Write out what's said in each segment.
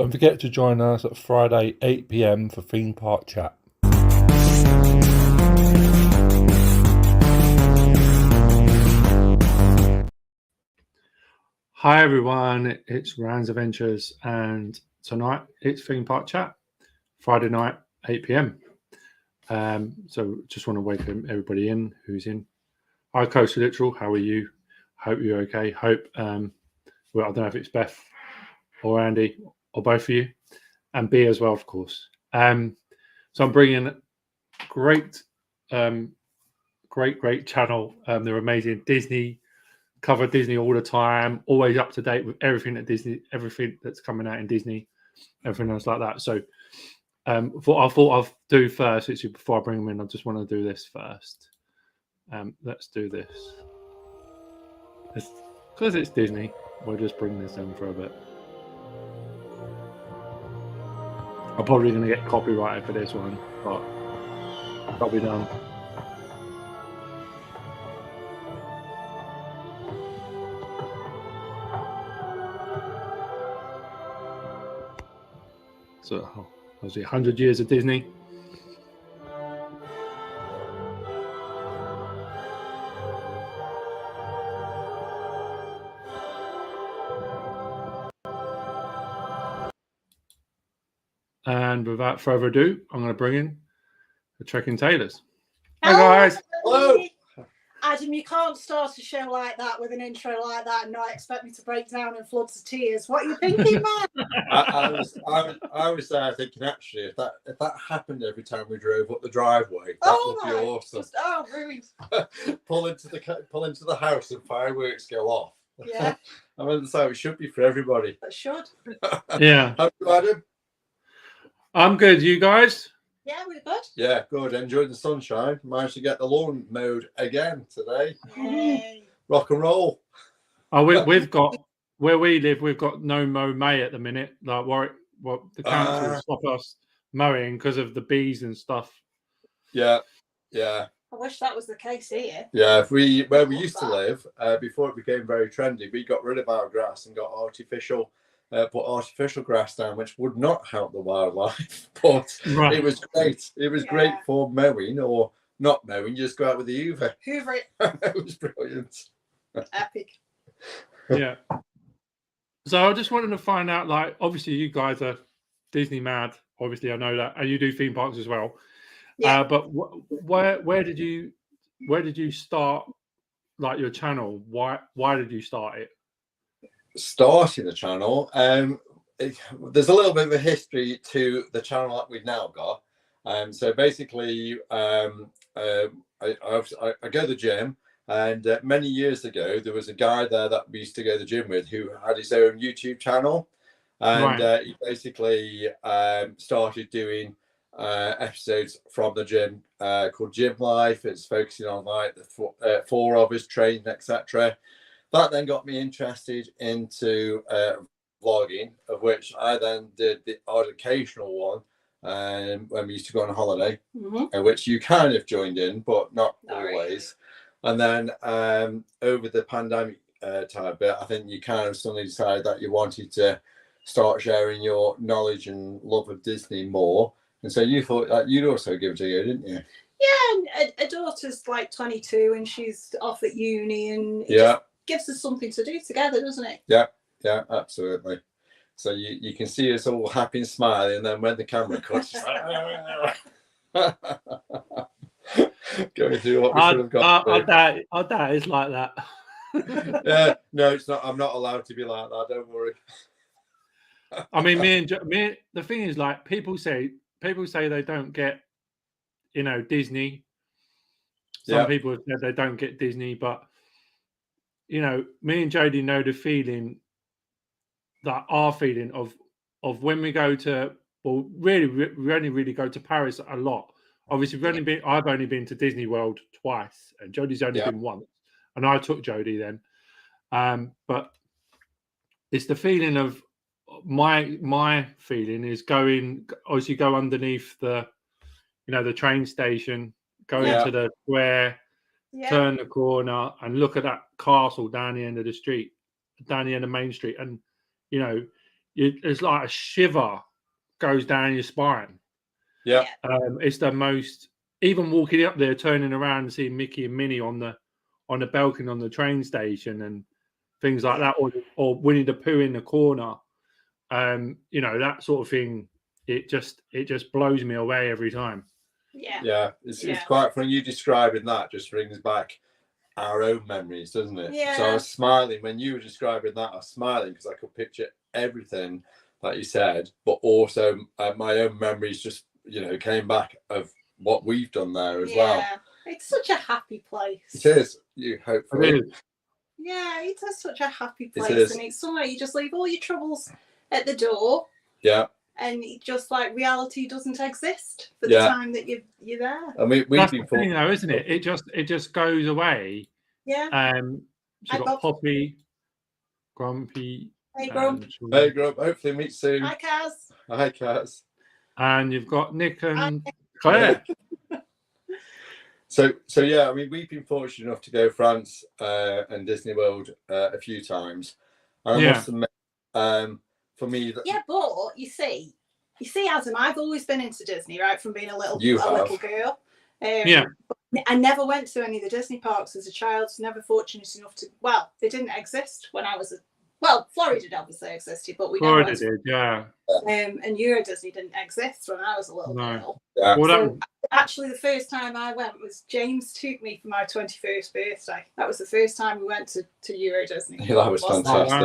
Don't forget to join us at Friday 8 p.m. for Theme Park Chat. Hi everyone, it's Rand's Adventures, and tonight it's Theme Park Chat, Friday night 8 p.m. So just want to welcome everybody in who's in. Hi Coastal Literal, how are you? Hope you're okay. Hope well, I don't know if it's Beth or Andy or both of you, and B as well, of course. So I'm bringing great channel. They're amazing. Disney, cover Disney all the time, always up to date with everything at Disney, everything that's coming out in Disney, everything else like that. So what I thought I'd do first, actually, before I bring them in, I just want to do this first. Let's do this. Because it's Disney, we'll just bring this in for a bit. I'm probably going to get copyrighted for this one, but that'll be done. So, obviously, 100 years of Disney. And without further ado, I'm going to bring in the Trekking Tailors. Hi, guys. Hello. Adam, you can't start a show like that with an intro like that and not expect me to break down in floods of tears. What are you thinking, man? I was thinking, actually, if that happened every time we drove up the driveway, that would be awesome. Ruined. pull into the house and fireworks go off. Yeah. I mean, that's how it should be for everybody. It should. Yeah. How are you, Adam? I'm good. You guys? Yeah, we're good. Yeah, good. Enjoyed the sunshine. Managed to get the lawn mowed again today. Yay. Rock and roll. Oh, we've got, where we live, we've got no mow May at the minute. Like, the council will stop us mowing because of the bees and stuff. Yeah. I wish that was the case here. Yeah, where we used to live, before it became very trendy, we got rid of our grass and got put artificial grass down, which would not help the wildlife, but It was great. It was great for mowing or not mowing. You just go out with the Hoover. Hoover it. It was brilliant. Epic. Yeah. So I just wanted to find out, like, obviously you guys are Disney mad. Obviously, I know that, and you do theme parks as well. Yeah. But where did you start, like, your channel? Why did you start it? Starting the channel, there's a little bit of a history to the channel that we've now got. So basically, I go to the gym, and many years ago there was a guy there that we used to go to the gym with who had his own YouTube channel, and he basically started doing episodes from the gym called Gym Life. It's focusing on like the four of us training, etc. That then got me interested into vlogging, of which I then did the odd occasional one when we used to go on holiday, which you kind of joined in, but not always. Really. And then over the pandemic type bit, I think you kind of suddenly decided that you wanted to start sharing your knowledge and love of Disney more. And so you thought that you'd also give it a go, didn't you? Yeah, and a daughter's like 22 and she's off at uni, and it gives us something to do together, doesn't it? Yeah, absolutely. So you can see us all happy and smiling, and then when the camera cuts, going through what we should have got. Our dad is like that. Yeah, no, it's not. I'm not allowed to be like that. Don't worry. I mean, the thing is, like, people say they don't get, Disney. Some people have said they don't get Disney, but me and Jodie know the feeling, that our feeling of when we go to, well, really, we only really go to Paris a lot. Obviously, I've only been to Disney World twice, and Jodie's only been once, and I took Jodie then. But it's the feeling of my feeling is going. Obviously, go underneath the train station, go into the square. Turn the corner and look at that castle down the end of the street, down the end of Main Street, and you it's like a shiver goes down your spine. Yeah. It's the most. Even walking up there, turning around and seeing Mickey and Minnie on the balcony on the train station and things like that, or Winnie the Pooh in the corner. You know, that sort of thing. It just blows me away every time. Yeah. It's quite funny. You describing that just brings back our own memories, doesn't it? Yeah. So I was smiling when you were describing that. I was smiling because I could picture everything that you said, but also my own memories just, you know, came back of what we've done there as well. It's such a happy place. It is. You hopefully. It is. Yeah, it's such a happy It place, is. and it's somewhere you just leave all your troubles at the door. Yeah. And it just like reality doesn't exist for the time that you're there. I mean, that's the thing, though, isn't it? It just goes away. Yeah. So you've got Poppy, Grumpy. Hey, Grump. Hey, Grump. Hopefully meet soon. Hi, Kaz. Hi, Kaz. And you've got Nick and Claire. So yeah, I mean, we've been fortunate enough to go France and Disney World a few times. And I must admit, for me, but you see, Adam, I've always been into Disney, right, from being a little girl. But I never went to any of the Disney parks as a child. Never fortunate enough to. Well, they didn't exist when I was Florida obviously existed, but we Florida never did, yeah. And Euro Disney didn't exist when I was a little girl. Yeah. So actually, the first time I went was James took me for my 21st birthday. That was the first time we went to Euro Disney. Yeah, that was fantastic.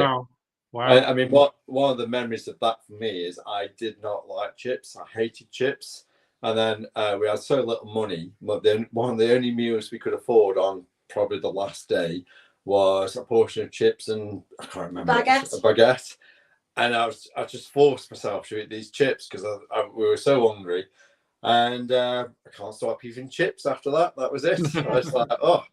Wow. I mean, one of the memories of that for me is I did not like chips. I hated chips. And then we had so little money, but then one of the only meals we could afford on probably the last day was a portion of chips and I can't remember a baguette. And I just forced myself to eat these chips because we were so hungry. And I can't stop eating chips after that. That was it. I was like, oh,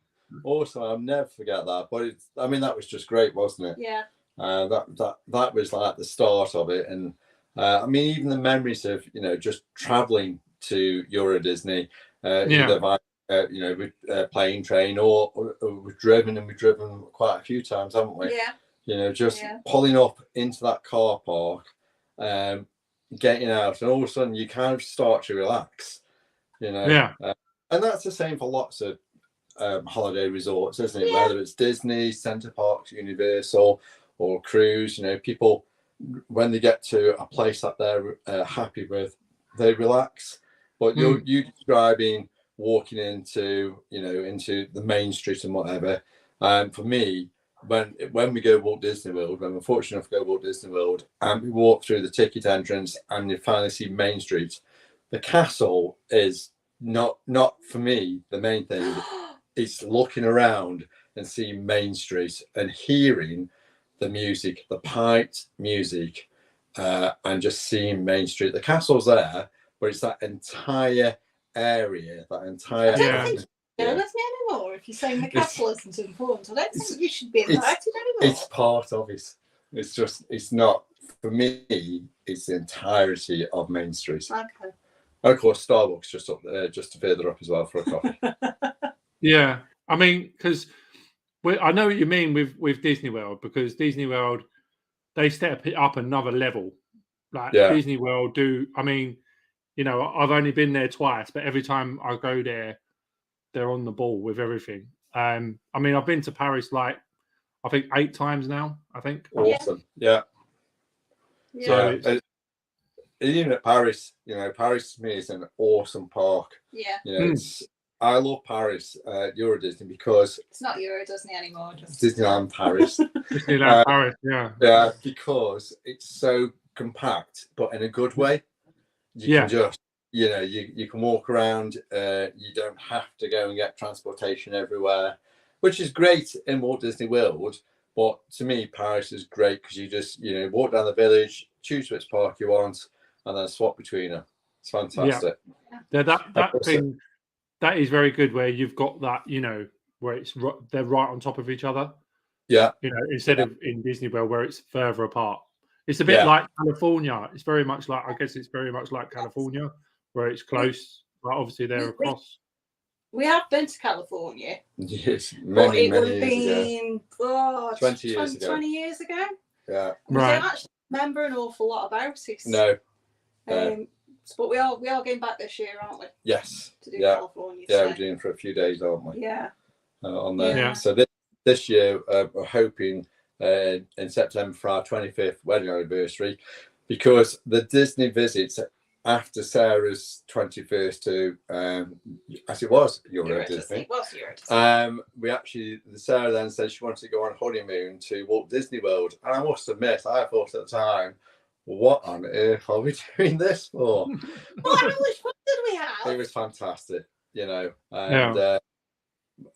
awesome. I'll never forget that. But that was just great, wasn't it? Yeah. That was like the start of it. And I mean, even the memories of, you know, just traveling to Euro Disney, either by, with plane, train, or we've driven quite a few times, haven't we? Yeah. You know, just pulling up into that car park, getting out, and all of a sudden you kind of start to relax, you know. Yeah. And that's the same for lots of holiday resorts, isn't it? Whether it's Disney, Center Parcs, Universal, or cruise, you know, people, when they get to a place that they're happy with, they relax. But you describing walking into the main street and whatever. For me, when we go Walt Disney World, when we're fortunate enough to go Walt Disney World, and we walk through the ticket entrance and you finally see Main Street, the castle is not for me the main thing. It's looking around and seeing Main Street and hearing the music, the piped music, and just seeing Main Street. The castle's there, but it's that entire area, that entire. I don't think you're listening anymore. If you're saying the castle isn't important, I don't think you should be invited anymore. It's part of it. It's not for me. It's the entirety of Main Street. Okay. And of course, Starbucks just up there, just further up as well for a coffee. Yeah, I mean, because I know what you mean with Disney World, because Disney World, they step it up another level. Like Disney World I mean, you know, I've only been there twice, but every time I go there, they're on the ball with everything. I mean, I've been to Paris I think 8 times now. I think. Awesome. Yeah. Yeah. So even at Paris, you know, Paris to me is an awesome park. Yeah. You know, I love Paris, Euro Disney, because it's not Euro Disney anymore. Just Disneyland Paris. Disneyland Paris, yeah. Yeah, because it's so compact, but in a good way. You can just, you know, you can walk around. You don't have to go and get transportation everywhere, which is great in Walt Disney World. But to me, Paris is great because you just, you know, walk down the village, choose which park you want, and then swap between them. It's fantastic. Yeah, that thing, that is very good where you've got that, you know, where they're right on top of each other. Yeah. You know, instead of in Disney World where it's further apart. It's a bit like California. It's very much like, I guess it's very much like California where it's close, but obviously they're across. We have been to California. Yes, many years ago. 20 years ago. 20 years ago. Yeah. Yeah. Right. Actually, remember an awful lot about it. No. But we are going back this year, aren't we? Yes. To do California. Yeah, so. we're doing for a few days, aren't we? Yeah. On there. Yeah. So this year we're hoping in September for our 25th wedding anniversary, because the Disney visits after Sarah's 21st to as it was Euro Disney. It was Euro Disney. Sarah then said she wanted to go on honeymoon to Walt Disney World, and I must admit, I thought at the time, what on earth are we doing this for? What much fun did we have? It was fantastic, and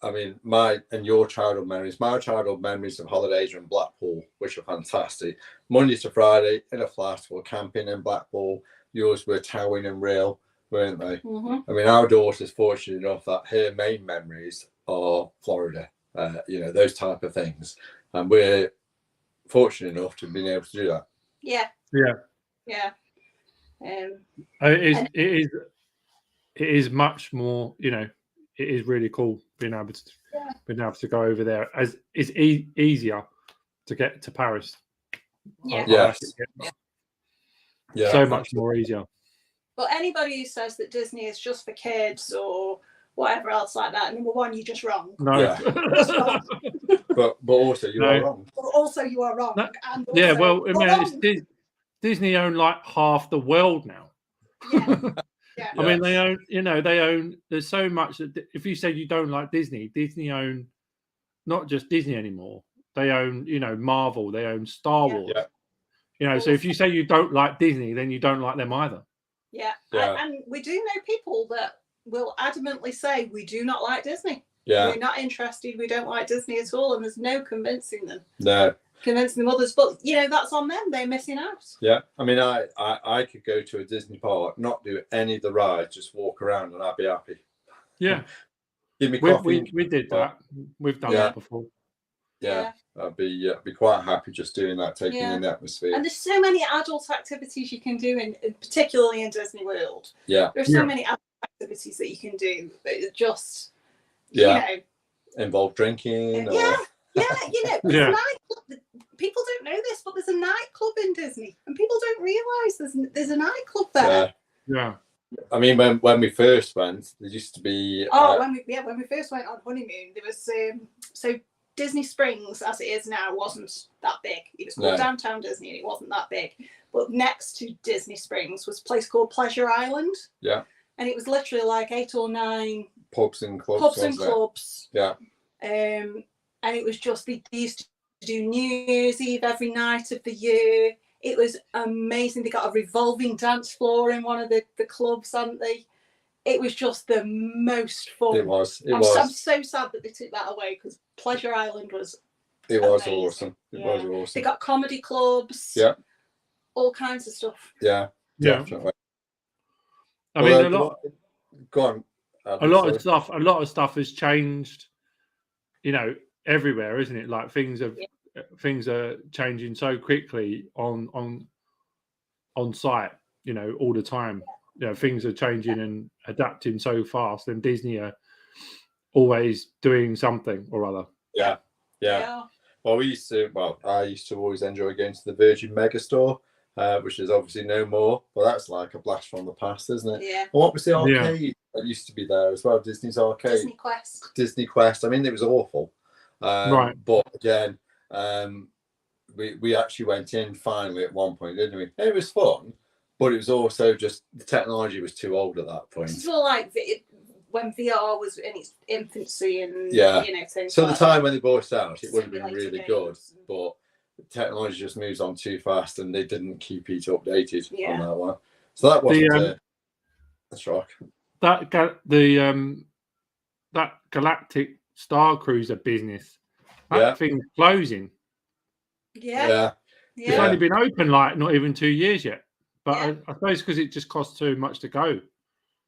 I mean, my childhood memories of holidays are in Blackpool, which are fantastic. Monday to Friday in a flat or camping in Blackpool. Yours were Towing and Rail, weren't they? Mm-hmm. I mean, our daughter's fortunate enough that her main memories are Florida, those type of things. And we're fortunate enough to have been able to do that. Yeah. Yeah. It is much more, it is really cool being able to go over there, as it's easier to get to Paris. Yeah. Yes. Yeah, so much more easier. But anybody who says that Disney is just for kids or whatever else like that, number one, you're just wrong. No. Yeah. but also you are wrong. But also you are wrong. No. And Yeah, well, I mean, Disney own like half the world now. Yeah. Yeah. I mean, they own. There's so much that if you say you don't like Disney own not just Disney anymore. They own, Marvel. They own Star Wars. Yeah. So if you say you don't like Disney, then you don't like them either. Yeah. And we do know people that will adamantly say we do not like Disney. Yeah. We're not interested. We don't like Disney at all, and there's no convincing them. No. Convincing the others, but that's on them. They're missing out. Yeah, I mean, I could go to a Disney park, not do any of the rides, just walk around, and I'd be happy. Yeah, give me coffee. We did that. We've done that before. Yeah, I'd be quite happy just doing that, taking in the atmosphere. And there's so many adult activities you can do, particularly in Disney World. Yeah, there's so many adult activities that you can do that just involve drinking. There's a nightclub. People don't know this, but there's a nightclub in Disney, and people don't realise there's a nightclub there. Yeah. I mean, when we first went, there used to be. When we first went on honeymoon, there was so Disney Springs, as it is now, wasn't that big. It was called Downtown Disney, and it wasn't that big. But next to Disney Springs was a place called Pleasure Island. Yeah. And it was literally like 8 or 9 pubs and clubs. Yeah. And it was just they used to do New Year's Eve every night of the year. It was amazing. They got a revolving dance floor in one of the clubs, hadn't they? It was just the most fun. It was. I'm so sad that they took that away, because Pleasure Island was. It was awesome. It was awesome. They got comedy clubs. Yeah. All kinds of stuff. Yeah. Definitely. I mean, a lot. Go on. A lot of stuff has changed. Everywhere, isn't it? Like things are changing so quickly on site, all the time. Things are changing and adapting so fast, and Disney are always doing something or other. Yeah. Well, I used to always enjoy going to the Virgin Megastore, which is obviously no more, but that's like a blast from the past, isn't it? Yeah. And what was the arcade that used to be there as well? Disney's arcade. Disney Quest. I mean, it was awful. Right. But again, we actually went in finally at one point, didn't we? It was fun, but it was also just the technology was too old at that point. It's more like when VR was in its infancy and things. So the time when they bought it out, it would have been really good, but the technology just moves on too fast, and they didn't keep it updated on that one. So that wasn't a shock. That Galactic Star Cruiser business, that thing's closing. Yeah. It's only been open like not even 2 years yet, but I suppose because it just costs too much to go.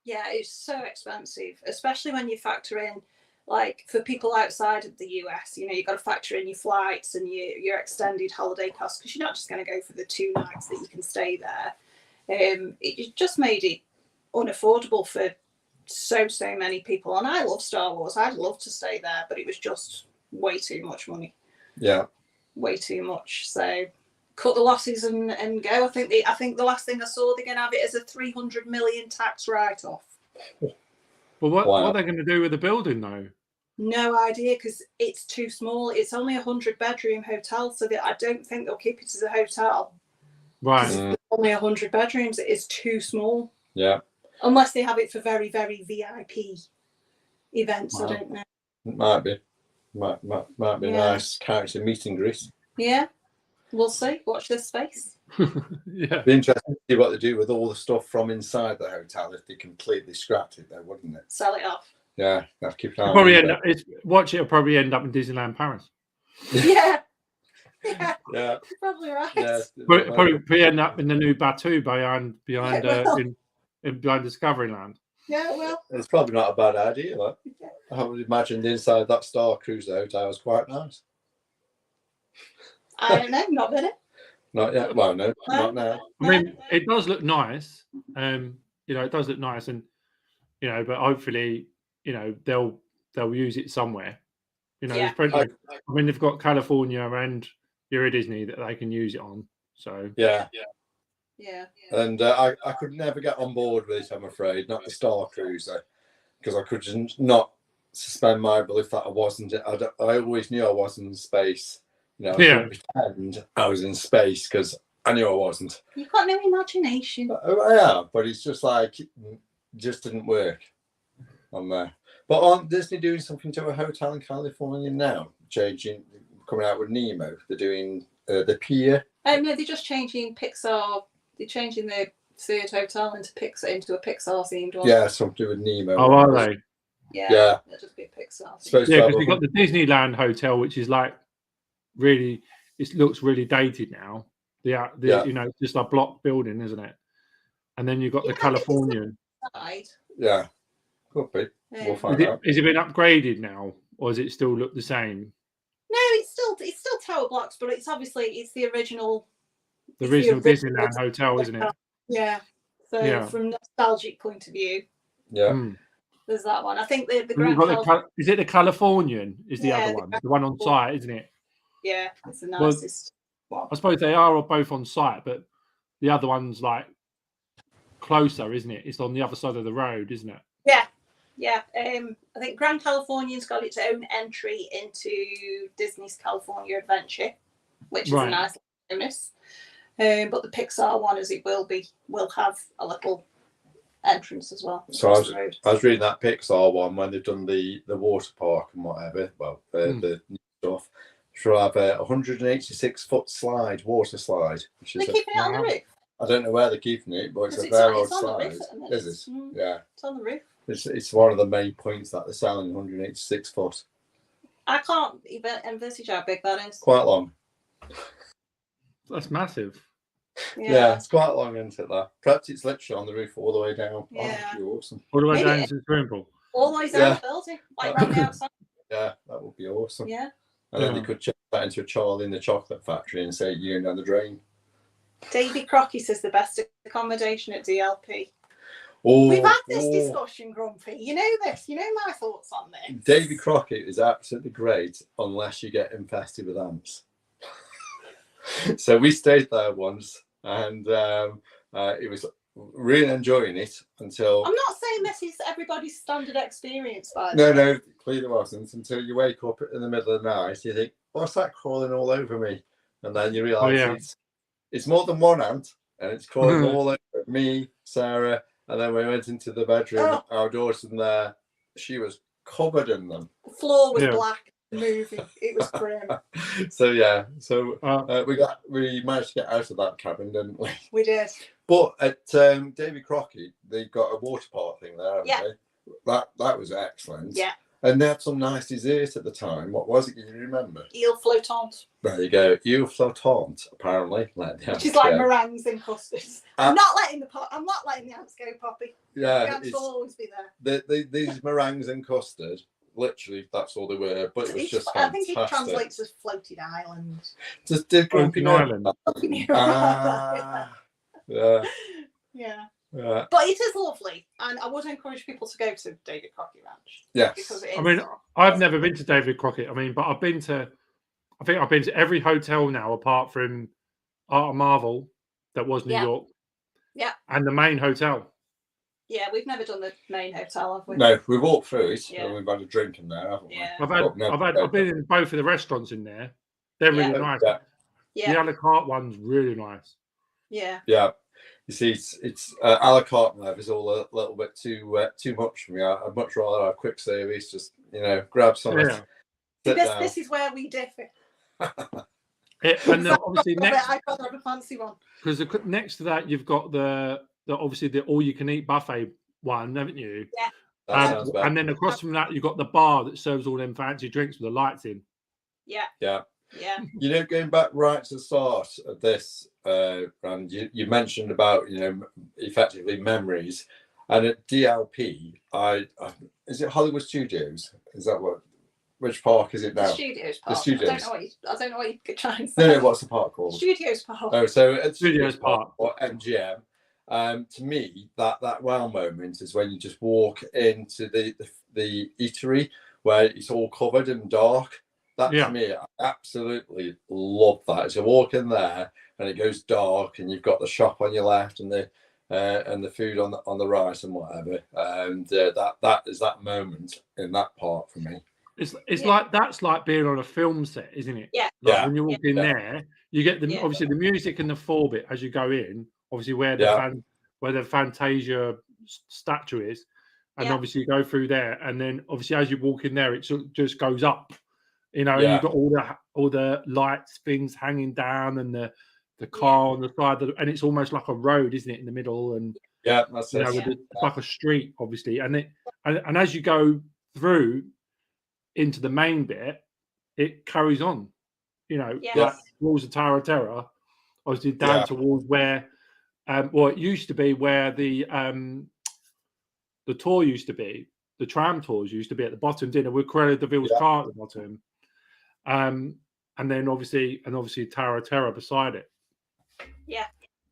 Yeah, it's so expensive, especially when you factor in, like, for people outside of the US, you've got to factor in your flights and your extended holiday costs, because you're not just going to go for the 2 nights that you can stay there. It just made it unaffordable for so many people. And I love Star Wars. I'd love to stay there, but it was just way too much money. Yeah. Way too much. So cut the losses and go. I think the last thing I saw, they're going to have it as a 300 million tax write-off. Well, what are they going to do with the building though? No idea, because it's too small. It's only a 100-bedroom hotel, so that I don't think they'll keep it as a hotel. Right. It's only 100 bedrooms. It is too small. Yeah. Unless they have it for very, very VIP events. Wow. I don't know. Might be. Might be nice character meet and greet. Yeah. We'll see. Watch this space. Yeah. Be interesting to see what they do with all the stuff from inside the hotel if they completely scrapped it, though, wouldn't it? Sell it off. Yeah, have to keep an eye on it. It'll probably end up in Disneyland Paris. Yeah. Yeah. Probably right. Yeah, probably end up in the new Batu behind Discovery Land. Yeah, well. It's probably not a bad idea. Like. I would imagine the inside of that Star Cruise hotel was quite nice. I don't know, not been it. Not yet. Well, no, not now. I mean, it does look nice. It does look nice, and but hopefully, they'll use it somewhere. There's plenty. I mean, they've got California and Euro Disney that they can use it on. So yeah. And I could never get on board with it. I'm afraid, not the Star Cruiser, because I could just not suspend my belief that I wasn't. I always knew I wasn't in space. I couldn't pretend I was in space because I knew I wasn't. You've got no imagination. Yeah, but it's just like it just didn't work on there. But aren't Disney doing something to a hotel in California now? Coming out with Nemo. They're doing the pier. No, they're just changing Pixar. They're changing the third hotel into a Pixar themed one. Yeah, something with Nemo. Oh, are they? Yeah. It'll just be a Pixar. Yeah, because we've got the Disneyland hotel, which is like really, it looks really dated now. It's just a block building, isn't it? And then you've got the Californian. Yeah, could be. We'll find out. Is it been upgraded now, or does it still look the same? No, it's still tower blocks, but it's the original. The original Disneyland hotel, isn't it? Yeah. So from nostalgic point of view. Yeah. There's that one. I think the Grand is it the Californian? Is the other one the one on site, isn't it? Yeah, it's the nicest. Well, I suppose they are both on site, but the other one's like closer, isn't it? It's on the other side of the road, isn't it? Yeah. I think Grand Californian's got its own entry into Disney's California Adventure, which is a nice bonus. But the Pixar one, as it will have a little entrance as well. So I was reading that Pixar one when they've done the water park and whatever. Well, the new stuff. She'll have a 186-foot water slide. They're keeping it on the roof. I don't know where they're keeping it, but it's a very old slide. Is it? Yeah. It's on the roof. It's one of the main points that they're selling, 186 foot. I can't even envisage how big that is. Quite long. That's massive. Yeah, it's quite long, isn't it? That perhaps it's literally on the roof all the way down. Yeah, that'd be awesome. All the way down to the swimming pool. All the way down the building, like around the outside. Yeah, that would be awesome. Yeah. And then they could check that into a Charlie in the Chocolate Factory and say you're down the drain. Davy Crockett says the best accommodation at DLP. Oh, we've had this discussion, Grumpy. You know this. You know my thoughts on this. Davy Crockett is absolutely great unless you get infested with ants. So we stayed there once, and it was really enjoying it until. I'm not saying this is everybody's standard experience, by the way. No, clearly wasn't. Until you wake up in the middle of the night, you think, "What's that crawling all over me?" And then you realise it's more than one ant, and it's crawling all over me, Sarah. And then we went into the bedroom. Our daughter's in there. She was covered in them. The floor was black, moving. It was grim. We managed to get out of that cabin, didn't we? We did. But at Davy Crockett, they've got a water park thing there, haven't they? That was excellent. Yeah. And they had some nice dessert at the time. What was it? Can you remember? Eel flottante. There you go. Eel flottante, apparently. Which is like meringues and custards. I'm not letting the ants go, Poppy. Yeah. The ants will always be there. These meringues and custard, literally, that's all they were. But it was just fantastic. I think it translates as floated island. Just did Floating island. Yeah. But it is lovely, and I would encourage people to go to David Crockett Ranch. Yes. Because it is. I mean, I've never been to David Crockett. I think I've been to every hotel now apart from Art of Marvel, that was New York. Yeah. And the main hotel. Yeah, we've never done the main hotel, have we? No, we walked through it and we've had a drink in there, haven't we? Yeah. I've been in both of the restaurants in there. They're really nice. Yeah. The a la carte one's really nice. Yeah. Yeah. You see, it's a la carte now is all a little bit too much for me. I'd much rather have a quick service, just grab something. Yeah. This is where we differ. And then obviously next, I'd rather have a fancy one. Because next to that, you've got the obviously the all-you-can-eat buffet one, haven't you? Yeah. And then across from that, you've got the bar that serves all them fancy drinks with the lights in. Yeah. Yeah. Yeah. Going back right to the start of this, and you mentioned about effectively memories, and at DLP, is it Hollywood Studios? Is that which park is it now? The Studios Park. The Studios. I don't know what you're trying to say. No, what's the park called? Studios Park. Oh, so at Studios Park or MGM. To me, that wow moment is when you just walk into the eatery where it's all covered and dark. That to me, I absolutely love that. So walk in there and it goes dark, and you've got the shop on your left and the food on the right and whatever. And that is that moment in that part for me. It's like that's like being on a film set, isn't it? Yeah. Like when you walk in there, you get obviously the music and the forbit as you go in. Obviously where the Fantasia statue is, and obviously you go through there, and then obviously as you walk in there, it just goes up. And you've got all the lights, things hanging down, and the car on the side, and it's almost like a road, isn't it, in the middle? And that's it. It's like a street, obviously, and as you go through into the main bit, it carries on. Like towards the Tower of Terror, obviously down towards where, it used to be where the tour used to be. The tram tours used to be at the bottom, didn't it? With Cruella de Vil's car at the bottom. And then obviously Tower of Terror beside it.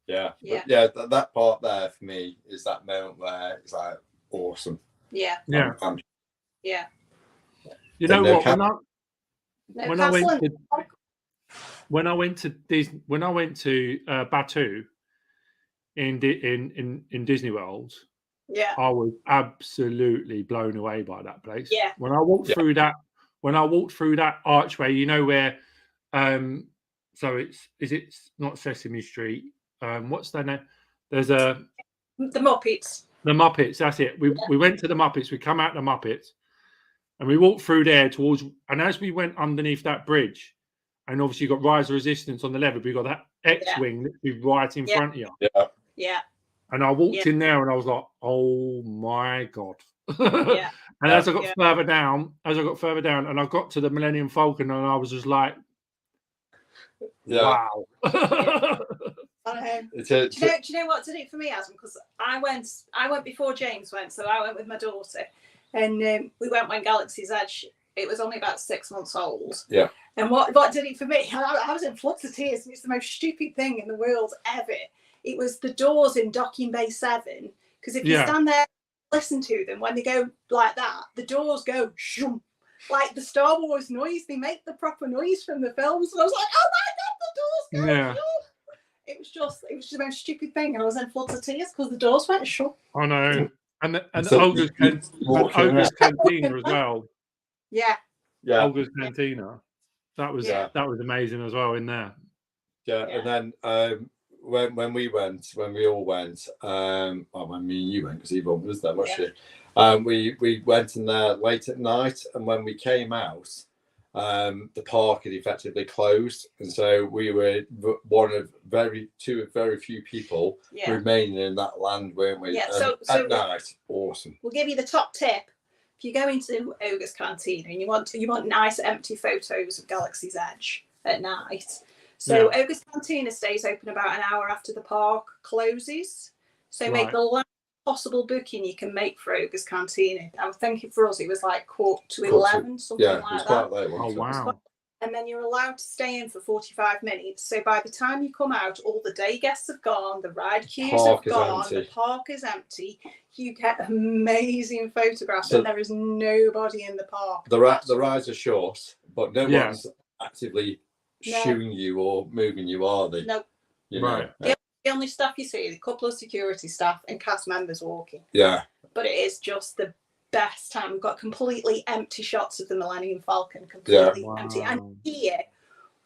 That part there for me is that moment where it's like awesome. Yeah. You know what? When I went to Batu in Disney World, I was absolutely blown away by that place. Yeah. When I walked through that archway, where so it's not Sesame Street. What's their name? There's the Muppets. The Muppets, that's it. We went to the Muppets, we come out the Muppets, and we walked through there and as we went underneath that bridge, and obviously you got Rise of Resistance on the levee, we got that X-Wing literally right in front of you. Yeah. And I walked in there and I was like, oh my God. And as I got further down, and I got to the Millennium Falcon, and I was just like, wow. Do you know what did it for me, Adam? Because I went before James went, so I went with my daughter, and we went when Galaxy's Edge. It was only about 6 months old. Yeah. And what did it for me? I was in floods of tears, and it's the most stupid thing in the world ever. It was the doors in Docking Bay 7, because if you stand there and listen to them, when they go like that, the doors go shoom, like the Star Wars noise. They make the proper noise from the films, and I was like, oh my God, the doors go shoom. It was just the most stupid thing, and I was in floods of tears because the doors went shut. I know, and Olga's Cantina as well. Yeah. Olga's Cantina. That was amazing as well in there. Yeah. And then when we all went, when me and you went, because Yvonne was there, wasn't she? We went in there late at night, and when we came out, the park had effectively closed, and so we were one of very few people remaining in that land, weren't we? Yeah. At night, awesome. We'll give you the top tip. If you go into Olga's Cantina and you want nice empty photos of Galaxy's Edge at night, so Olga's Cantina stays open about an hour after the park closes. So make the last possible booking you can make for Olga's Cantina. I was thinking for us it was like 11:15, something like that. Late, oh wow! And then you're allowed to stay in for 45 minutes. So by the time you come out, all the day guests have gone, the ride queues have gone, the park is empty. You get amazing photographs, and there is nobody in the park. The rides are short, but no one's actively shooing you or moving you, are they? Nope. Right. The only staff you see is a couple of security staff and cast members walking. Yeah. But it is just the best time. We've got completely empty shots of the Millennium Falcon, completely empty. And here,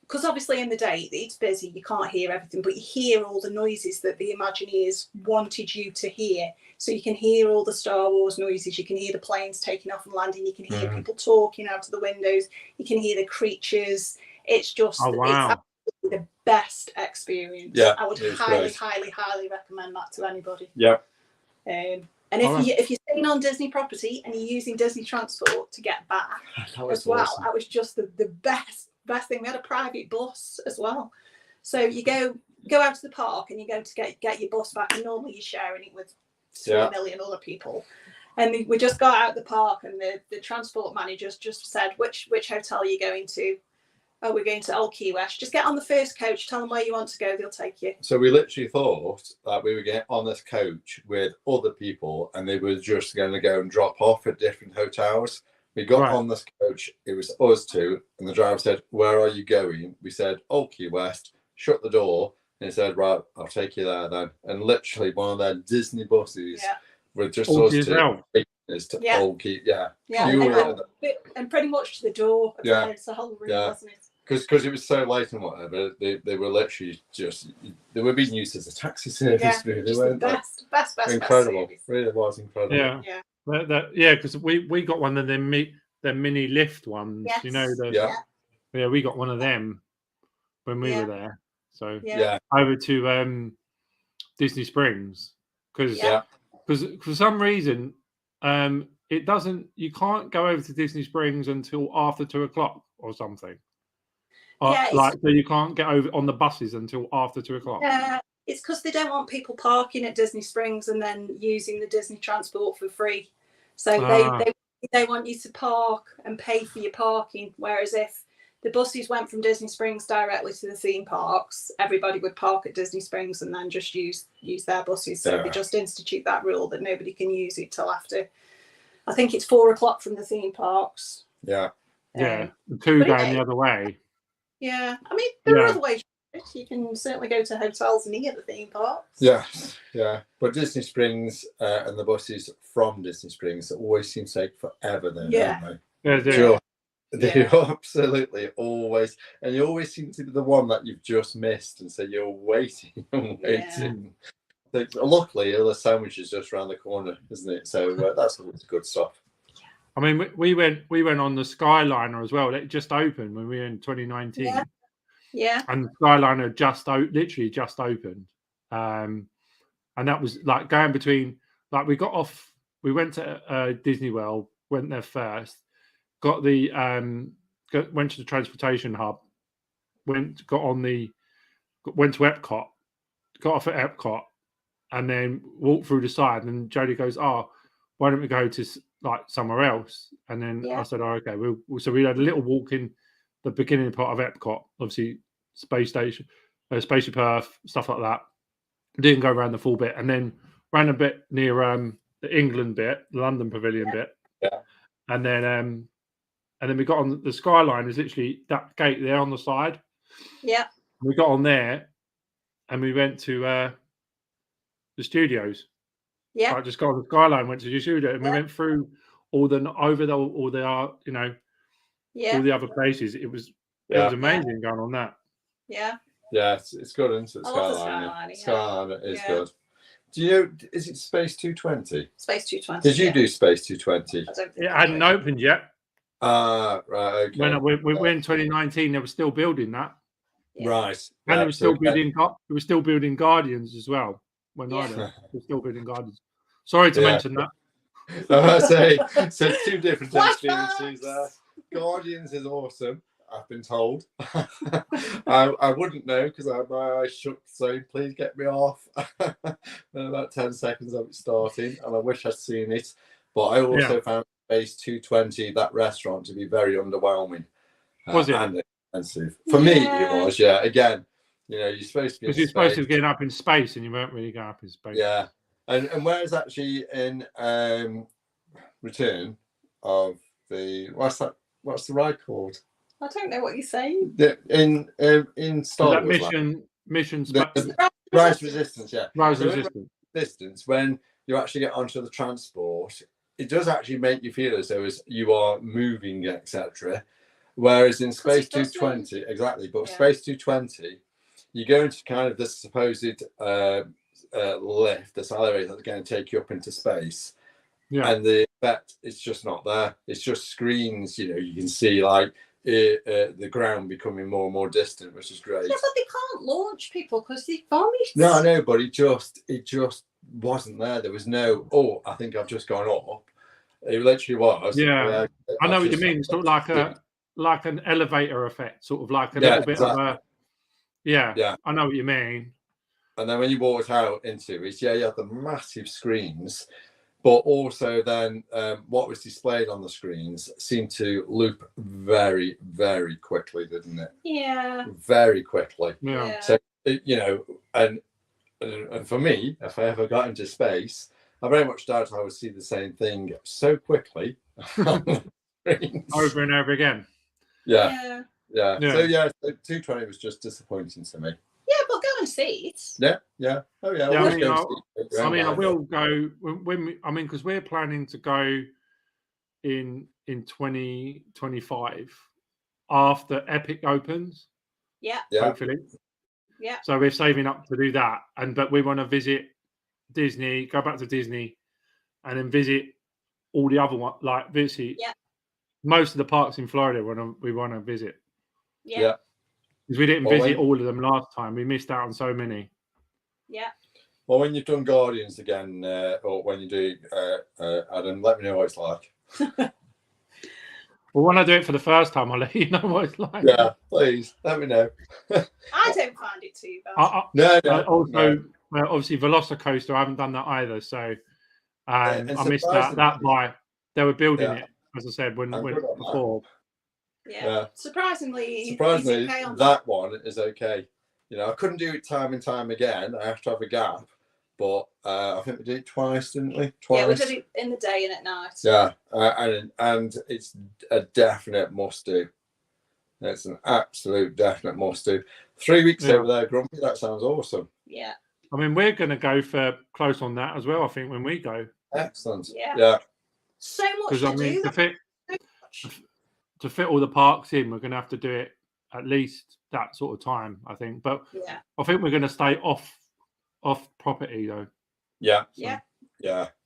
because obviously in the day it's busy, you can't hear everything, but you hear all the noises that the Imagineers wanted you to hear. So you can hear all the Star Wars noises, you can hear the planes taking off and landing, you can hear people talking out of the windows, you can hear the creatures. It's just it's the best experience. Yeah, I would highly recommend that to anybody. Yeah. And if you're staying on Disney property and you're using Disney transport to get back as well, awesome. That was just the best thing. We had a private bus as well. So you go out to the park and you go to get your bus back, and normally you're sharing it with 3 million other people. And we just got out the park, and the transport manager just said, which hotel are you going to? Oh, we're going to Old Key West. Just get on the first coach, tell them where you want to go, they'll take you. So we literally thought that we were getting on this coach with other people and they were just going to go and drop off at different hotels. We got on this coach, it was us two, and the driver said, "Where are you going?" We said, Old Key West, shut the door, and he said, "Right, I'll take you there then." And literally one of their Disney buses with just us two. To Old Key, and pretty much to the door. It's the whole room, wasn't it? Because it was so late and whatever, they were literally just they were being used as a taxi service. Really, just the best incredible. Best really was incredible. Because we got one of them mini lift ones. Yes. You know, we got one of them when we were there. So over to Disney Springs because for some reason. It doesn't. You can't go over to Disney Springs until after 2:00 or something. So you can't get over on the buses until after 2:00. Yeah, it's because they don't want people parking at Disney Springs and then using the Disney transport for free. So they want you to park and pay for your parking. Whereas if the buses went from Disney Springs directly to the theme parks, everybody would park at Disney Springs and then just use their buses. So they just institute that rule that nobody can use it till after. I think it's 4:00 from the theme parks. Yeah. 2 going the other way. Yeah. I mean, there are other ways. You can certainly go to hotels near the theme parks. Yeah. But Disney Springs and the buses from Disney Springs always seem to take forever then, don't they? They absolutely always, and you always seem to be the one that you've just missed, and so you're waiting and waiting. Luckily, the sandwich is just around the corner, isn't it? So that's always good stuff. I mean, we went on the Skyliner as well. It just opened when we were in 2019. Yeah. And the Skyliner literally just opened, and that was like going between. Like we got off, we went to Disney World, went there first. Got the went to the transportation hub, went to Epcot, got off at Epcot, and then walked through the side. And Jodie goes, "Oh, why don't we go to like somewhere else?" And then I said, "Oh, okay." So we had a little walk in the beginning part of Epcot, obviously space station, Spaceship Earth, stuff like that. Didn't go around the full bit, and then ran a bit near the England bit, the London Pavilion bit, and then we got on the Skyline. Is literally that gate there on the side. Yeah. We got on there, and we went to the studios. Yeah. I just got on the Skyline, went to the studio, and we went through all the all the other places. It was amazing going on that. Yeah. Yeah, it's good, isn't it? Skyline is good. Do you know? Is it Space 220? Space 220. Did you do Space 220? It hadn't opened yet. Right. Okay. When we were in 2019, they were still building that. Yeah. Right. And they were still building. They were still building Guardians as well. When I did, they were still building Guardians. Sorry to mention that. I say so. 2 different experiences there. Guardians is awesome. I've been told. I wouldn't know because my eyes shook. So please get me off. In about 10 seconds of it starting, and I wish I'd seen it. But I also found Space 220, that restaurant, to be very underwhelming. Was it? And expensive. For me, it was. Yeah. Again, you're supposed to be. Because you're supposed to be getting up in space, and you weren't really going up in space. Yeah. And where is actually in Return of the what's the ride called? I don't know what you're saying. In Star Wars. Mission Mission Rise Resistance, yeah. Rise so Resistance. When you actually get onto the transport, it does actually make you feel as though you are moving, etc. Whereas in Space 220, exactly, but Space 220, you go into kind of this supposed lift, this elevator that's going to take you up into space. Yeah. And the effect is just not there. It's just screens, you know, you can see like the ground becoming more and more distant, which is great. Yeah, but they can't launch people because they vomit. No, I know, but it just wasn't there. There was no, oh, I think I've just gone up. It literally was. Yeah, I know what you mean. Sort of like an elevator effect, sort of like a little bit of a. Yeah, I know what you mean. And then when you walked out into it, you had the massive screens, but also then what was displayed on the screens seemed to loop very, very quickly, didn't it? Yeah. Very quickly. Yeah. So, you know, and for me, if I ever got into space, I very much doubt I would see the same thing so quickly on the screens. Over and over again. Yeah. So 220 was just disappointing to me. Yeah, but go and see it. Yeah. Oh yeah. I will go when because we're planning to go in 2025 after Epic opens. Yeah. Hopefully. Yeah. So we're saving up to do that, but we want to visit Disney, go back to Disney, and then visit all the other ones, like visit most of the parks in Florida. We want to visit. Yeah. Because we didn't visit all of them last time. We missed out on so many. Yeah. Well, when you've done Guardians again, or when you do, Adam, let me know what it's like. Well, when I do it for the first time, I'll let you know what it's like. Yeah, please, let me know. I don't find it too bad. No. Obviously, Velocicoaster, I haven't done that either. So I missed that by they were building it, as I said, when before. Yeah. Surprisingly, that one is okay. You know, I couldn't do it time and time again. I have to have a gap. But I think we did it twice, didn't we? Twice. Yeah, we did it in the day and at night. Yeah, and it's a definite must-do. It's an absolute definite must-do. 3 weeks over there, Grumpy, that sounds awesome. Yeah. I mean, we're going to go for close on that as well, I think, when we go. Excellent. Yeah. So much to do. To fit all the parks in, we're going to have to do it at least that sort of time, I think. But I think we're going to stay off property though. Yeah.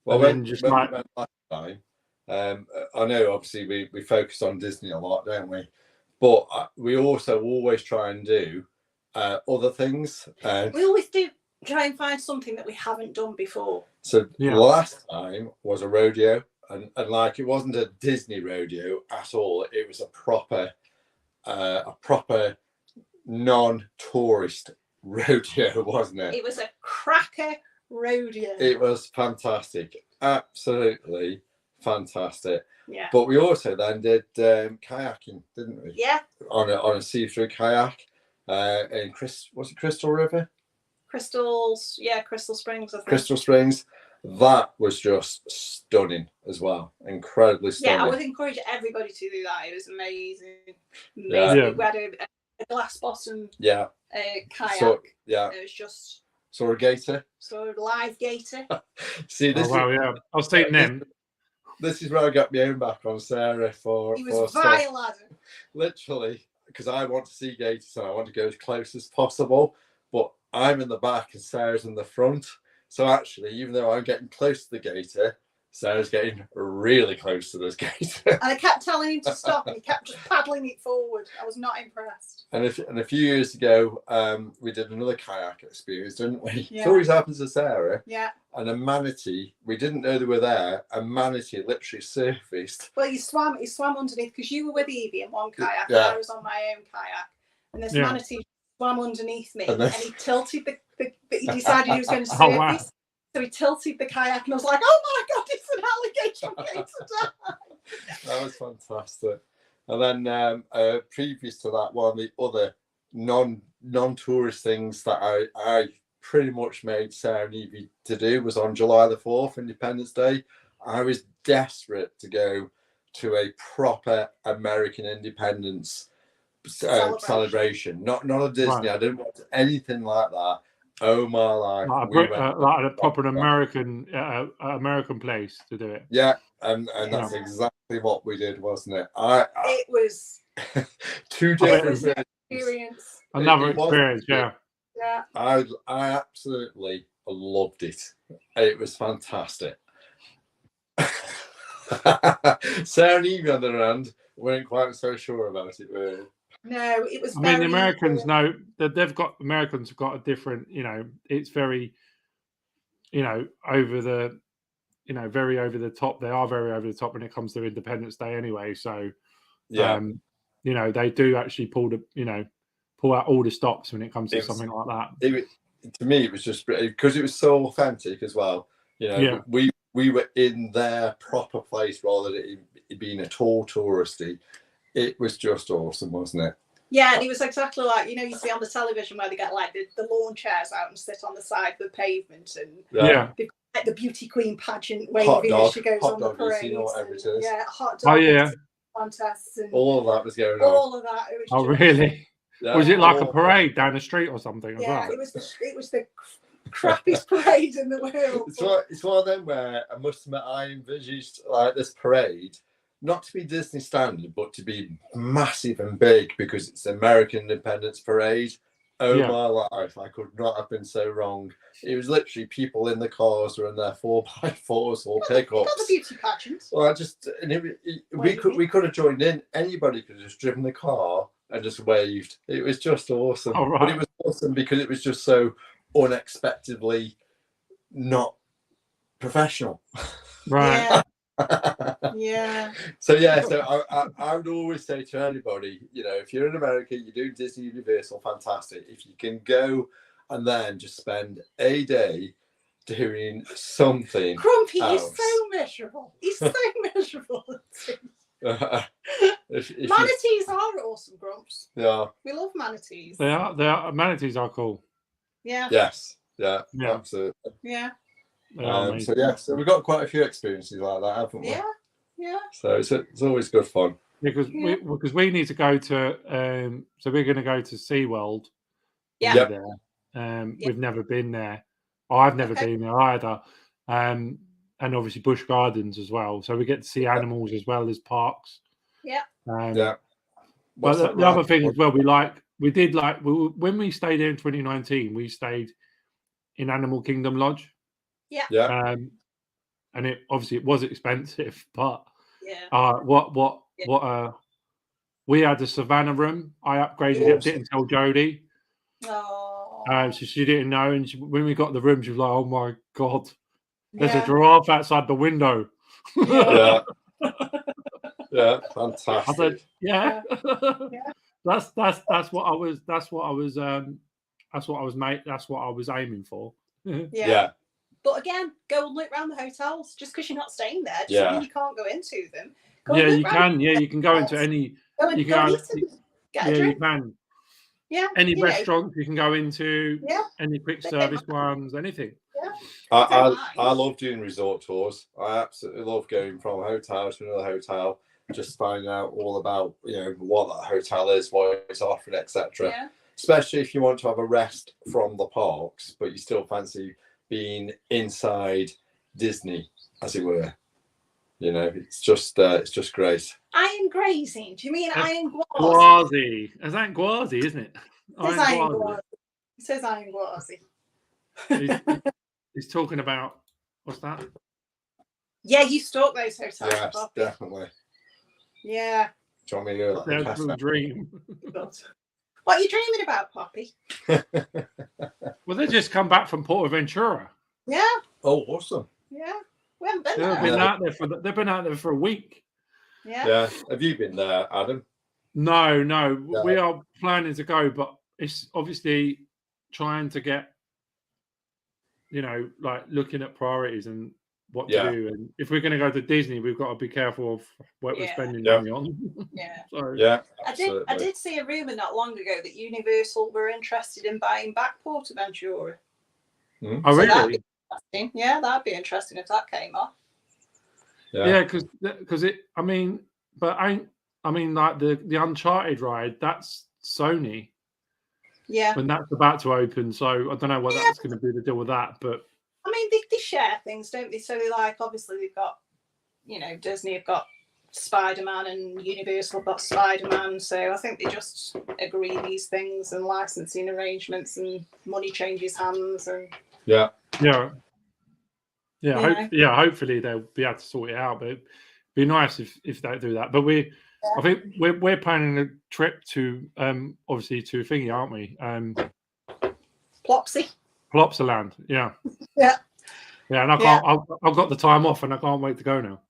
Well, when we went last time, I know obviously we focus on Disney a lot, don't we? But we also always try and do other things. We always do try and find something that we haven't done before. So last time was a rodeo. And like it wasn't a Disney rodeo at all. It was a proper non-tourist rodeo, wasn't it? It was a cracker rodeo. It was fantastic, absolutely fantastic. Yeah. But we also then did kayaking, didn't we? Yeah. On a see-through kayak in Crystal River? Crystal Springs, I think. Crystal Springs. That was just stunning as well. Incredibly stunning. Yeah, I would encourage everybody to do that. It was amazing. Yeah. We had a glass bottom kayak. It was just saw a gator. Saw a live gator. See this? I was taking them. This is where I got my own back on Sarah for. He was vile, Adam. Literally, because I want to see gators and I want to go as close as possible, but I'm in the back and Sarah's in the front. So actually, even though I'm getting close to the gator, Sarah's getting really close to this gator. And I kept telling him to stop, and he kept just paddling it forward. I was not impressed. And a few years ago, we did another kayak experience, didn't we? Yeah. It always happens to Sarah. Yeah. And a manatee, we didn't know they were there. A manatee literally surfaced. Well, he swam underneath because you were with Evie in one kayak, and I was on my own kayak, and this manatee swam underneath me, and he tilted he decided he was going to surface. Wow. So he tilted the kayak, and I was like, "Oh my god, it's an alligator gator!" That was fantastic. And then previous to that, one of the other non-tourist things that I pretty much made Sarah and Evie to do was on July the 4th, Independence Day. I was desperate to go to a proper American independence celebration. Not a Disney. Right. I didn't want anything like that. Oh my life! Like a proper American place to do it. Yeah, and that's exactly what we did, wasn't it? It was two different experience. Another experience, yeah. Yeah. I absolutely loved it. It was fantastic. Sarah and Evie, on the other hand, weren't quite so sure about it, were you? No, it was. I mean, the Americans know that Americans have got a different, it's very, over the, very over the top. They are very over the top when it comes to Independence Day anyway. So, they do actually pull out all the stops when it comes to something like that. To me, it was just because it was so authentic as well. We were in their proper place rather than it being at all touristy. It was just awesome, wasn't it? Yeah, and it was exactly like, you see on the television where they get like the lawn chairs out and sit on the side of the pavement, and they've got, like, the beauty queen pageant waving as she goes on the parade. Yeah, hot dog contests and all of that was going on. All of that. It was really? Yeah, was it like a parade down the street or something? Yeah, it was the crappiest parade in the world. It's one of them where I must admit I envisaged like this parade not to be Disney standard, but to be massive and big because it's the American Independence Parade. Oh my life, I could not have been so wrong. It was literally people in the cars or in their 4x4s or pickups. Not the beauty pageants. Well, we could have joined in. Anybody could have just driven the car and just waved. It was just awesome. Oh, right. But it was awesome because it was just so unexpectedly not professional. Right. Yeah. So I would always say to anybody, if you're in America, you do Disney Universal, fantastic. If you can go and then just spend a day doing something. Grumpy else. is so miserable. He's so miserable. Manatees are awesome, Grumps. Yeah. We love manatees. They are. Manatees are cool. Yeah. Yes. Yeah. Absolutely. Yeah. So we've got quite a few experiences like that, haven't we? Yeah. So it's always good fun. Because we need to go to so we're going to go to SeaWorld. Yeah. We've never been there. I've never been there either. And obviously Busch Gardens as well. So we get to see animals as well as parks. Yeah. But the other thing as well, when we stayed there in 2019, we stayed in Animal Kingdom Lodge. Yeah. And it was expensive, but we had the Savannah room. I upgraded it. Didn't tell Jodie. Oh. So she didn't know, and when we got the room, she was like, "Oh my god, there's a giraffe outside the window." Yeah. Fantastic. I said, yeah. That's what I was. That's what I was aiming for. Yeah. But again, go and look around the hotels. Just because you're not staying there, doesn't mean you can't go into them. You can. Yeah, you can go into any. You can. Get a drink. You can. Yeah. Any restaurants you can go into. Yeah. Any quick service ones. Anything. Yeah. I love doing resort tours. I absolutely love going from a hotel to another hotel, just finding out all about what that hotel is, what it's offering, etc. Yeah. Especially if you want to have a rest from the parks, but you still fancy being inside Disney, as it were. It's just great. Iron grazing. Do you mean iron gwazi? Is that gwazi, isn't it? It says iron gwazi. He's talking about what's that? Yeah, you stalk those hotels. Yes, definitely. Yeah. Do you want me to That's a dream. What are you dreaming about, Poppy? Well, they just come back from Portaventura. Yeah. Oh, awesome. Yeah. We haven't been there. They've been out there for a week. Yeah. Yeah. Have you been there, Adam? No. We are planning to go, but it's obviously trying to get, like looking at priorities and what to do. And if we're going to go to Disney, we've got to be careful of what we're spending money on. Yeah. So, I did see a rumor not long ago that Universal were interested in buying back Portaventura. Oh, really? That'd be interesting if that came off. Yeah, because it. I mean, but I mean, like the Uncharted ride, that's Sony. Yeah. When that's about to open, so I don't know what that's going to be the deal with that. But I mean, they share things, don't they? So they obviously they've got, Disney have got Spider-Man and Universal have got Spider-Man. So I think they just agree these things and licensing arrangements and money changes hands and hopefully they'll be able to sort it out. But it'd be nice if they do that. But I think we're planning a trip to obviously to Thingy, aren't we? Plopsaland, yeah. Yeah. Yeah, and I've got the time off and I can't wait to go now.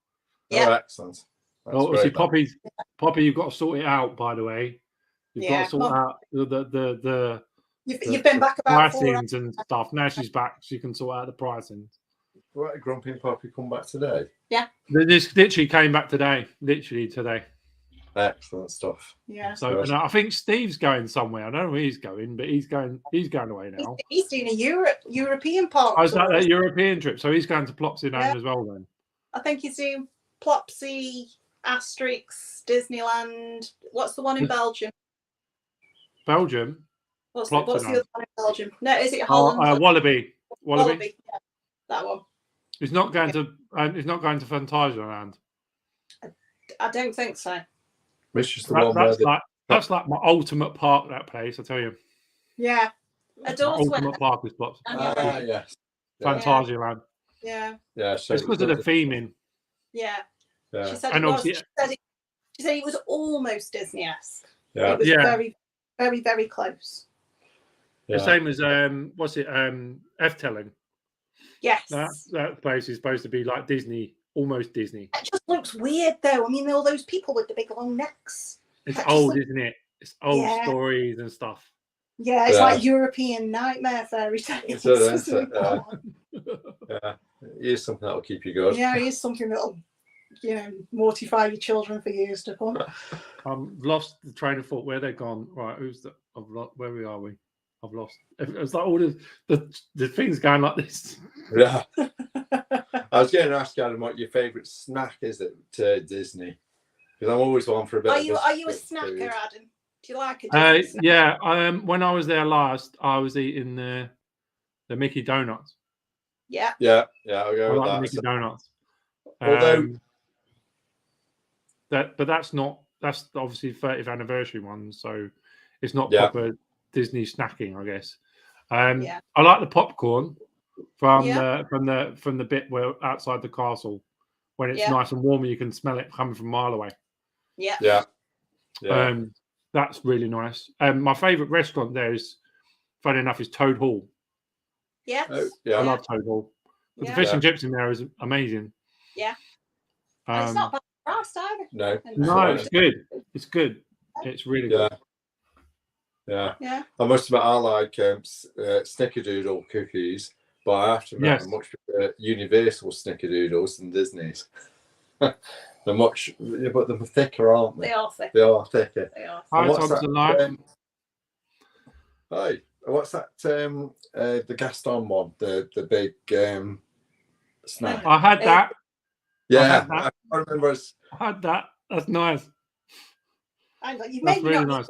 Yeah. Oh, excellent. Obviously, Poppy, you've got to sort it out, by the way. You've got to sort out the You've been back about pricings and stuff. Now she's back, she can sort out the pricing. Right, Grumpy and Poppy come back today? Yeah. This literally came back today. Literally today. Excellent stuff. Yeah. So and I think Steve's going somewhere. I don't know where he's going, but he's going away now. He's doing a European park. Oh, is that European trip? So he's going to Plopsaland as well then. I think he's doing Plopsy, Asterix, Disneyland. What's the one in Belgium? Belgium? What's the other one in Belgium? No, is it Holland? Wallaby. Wallaby. Yeah, that one. He's not going to Phantasialand. I don't think so. Which is the one that's like my ultimate park, that place, I tell you. Yeah. Ultimate park is Plopsy. Yes. Phantasialand. Yeah. Yeah. So it's because of the theming. Yeah. Yeah. She said she said it was almost Disney-esque. Yeah. It was very, very, very close. The same as Efteling. Yes. That place is supposed to be like Disney, almost Disney. It just looks weird though. I mean, all those people with the big long necks. It's old, isn't it? It's old stories and stuff. Yeah, it's like European nightmare fairy tales. Yeah. Here's something that'll keep you going. Yeah, here's something that'll, mortify your children for years to come. I've lost the train of thought. Where they've gone? Right, where are we? I've lost. It's like all the things going like this. Yeah. I was going to ask Adam what your favourite snack is at Disney, because I'm always one for a bit. Are you a snacker, food. Adam? Do you like it? Yeah. When I was there last, I was eating the Mickey donuts. Yeah. Yeah. I'll go with that. The Mickey donuts. Although. That's obviously 30th anniversary one, so it's not proper Disney snacking, I guess. I like the popcorn from the bit where outside the castle when it's nice and warm and you can smell it coming from a mile away. Yeah. That's really nice. My favourite restaurant there is, funny enough, is Toad Hall. Yes. I love Toad Hall. But the fish and chips in there is amazing. Yeah. It's not bad priced either. No, it's good. It's good. It's really good. Yeah. I must admit, I like Snickerdoodle cookies, but I have to admit, I much prefer Universal Snickerdoodles than Disney's. They're much, but they're thicker, aren't they? They are thicker. They are thicker. Hi, what's that? The Gaston one, the big snack. I had that. Yeah, I remember. I had that. That's nice. That's really nice.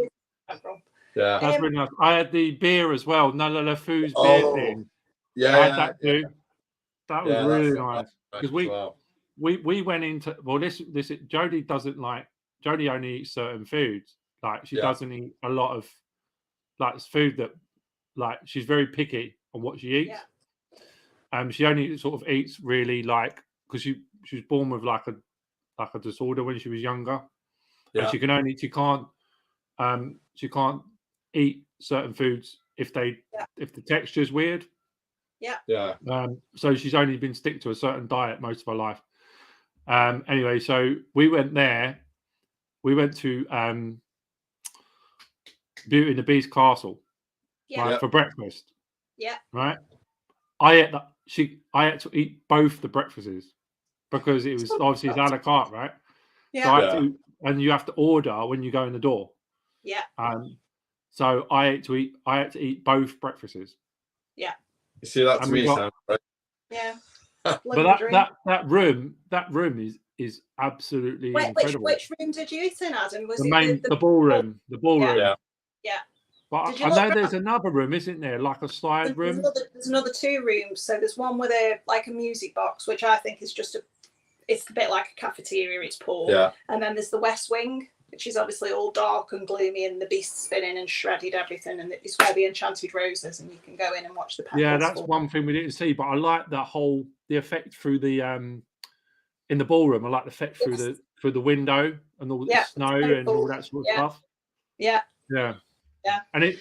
Yeah, that's really nice. I had the beer as well. None of Foo's beer thing. Yeah, I had that too. That was really nice because we went into this. Jodie doesn't like. Jodie only eats certain foods. Like she doesn't eat a lot of food that she's very picky on what she eats. She only sort of eats really because she was born with like a disorder when she was younger. And she can't eat certain foods if the texture is weird. So she's only been stick to a certain diet most of her life. Anyway, so we went there. We went to Beauty and the Beast Castle for breakfast. Yeah. Right. I had to eat both the breakfasts because it was obviously it's a la carte, right? Yeah. So and you have to order when you go in the door. Yeah. So I had to eat both breakfasts. Yeah. You see that to me sound right? Yeah. But that room is absolutely incredible. Which room did you eat in, Adam? Was the ballroom? The ballroom. Yeah. But I know there's another room, isn't there? Like a slide room. There's another 2 rooms. So there's one with a music box, which I think is just it's a bit like a cafeteria. It's poor. Yeah. And then there's the West Wing, which is obviously all dark and gloomy, and the beast spinning and shredded everything, and it's where the Enchanted Rose is, and you can go in and watch the petals. Yeah, that's one thing we didn't see, but I like the effect through the in the ballroom. I like the effect through the window and all the snow and all that sort of stuff. Yeah. And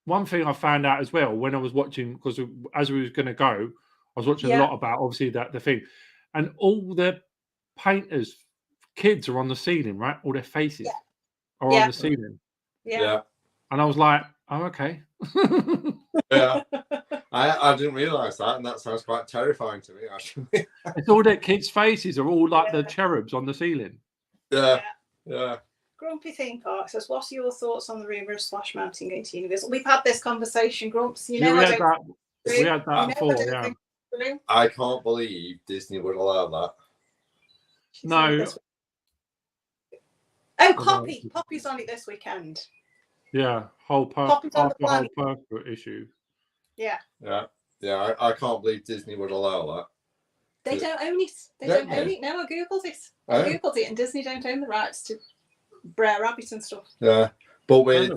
one thing I found out as well when I was watching, because as we was going to go, I was watching a lot about obviously the thing, and all the painters. Kids are on the ceiling, right? All their faces are on the ceiling. Yeah. And I was like, oh, okay. Yeah. I didn't realise that, and that sounds quite terrifying to me, actually. It's all their kids' faces are all like the cherubs on the ceiling. Yeah. Grumpy Theme Park says, "What are your thoughts on the rumour of Splash Mountain going to Universal?" We've had this conversation, Grumps. You know, we had that before, yeah. I can't believe Disney would allow that. No. Oh, Poppy's on it this weekend. Yeah, Poppy's on the planet. Whole issue. Yeah. I can't believe Disney would allow that. They don't own it. They don't own it. No, I googled it. Googled it, and Disney don't own the rights to Brer Rabbit and stuff. Yeah, but with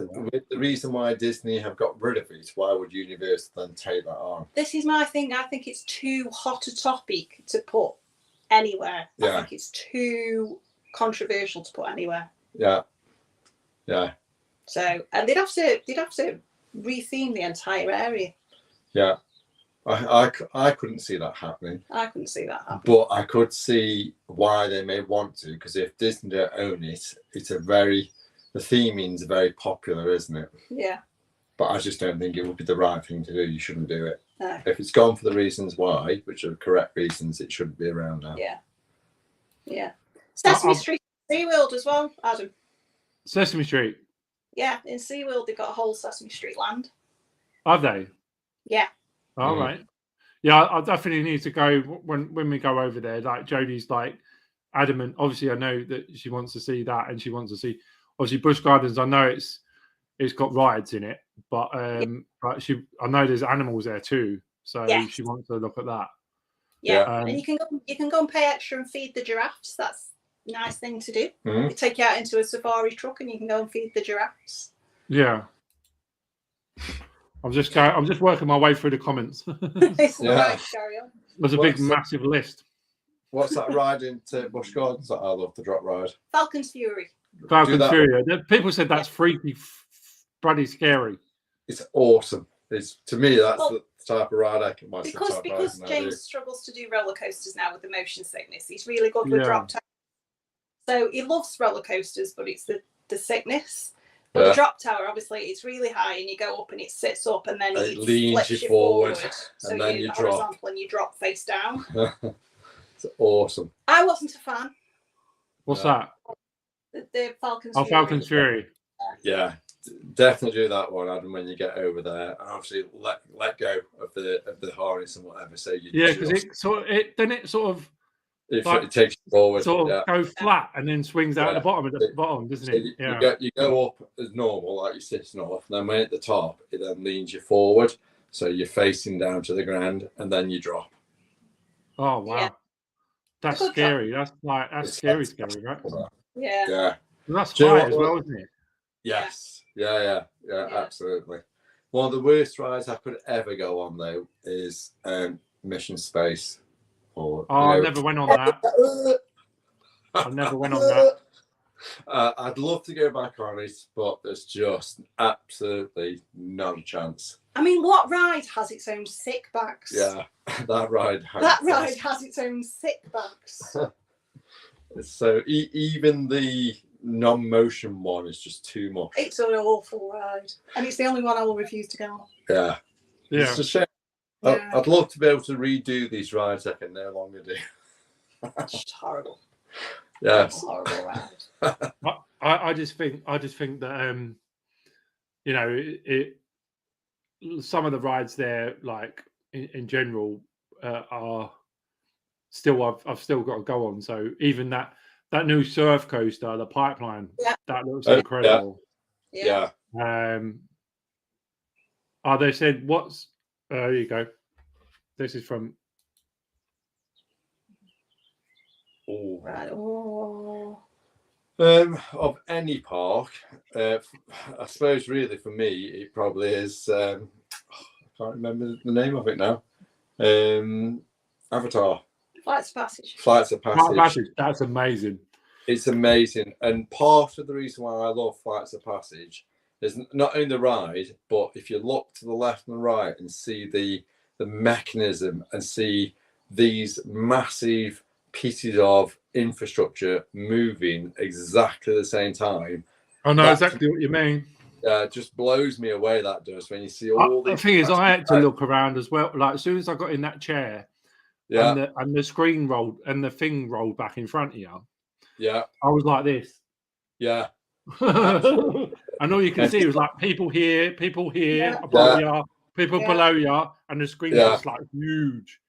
the reason why Disney have got rid of it, why would Universal then take that on? This is my thing. I think it's too hot a topic to put anywhere. I think it's too controversial to put anywhere. Yeah. So, and they'd have to retheme the entire area. Yeah, I couldn't see that happening. I couldn't see that happening. But I could see why they may want to, because if Disney don't own it, the theming's very popular, isn't it? Yeah. But I just don't think it would be the right thing to do. You shouldn't do it. No. If it's gone for the reasons why, which are correct reasons, it shouldn't be around now. Yeah. Sesame Street, SeaWorld as well, Adam. Sesame Street. Yeah, in SeaWorld they've got a whole Sesame Street land. Have they? Yeah. All right. Yeah, I definitely need to go when we go over there. Like Jodie's like adamant. Obviously, I know that she wants to see that, and she wants to see obviously Busch Gardens. I know it's got rides in it, but I know there's animals there too, so she wants to look at that. Yeah, and you can go and pay extra and feed the giraffes. That's a nice thing to do. They take you out into a safari truck and you can go and feed the giraffes. Yeah. I'm just working my way through the comments. Right, carry on. There's a big massive list. What's that ride into Busch Gardens that I love, the drop ride? Falcon's Fury. Falcon's Fury. People said that's freaky, bloody scary. It's awesome. To me, that's the type of ride I can watch. Because James struggles to do roller coasters now with the motion sickness. He's really good with drop tower. So he loves roller coasters, but it's the sickness. But the drop tower, obviously, it's really high, and you go up, and it sits up, and then it leans you forward, and then you drop, and you drop face down. It's awesome. I wasn't a fan. What's that? The Falcon's Fury. Falcon's Fury. Yeah, definitely do that one, Adam. When you get over there, and obviously let go of the harness and whatever. So because it sort of. It takes you forward, go flat and then swings out the bottom, doesn't it? You go up as normal, like you're sitting off, and then when at the top, it then leans you forward, so you're facing down to the ground, and then you drop. Oh wow, that's scary. That's scary, right? Yeah. That's high as well, isn't it? Yes. Yeah, absolutely. One of the worst rides I could ever go on though is Mission Space. I never went on that. I never went on that. I'd love to go back on it, but there's just absolutely not a chance. I mean, what ride has its own sick bags? Yeah, that ride has its own sick bags. So even the non-motion one is just too much. It's an awful ride, and it's the only one I will refuse to go on. Yeah. It's a shame. Yeah. I'd love to be able to redo these rides I can no longer do. It's just horrible. Yeah. It's a horrible ride. I just think that some of the rides there, like in general, are still I've still got to go on. So even that new surf coaster, the Pipeline, that looks incredible. Yeah. They said what's there you go. This is from of any park, I suppose really for me it probably is I can't remember the name of it now. Avatar. Flights of Passage. Flights of Passage. That's amazing. It's amazing, and part of the reason why I love Flights of Passage is not only the ride, but if you look to the left and right and see the mechanism and see these massive pieces of infrastructure moving exactly the same time. I know exactly what you mean. It just blows me away, that does, when you see all the thing is, I had to look around as well. Like as soon as I got in that chair, and the screen rolled and the thing rolled back in front of you. Yeah. I was like this. Yeah. And all you can see was like people here, above you, people below you, and the screen was like huge.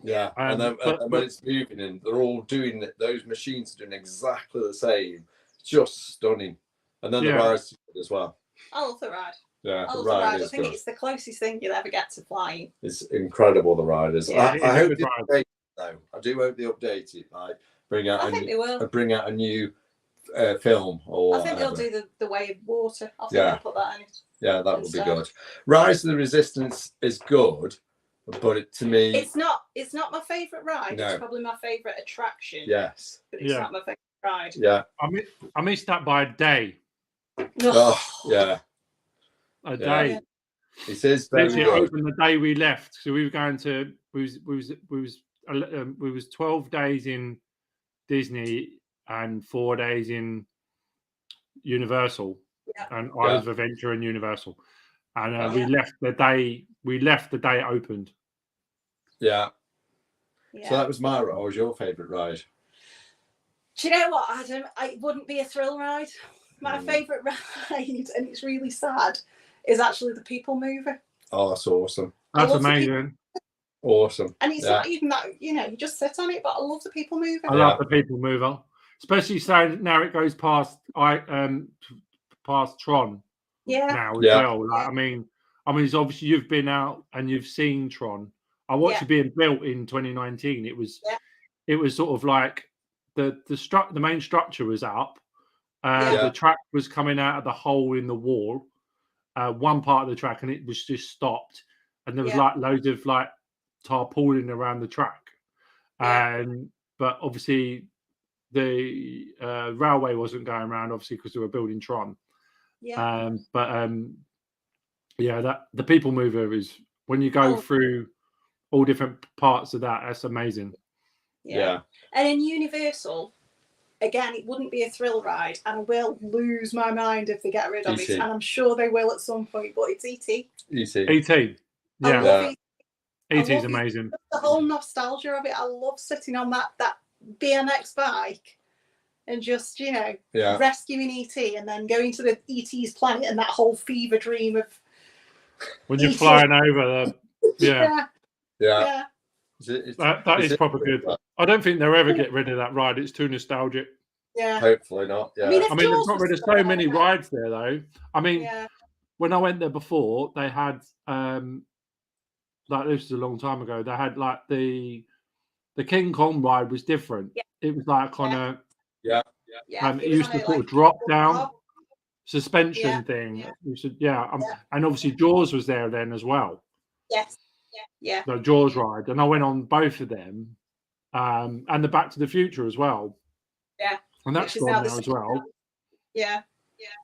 Yeah. And then when it's moving and they're all doing it, those machines are doing exactly the same. It's just stunning. And then the ride's as well. I love the ride. Yeah, the ride. I think it's the closest thing you'll ever get to flying. It's incredible, the ride is. Yeah, I hope they update it, though. I do hope they update it. Like bring out a new film, or I think they'll do the Way of Water. I think they'll put that in it. Yeah, that would be good. Rise of the Resistance is good, but to me, it's not my favourite ride. No. It's probably my favourite attraction. Yes, but it's not my favourite ride. Yeah, I missed that by a day. Oh, yeah. A day. It is very good. Opened the day we left. So we were going to. We was 12 days in Disney and 4 days in Universal, and Islands of Adventure and Universal, and we left the day. We left the day it opened. Yeah. So that was my ride. What was your favourite ride? Do you know what, Adam? It wouldn't be a thrill ride. My favourite ride, and it's really sad, is actually the People Mover. Oh, that's awesome. That's amazing. Awesome. And it's not even that, you just sit on it, but I love the People Mover. I love the People Mover. Especially saying now it goes past Tron. Now as well. Like, I mean it's obviously you've been out and you've seen Tron. I watched it being built in 2019. It was sort of like the main structure was up. The track was coming out of the hole in the wall, one part of the track, and it was just stopped. And there was like loads of like tarpaulin around the track. But obviously the railway wasn't going around, obviously, because they were building Tron. The People Mover is when you go through all different parts of that's amazing. And in Universal, again, it wouldn't be a thrill ride, and I will lose my mind if they get rid of it, and I'm sure they will at some point, but it's E.T. E.T. Yeah. E.T. is amazing. The whole nostalgia of it. I love sitting on that BMX bike and just, rescuing E.T. and then going to the E.T.'s planet and that whole fever dream of when you're flying over them. Yeah. That is proper good. I don't think they'll ever get rid of that ride. It's too nostalgic. Yeah. Hopefully not. Yeah. I mean, they've got rid of so many rides there, though. I mean, when I went there before, they had like this was a long time ago. They had like the King Kong ride was different. It was like kind of it used to sort of drop down suspension thing. You should, and obviously Jaws was there then as well. Yes. The Jaws ride, and I went on both of them, and the Back to the Future as well. Yeah, and that's gone now as well. Yeah.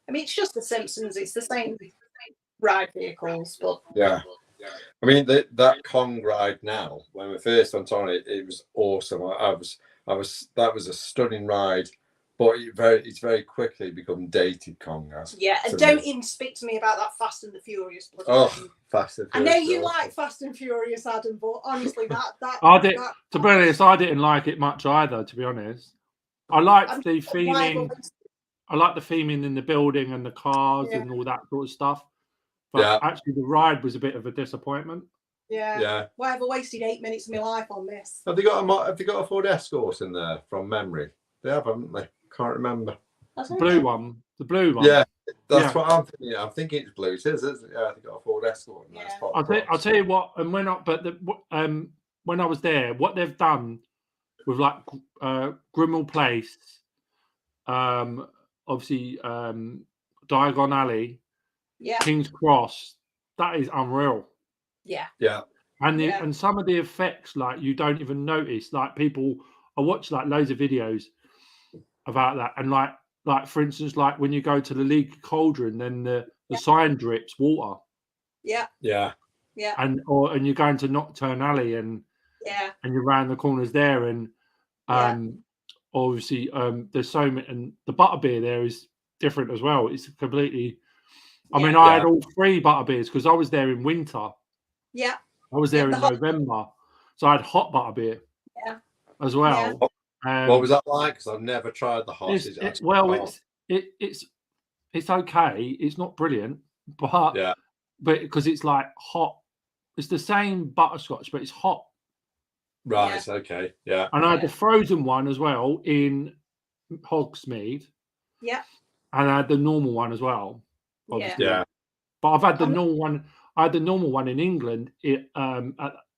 I mean, it's just the Simpsons. It's the same ride vehicles, but I mean that Kong ride now. When we first went on it, it was awesome. That was a stunning ride. But it's very quickly become dated, Kong has. Yeah, and don't even speak to me about that Fast and the Furious. Fast and Furious. I know you like Fast and Furious, Adam, but honestly, to be honest, I didn't like it much either. To be honest, I liked the theming. I like the theming in the building and the cars and all that sort of stuff. But actually, the ride was a bit of a disappointment. Yeah. Yeah. Why have I wasted 8 minutes of my life on this? Have they got a Ford Escort in there from memory? They have, haven't they? Can't remember. The blue one. The blue one. Yeah, that's what I'm thinking. I'm thinking it's blue. It is, isn't it? Yeah, they got a Ford Escort. Yeah. I'll tell you what. And when I was there, what they've done with like Grimmauld Place, obviously Diagon Alley, King's Cross, that is unreal. Yeah. Yeah. And some of the effects, like you don't even notice. Like people, I watch like loads of videos about that, and like for instance, like when you go to the Leaky Cauldron, then the sign drips water. Yeah. Yeah. Yeah. And you're going to Nocturne Alley, and you're round the corners there, and obviously there's so many, and the butterbeer there is different as well. It's completely. I mean, I had all 3 butterbeers because I was there in winter. Yeah. I was there in November, so I had hot butterbeer. Yeah. As well. Yeah. What was that like? Because I've never tried the hot. It's okay. It's not brilliant, but because it's like hot. It's the same butterscotch, but it's hot. Right. Okay. Yeah. And I had the frozen one as well in Hogsmeade. Yeah. And I had the normal one as well. Obviously. Yeah. But I've had the normal one. I had the normal one in England. At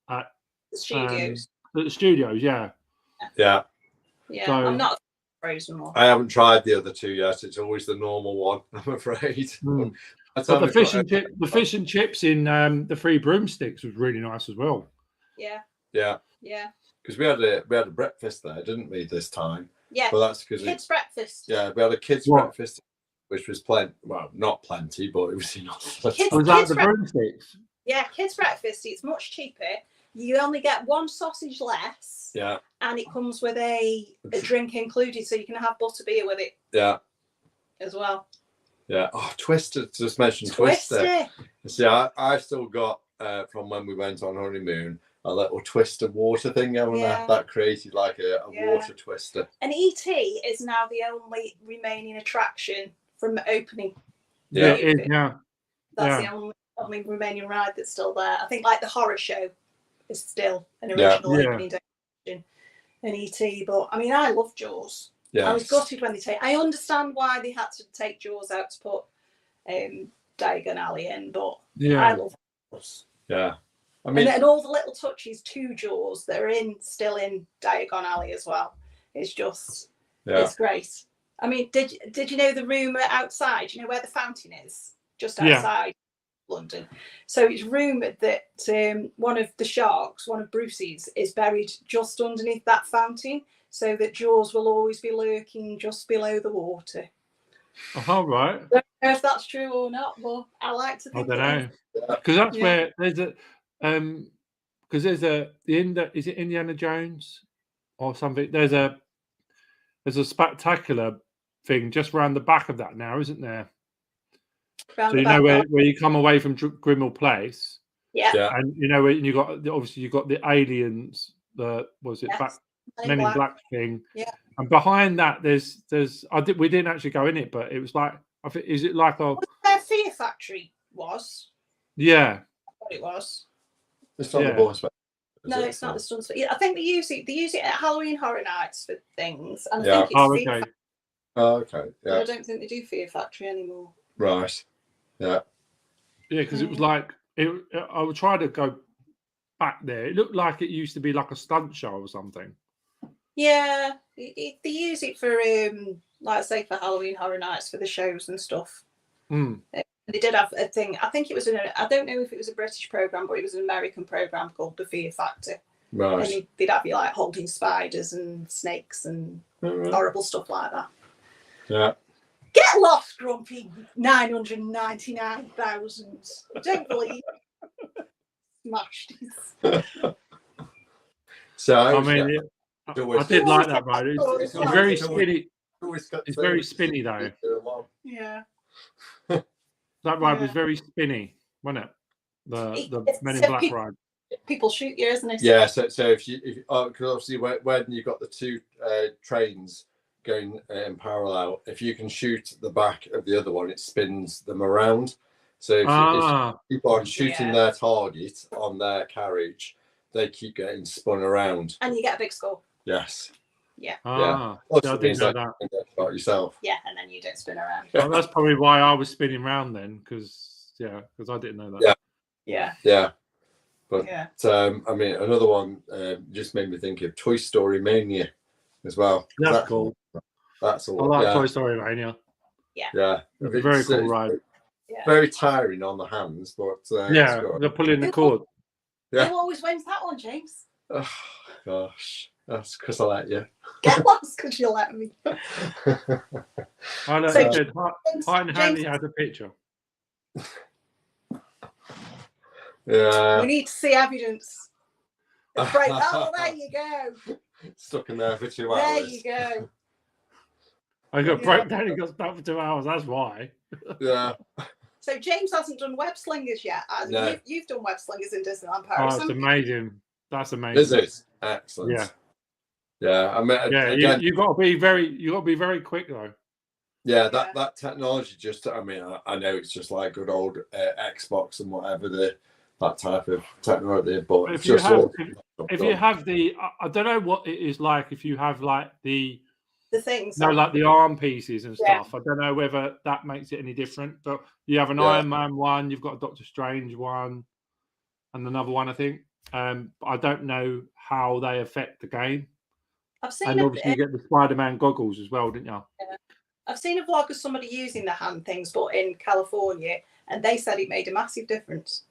the studios. At the studios, yeah. Yeah. Yeah. So, I'm not a frozen one. I haven't tried the other 2 yet. It's always the normal one, I'm afraid. But the fish and chips in the 3 Broomsticks was really nice as well. Yeah. Yeah. Yeah. Because we had a breakfast there, didn't we, this time? Yeah. Well, that's because kids' breakfast. Yeah, we had a kids' breakfast, which was plenty. Well, not plenty, but it was enough. Was that the Broomsticks? Yeah, kids' breakfast. It's much cheaper. You only get 1 sausage less. Yeah. And it comes with a drink included, so you can have butterbeer with it. Yeah. As well. Yeah. Oh, Twister. Just mentioned Twister. See, I still got from when we went on honeymoon a little Twister water thing going there that created like a water twister. And ET is now the only remaining attraction from the opening. Yeah. That's the only remaining ride that's still there. I think like the horror show is still an original opening attraction in ET. But I mean, I love Jaws. Yeah. I was gutted when I understand why they had to take Jaws out to put Diagon Alley in, but I love Jaws. Yeah. I mean, and all the little touches to Jaws that are still in Diagon Alley as well. It's just it's great. I mean, did you know the rumour outside? You know where the fountain is? Just outside London. So it's rumoured that one of the sharks, one of Bruce's, is buried just underneath that fountain, so that Jaws will always be lurking just below the water. Oh, right. I don't know if that's true or not, but I like to think. I don't know, because that's where there's a because is it Indiana Jones or something? There's a spectacular thing just around the back of that now, isn't there? So you know where you come away from Grimmauld Place, and you know where you got obviously you got the aliens, Men in Black thing, and behind that there's we didn't actually go in it, but it was like I think is it like a Fear Factory was what it was. It's not the Bournemouth. No, it's not the Stunts. I think they use it at Halloween Horror Nights for things, and I think it's Fear Factory. Okay. Yeah. I don't think they do Fear Factory anymore. Right. Yeah. Yeah, because it was like I would try to go back there. It looked like it used to be like a stunt show or something. Yeah, they use it for like I say, for Halloween Horror Nights for the shows and stuff. They did have a thing. I think it was I don't know if it was a British program, but it was an American program called The Fear Factor. Right. And they'd have you like holding spiders and snakes and horrible stuff like that. Yeah. Get lost, Grumpy. 999,000. Don't believe. Smashed. So I mean, I did like that ride. It's very spinny. It's very spinny though. Yeah. That ride was very spinny, wasn't it? The Men in Black ride. People shoot you, isn't it? Yeah. So if because obviously when you've got the 2 trains going in parallel, if you can shoot the back of the other one, it spins them around. So if people are shooting their target on their carriage, they keep getting spun around. And you get a big score. Yes. Yeah. I didn't know that. About yourself. Yeah, and then you don't spin around. Well, that's probably why I was spinning around then, because I didn't know that. Yeah. But I mean, another one just made me think of Toy Story Mania as well. That's cool. That's a lot. I like Toy Story Mania. Yeah. Very cool ride. Very tiring on the hands, but they're pulling the cord. Who always wins that one, James? Oh gosh, that's because I let you. Get lost because you let me. I know. So, High and Handy has a picture. Yeah. We need to see evidence. Right. Oh, there you go. Stuck in there for 2 hours. There you go. I got broke down and got stuck for 2 hours. That's why. Yeah. So James hasn't done web slingers yet. No. You've done web slingers in Disneyland Paris. Oh, it's amazing. That's amazing. Is it? Excellent. Yeah. I mean, again, you got to be very quick though. Yeah, that technology just. I mean, I know it's just like good old Xbox and whatever that type of technology, but if you have the, I don't know what it is like if you have like the things, like the arm pieces and stuff. I don't know whether that makes it any different, but you have an Iron Man one, you've got a Doctor Strange one, and another one, I think. I don't know how they affect the game. I've seen, and obviously you get the Spider-Man goggles as well, didn't you? Yeah. I've seen a vlog of somebody using the hand things, but in California, and they said it made a massive difference.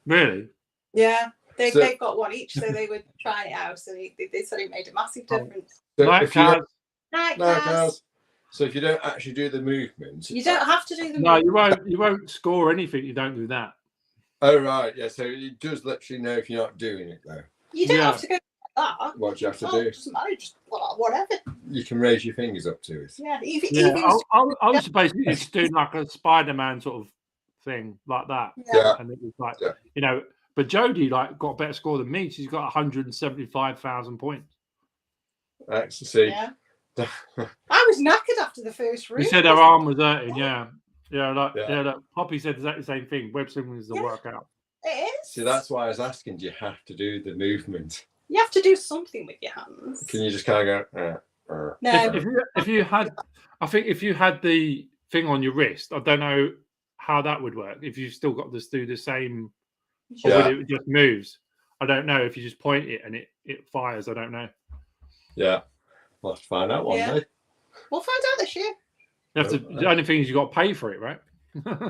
Really? Yeah, they've got one each, so they were trying it out, so they said it made a massive difference. So if you don't actually do the movement, you don't have to do the movement. No, you won't score anything. You don't do that. Oh right, yeah. So it does literally know if you're not doing it though. You don't have to go like that. What do you have to do? It doesn't matter, just whatever. You can raise your fingers up to it. Yeah, I was basically just doing like a Spider-Man sort of thing like that. Yeah. And it was like, you know, but Jodie like got a better score than me. She's got 175,000 points. Ecstasy. Yeah. I was knackered after the first room. He said her arm was hurting. Like Poppy said exactly the same thing. Web slinging is the workout. It is. See, that's why I was asking. Do you have to do the movement? You have to do something with your hands. Can you just kind of go? No. If you had, I think if you had the thing on your wrist, I don't know how that would work. If you've still got to do the same, or whether it just moves. I don't know. If you just point it and it fires, I don't know. Yeah, we'll have to find out one day. We'll find out this year. You have to. The only thing is you got to pay for it, right?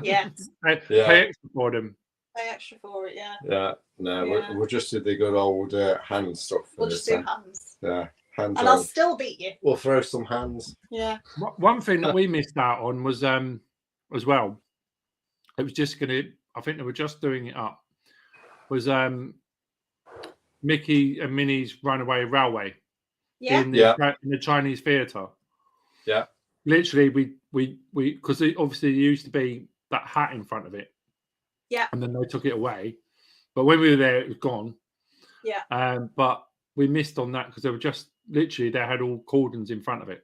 Yeah. Pay extra for them. Pay extra for it, yeah. Yeah. No, we'll just do the good old hand stuff. We'll just do hands. Yeah. Hands. And I'll still beat you. We'll throw some hands. Yeah. One thing that we missed out on was as well. It was just gonna. I think they were just doing it up. Was Mickey and Minnie's Runaway Railway? Yeah. In the Chinese theatre. Yeah. Literally, we because obviously there used to be that hat in front of it. Yeah. And then they took it away, but when we were there, it was gone. Yeah. But we missed on that because they were just literally they had all cordons in front of it,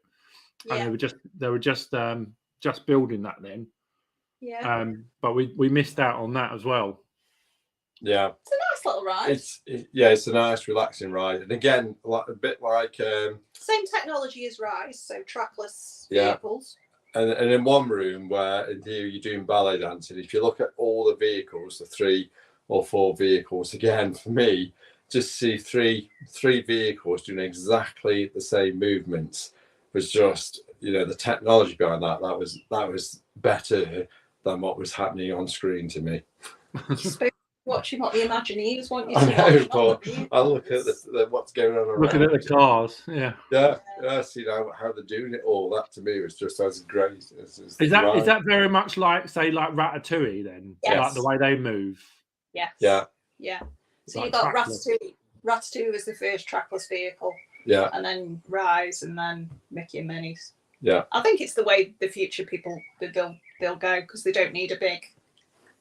and they were just building that then. Yeah. but we missed out on that as well. Yeah. It's a nice little ride. It's a nice, relaxing ride, and again, a bit like same technology as Rise, so trackless vehicles. And in one room where in theory you're doing ballet dancing, if you look at all the vehicles, the 3 or 4 vehicles, again for me, just see three vehicles doing exactly the same movements was just the technology behind that was better than what was happening on screen to me. Watching what the Imagineers want you to watch. But I look at what's going on around. Looking at the cars, see how they're doing it all. That to me was just as great. Is that very much like say like Ratatouille then? Yes. Like the way they move. Yes. Yeah. So you got Ratatouille. Ratatouille was the first trackless vehicle. Yeah. And then Rise, and then Mickey and Minnie's. Yeah. I think it's the way the future people they'll go because they don't need a big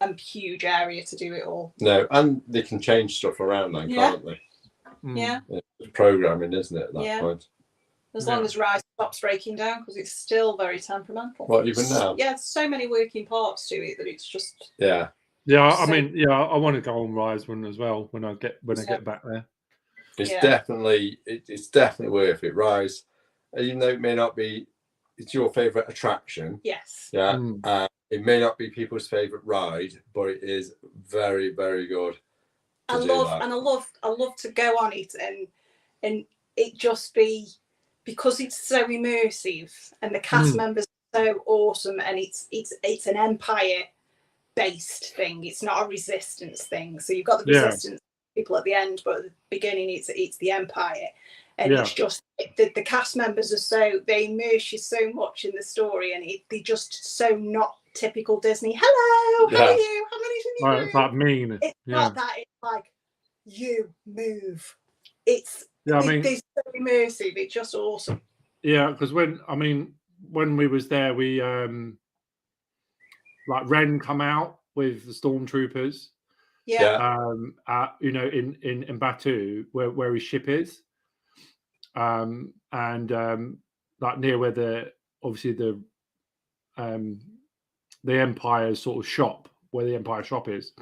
and huge area to do it all. No, and they can change stuff around then, can't they? Yeah. It's programming, isn't it, at that point? As long as Rise stops breaking down, because it's still very temperamental. What, even now? Yeah, so many working parts to it that it's just. Yeah. Yeah, I mean, yeah, I want to go on Rise one as well when I get back there. It's definitely worth it. Rise, even though it may not be, it's your favorite attraction. Yes. Yeah. It may not be people's favorite ride, but it is very, very good. I love to go on it and it just be, because it's so immersive and the cast members are so awesome, and it's an Empire based thing. It's not a Resistance thing. So you've got the Resistance people at the end, but at the beginning it's the Empire, and it's just the cast members are so, they immerse you so much in the story, and they're just so not typical Disney. Hello, how are you? How many did you move? It's like mean. It's not that. It's like, you move. It's I mean, they're so immersive. It's just awesome. Yeah, because when we was there, we like Ren come out with the stormtroopers. Yeah. You know, in Batuu, where his ship is, and like near where the Empire sort of shop, where the Empire shop is,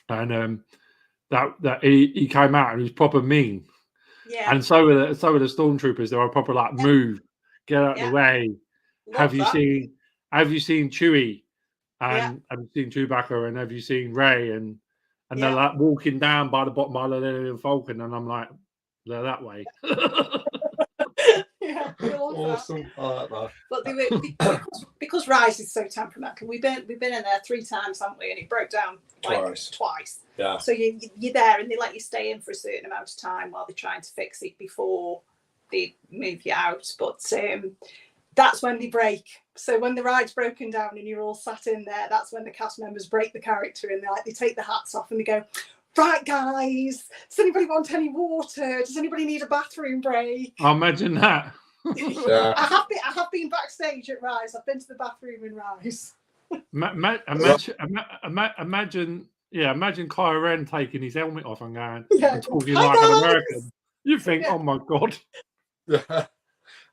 and that he came out and he was proper mean. Yeah. And so were the stormtroopers. They were proper like, move, get out of the way. Have you seen Chewie? And have you seen Chewbacca? And have you seen Rey? And they're like walking down by the bottom of the Millennium Falcon, and I'm like, they're that way. Yeah, awesome. I like that. But they were, because Rise is so temperamental. We've been in there 3 times, haven't we? And it broke down twice. Yeah. So you're there, and they let you stay in for a certain amount of time while they're trying to fix it before they move you out. But that's when they break. So when the ride's broken down and you're all sat in there, that's when the cast members break the character, and they take the hats off and they go, right, guys, does anybody want any water? Does anybody need a bathroom break? I'll imagine that. Yeah. I have been backstage at Rise. I've been to the bathroom in Rise. Imagine Kylo Ren taking his helmet off and going and talking like an American. You think, oh my God. Yeah.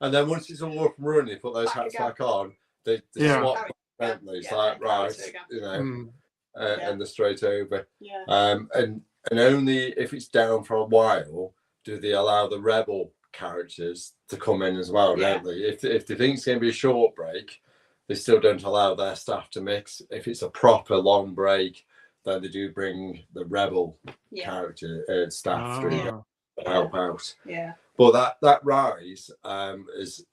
And then once it's all up and running, they put those hats back on. They swap differently. It's like, right, you know, and they're straight over. Yeah. And only if it's down for a while do they allow the Rebel characters to come in as well, don't they? If they think it's going to be a short break, they still don't allow their staff to mix. If it's a proper long break, then they do bring the Rebel character staff through to help out. Yeah. But that Rise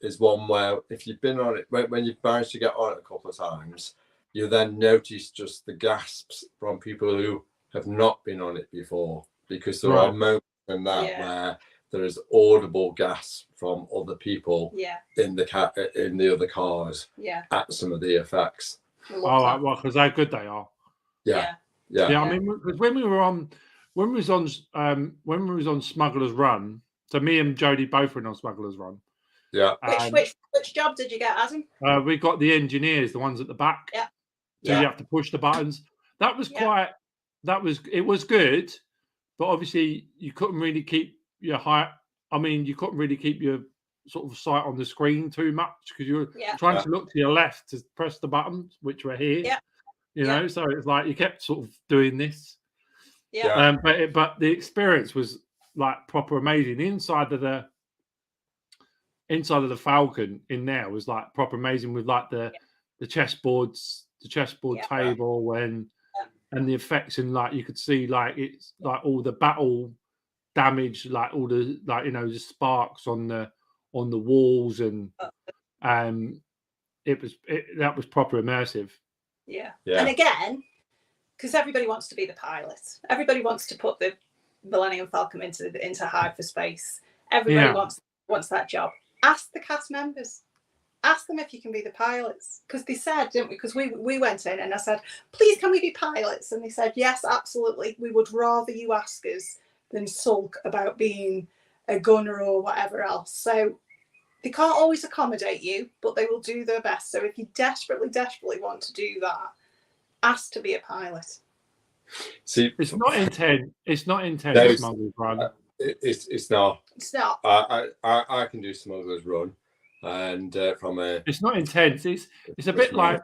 is one where, if you've been on it, when you've managed to get on it a couple of times, you then notice just the gasps from people who have not been on it before, because there are moments in that where there is audible gasps from other people in the other cars at some of the effects. Well, because how good they are. Yeah. I mean, because when we was on Smuggler's Run, so me and Jodie both went on Smuggler's Run. Yeah. Which job did you get, Adam? We got the engineers, the ones at the back. Yeah. So you have to push the buttons. That was it was good, but obviously you couldn't really keep your height. I mean, you couldn't really keep your sort of sight on the screen too much, because you were trying to look to your left to press the buttons, which were here. Yeah. You know, so it's like you kept sort of doing this. Yeah. But the experience was like proper amazing. Inside of the Falcon in there was like proper amazing, with like the chessboard table and the effects, and like you could see like it's like all the battle damage, like all the the sparks on the walls, and that was proper immersive. Yeah. And again, because everybody wants to be the pilot, everybody wants to put the Millennium Falcon into hyperspace. Everybody wants that job. Ask the cast members. Ask them if you can be the pilots, because they said, didn't we? Because we went in and I said, please, can we be pilots? And they said, yes, absolutely. We would rather you ask us than sulk about being a gunner or whatever else. So they can't always accommodate you, but they will do their best. So if you desperately want to do that, ask to be a pilot. See, it's not intense. It's not intense. It's not. It's not. I can do Smuggler's Run, and from a. It's not intense. It's a bit like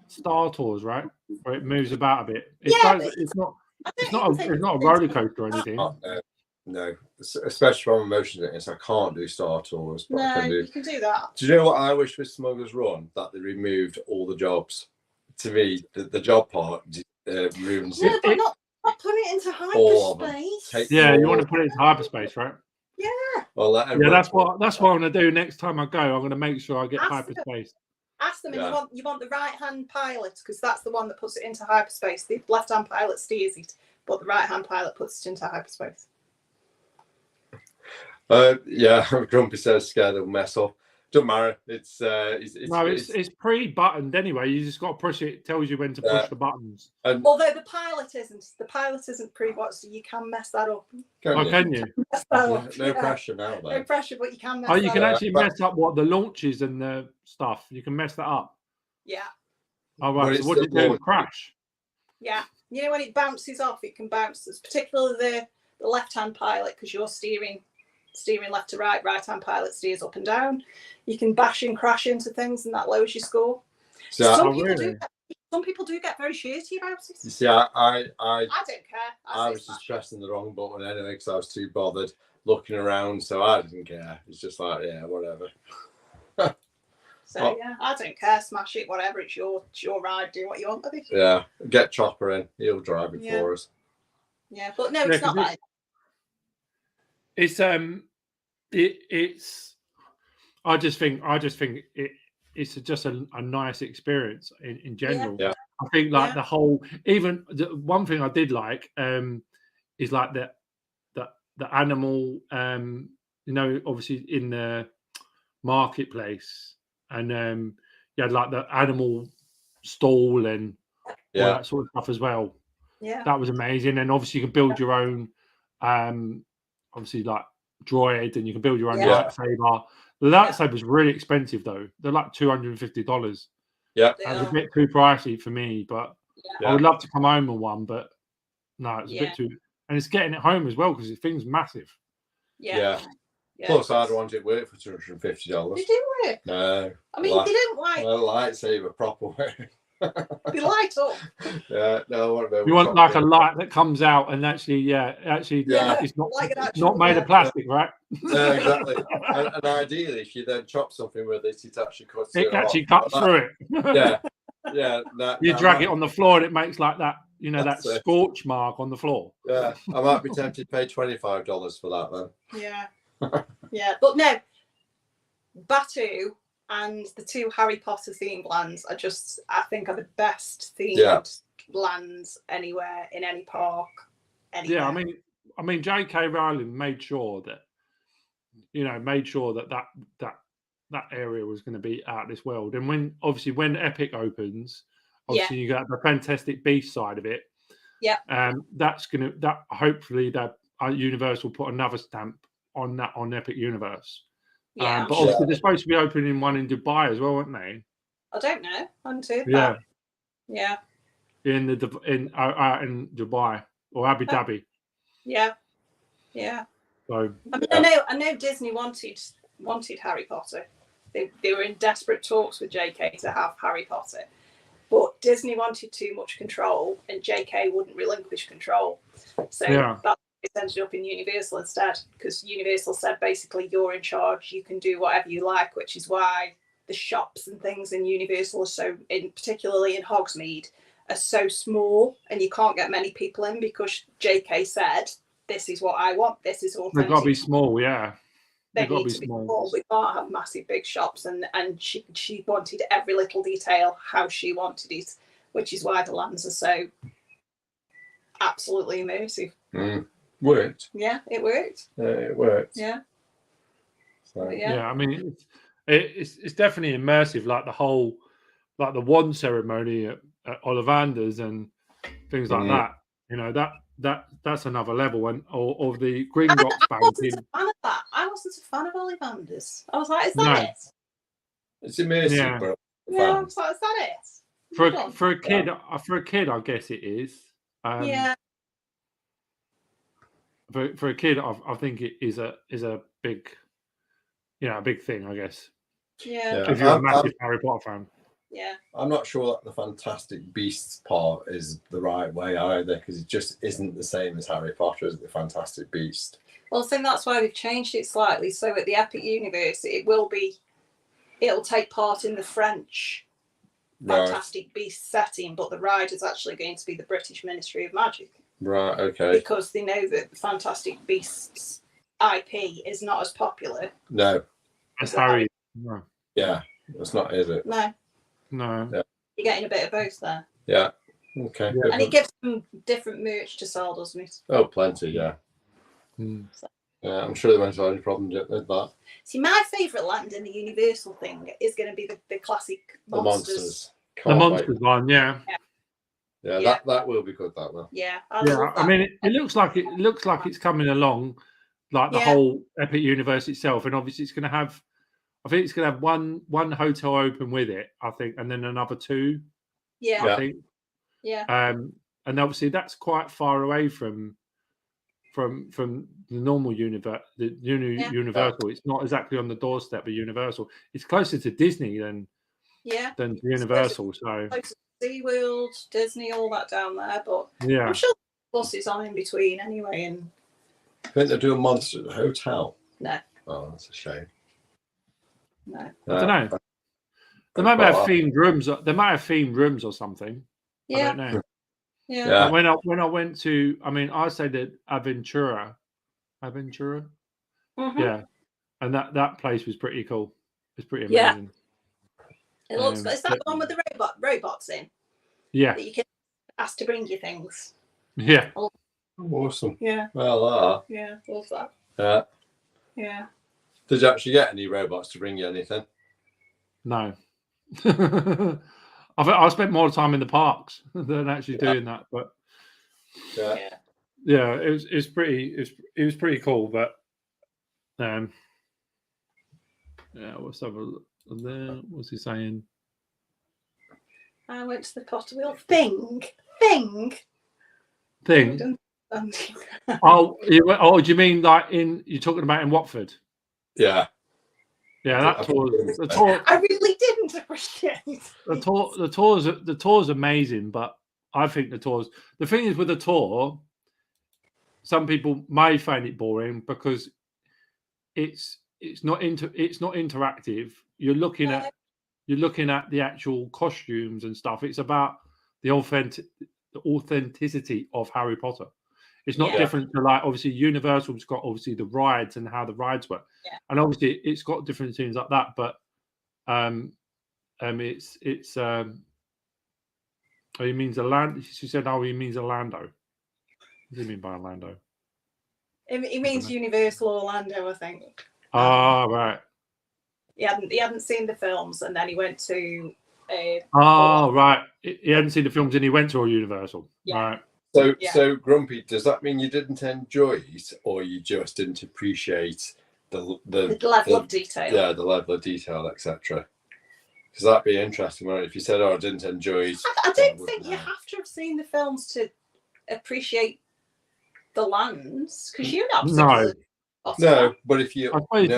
Star Tours, right? Where it moves about a bit. It's not a roller coaster or anything. No, especially from emotion sickness, I can't do Star Tours. But you can do that. Do you know what I wish with Smuggler's Run? That they removed all the jobs. To me, the job part ruins it. But not putting it into hyperspace. Yeah, you want to put it into hyperspace, right? Yeah. Well, that's what I'm going to do next time I go. I'm going to make sure I get hyperspace. Ask them if you want the right-hand pilot, because that's the one that puts it into hyperspace. The left-hand pilot steers it, but the right-hand pilot puts it into hyperspace. Grumpy says scared it'll mess up. Don't matter. It's pre-buttoned anyway. You just got to push it. It tells you when to push the buttons. Although the pilot isn't pre-buttoned, so you can mess that up. Can you? No pressure now. Though. No pressure, but you can mess. You can actually mess up what the launches and the stuff. You can mess that up. Yeah. All right. So what did it do? Crash? Yeah. You know when it bounces off, it can bounce. Particularly the left-hand pilot, because you're steering left to right. Right-hand pilot steers up and down. You can bash and crash into things, and that lowers your score. Some people do get very shitty about it. You see, I don't care. I was just pressing the wrong button anyway because I was too bothered looking around, so I didn't care. It's just like, yeah, whatever. I don't care. Smash it, whatever. It's your ride. Do what you want with it. Yeah, get Chopper in. He'll drive it for us. Yeah, but no, it's not bad. It's. I just think it's just a nice experience in general. Yeah. I think the whole, even one thing I did like is like the animal, obviously in the marketplace, and you had like the animal stall and all that sort of stuff as well. Yeah, that was amazing. And obviously you can build your own, obviously like droid, and you can build your own lightsaber. The lightsaber's really expensive though. They're like $250. Yeah, that's a bit too pricey for me, but I would love to come home with one. But no, it's a bit too, and it's getting it home as well because the thing's massive. Yeah. Plus, I'd want it work for $250. They do work. No, I mean they don't like a lightsaber proper way. They light up. Yeah, no, you want like a light that comes out and actually, it's not like not made of plastic, right? Yeah, exactly. and ideally, if you then chop something with it, it actually cuts. It actually cuts through it. Yeah. You drag it on the floor, and it makes like that. You know, that scorch mark on the floor. Yeah, I might be tempted to pay $25 for that then. Yeah, but no, Batuu and the two Harry Potter themed lands I think are the best themed lands anywhere in any park. Anywhere. Yeah, I mean, J.K. Rowling made sure that that area was going to be out of this world. And when Epic opens, obviously you got the Fantastic Beasts side of it. Yeah. That hopefully that Universal put another stamp on that on Epic Universe. Yeah, but obviously they're supposed to be opening one in Dubai as well, aren't they? I don't know. I haven't heard that. Yeah. In Dubai or Abu Dhabi. Yeah. So I know Disney wanted Harry Potter. They were in desperate talks with JK to have Harry Potter, but Disney wanted too much control, and JK wouldn't relinquish control. So that ended up in Universal instead, because Universal said basically you're in charge, you can do whatever you like, which is why the shops and things in Universal are so, particularly in Hogsmeade, are so small, and you can't get many people in because JK said, this is what I want, this is authentic. They've got to be small, yeah. They need to be small. We can't have massive big shops, and she wanted every little detail how she wanted it, which is why the lands are so absolutely immersive. Worked. Yeah, it worked. It worked. Yeah. So. Yeah, I mean, it's definitely immersive. Like the wand ceremony at Ollivanders and things like that. You know, that's another level. And or the Gringotts Bank. I wasn't a fan of Ollivanders. I was like, is that it? It's immersive, bro. Yeah, I was like, is that it? For a kid, I guess it is. Yeah. for a kid, I think it is a big, a big thing, I guess. Yeah. If you're a massive Harry Potter fan. Yeah. I'm not sure that the Fantastic Beasts part is the right way either, because it just isn't the same as Harry Potter as the Fantastic Beast. Well, I think that's why they've changed it slightly. So at the Epic Universe, it'll take part in the French Fantastic Beasts setting, but the ride is actually going to be the British Ministry of Magic. Right, okay. Because they know that the Fantastic Beasts IP is not as popular. No. As Harry. No. Yeah, it's not, is it? No. No. Yeah. You're getting a bit of both there. Yeah. Okay. Yeah. And it gives them different merch to sell, doesn't it? Oh, plenty, yeah. So. Yeah, I'm sure they won't have any problem with that. See, my favourite land in the Universal thing is going to be the classic The monsters. The monsters one, yeah. Yeah, that will be good. That one. Yeah, I mean, it looks like it's coming along, like the whole Epic Universe itself, and obviously it's going to have. I think it's going to have one hotel open with it, I think, and then another 2. Yeah. I think. Yeah. And obviously that's quite far away from the normal universe, Universal. It's not exactly on the doorstep of Universal. It's closer to Disney than Universal. So SeaWorld, Disney, all that down there, but yeah, I'm sure the bus is on in between anyway. And I think they're doing Monster at the hotel. No. Oh, that's a shame. No. I don't know. They might have themed rooms. They might have themed rooms or something. Yeah. I don't know. Yeah. When I went to, I mean, I say that Aventura. Mm-hmm. Yeah, and that place was pretty cool. It's pretty amazing. It looks. Is that the one with the robots in? Yeah. That you can ask to bring you things. Yeah. Oh, awesome. Yeah. Well, yeah, love that. Yeah. Yeah. Did you actually get any robots to bring you anything? No. I spent more time in the parks than actually doing that, but yeah, it was pretty cool. But yeah, what's up there? What's he saying? I went to the Potter Wheel thing. Oh, do you mean like you're talking about in Watford? Yeah. Yeah, that tour. I really didn't appreciate the tour's amazing, but I think the thing is with the tour, some people may find it boring because it's not interactive. You're looking at the actual costumes and stuff. It's about the authenticity of Harry Potter. It's not different to, like, obviously Universal's got obviously the rides and how the rides work, and obviously it's got different things like that. But it's he means Orlando. She said, "Oh, he means Orlando." What does he mean by Orlando? He means Universal Orlando, I think. Right. He hadn't seen the films, and then he went to. Right. He hadn't seen the films, and he went to Universal. Yeah. Right. So Grumpy, does that mean you didn't enjoy it, or you just didn't appreciate the level of detail? Yeah, the level of detail, etc. Because that'd be interesting, right? If you said, "Oh, I didn't enjoy it," I don't think you have to have seen the films to appreciate the lands, because you know. No, but if you, I suppose,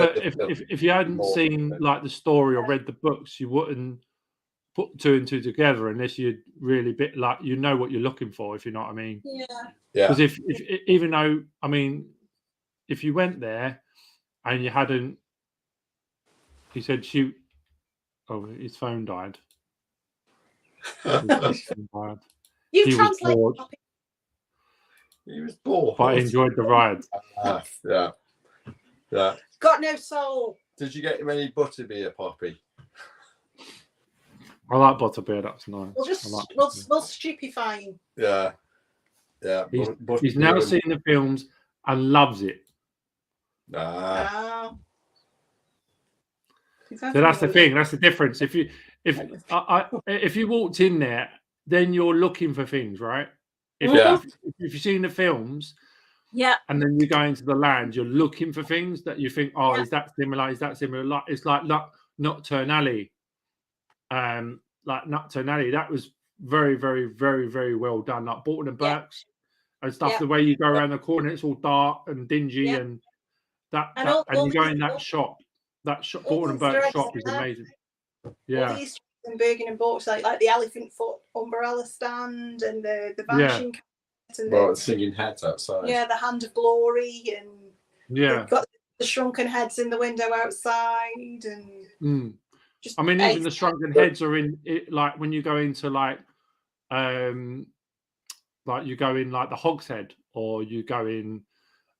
if you hadn't seen like the story or read the books, you wouldn't put 2 and 2 together unless you'd really what you're looking for, if you know what I mean. Yeah. Because if even though, I mean, if you went there and you hadn't, he said shoot. Oh, his phone died. You've translated. He was bored. But I enjoyed the ride. Yeah. Got no soul. Did you get him any butterbeer, Poppy? I like butterbeer. That's nice. We'll stupefy him. Yeah. He's now seen the films and loves it. Ah. So that's the thing. That's the difference. If you walked in there, then you're looking for things, right? If you've seen the films, and then you go into the land, you're looking for things that you think, oh, is that similar? Is that similar? It's like Nocturne Alley. Like Nocturne Alley, that was very, very, very, very well done. Like Borton and Burke's and stuff. The way you go around the corner, it's all dark and dingy, and you go in that shop. That shop, Gordon and Burke's shop, is amazing. Yeah. All the Easter eggs and Bergen and Books, like the elephant foot umbrella stand and the vanishing cat and the singing heads outside. Yeah, the hand of glory, and they've got the shrunken heads in the window outside, and I mean, even the shrunken heads are in it, like when you go into like you go in like the Hogshead, or you go in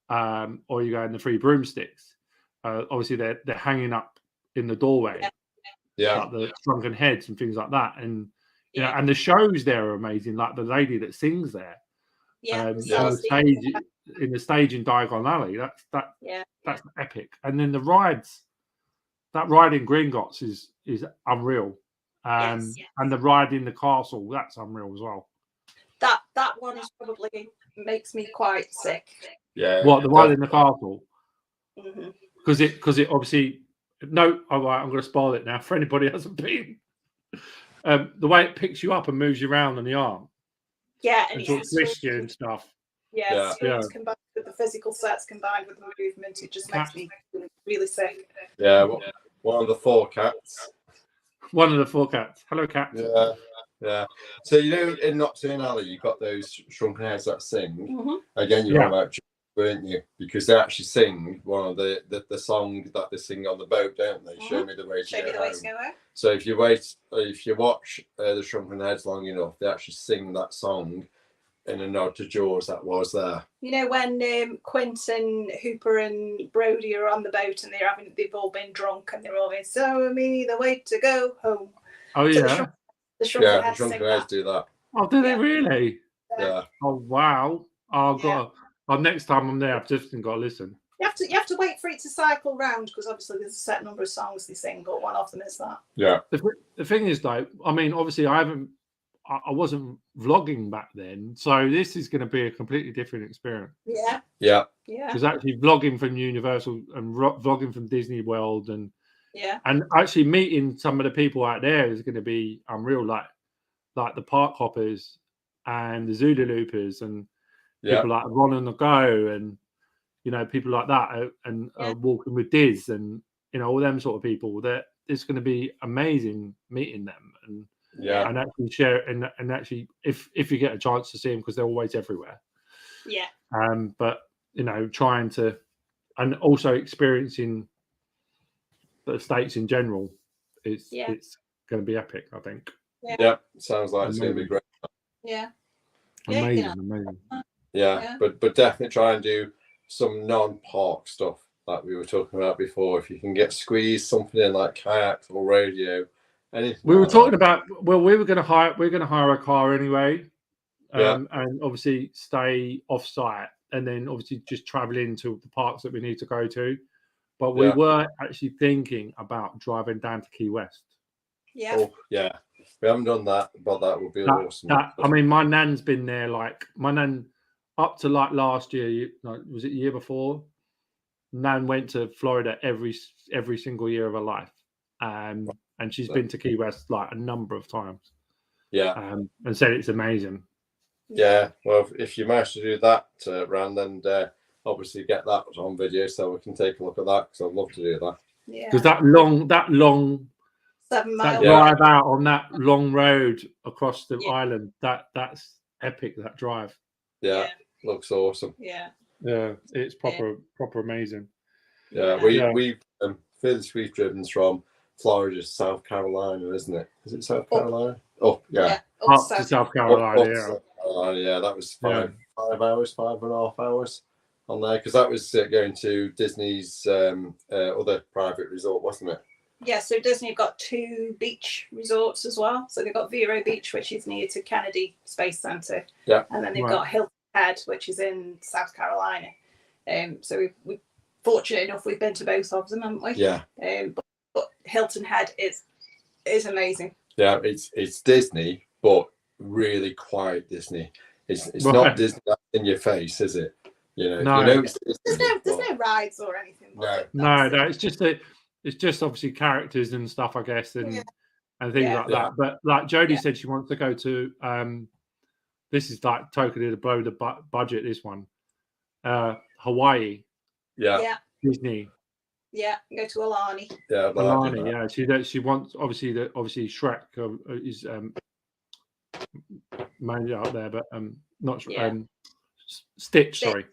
the Three Broomsticks. Obviously, they're hanging up in the doorway, like the shrunken heads and things like that, and you know, and the shows there are amazing. Like the lady that sings there, on the stage in Diagon Alley, that's epic. And then the rides, that ride in Gringotts is unreal, and the ride in the castle, that's unreal as well. That one is probably makes me quite sick. Yeah. What, the ride in the castle? Because it obviously, no, all right, I'm going to spoil it now for anybody who hasn't been. The way it picks you up and moves you around on the arm. Yeah, and sort of twists you and stuff. Yeah. Combined with the physical sets, combined with the movement, it just makes me really sick. Yeah, one of the 4 cats. One of the 4 cats. Hello, cats. Yeah. So, you know, in Nocturne Alley, you've got those shrunken heads that sing. Again, you're about, weren't you? Because they actually sing one of the song that they sing on the boat, don't they? Show me the way to go home. So if you watch the Shrunken Heads long enough, they actually sing that song in a nod to Jaws that was there. You know, when Quentin, Hooper and Brody are on the boat and they've all been drunk and they're all going, "Show me the way to go home." Oh yeah. The Shrunken Heads do that. Oh, do they really? Yeah. Oh wow. Next time I'm there, I've just got to listen. You have to wait for it to cycle round, because obviously there's a set number of songs they sing, but one of them is that. Yeah. The thing is, though, I mean, obviously I wasn't vlogging back then, so this is going to be a completely different experience. Yeah. Because actually vlogging from Universal and vlogging from Disney World and actually meeting some of the people out there is going to be unreal, like the Park Hoppers and the Zulu Loopers and people like Ron and the Go, and you know, people like that, and Walking with Diz, and you know, all them sort of people. That it's going to be amazing meeting them, and actually share and actually if you get a chance to see them, because they're always everywhere. But you know, trying to, and also experiencing the States in general, it's going to be epic, I think. Sounds like it's going to be great. Amazing. But definitely try and do some non-park stuff like we were talking about before. If you can get squeezed something in like kayaks or rodeo, anything. We were talking about, well, we're going to hire a car anyway, and obviously stay off site, and then obviously just travel into the parks that we need to go to. But we were actually thinking about driving down to Key West. We haven't done that, but that would be awesome. I mean, my nan's been there. Like my nan, up to like last year, was it the year before? Nan went to Florida every single year of her life, and she's been to Key West like a number of times. And said it's amazing. Yeah, well, if you manage to do that, Rand, then obviously get that on video so we can take a look at that, because I'd love to do that. Because that long 7 miles. That drive out on that long road across the island, that's epic. That drive. Looks awesome. It's proper amazing. We've furthest we've driven from Florida to South Carolina, isn't it? Is it South Carolina? Up to South Carolina. That was 5 hours, 5.5 hours on there, because that was going to Disney's other private resort, wasn't it? Yeah, so Disney have got 2 beach resorts as well. So they've got Vero Beach, which is near to Kennedy Space Center, and then they've got Hilton Head, which is in South Carolina. So we're fortunate enough we've been to both of them, haven't we? But Hilton Head is amazing. Yeah, it's Disney, but really quiet Disney. It's not Disney in your face, is it? You know, there's no rides or anything. No. It's just obviously characters and stuff, I guess, and things like that. But like Jodie said, she wants to go to this is like totally to blow the budget. This one, Hawaii. Yeah. Disney. Yeah, go to Alani. Yeah, Alani. Yeah, she wants obviously Shrek is mainly out there, but not Stitch. Sorry.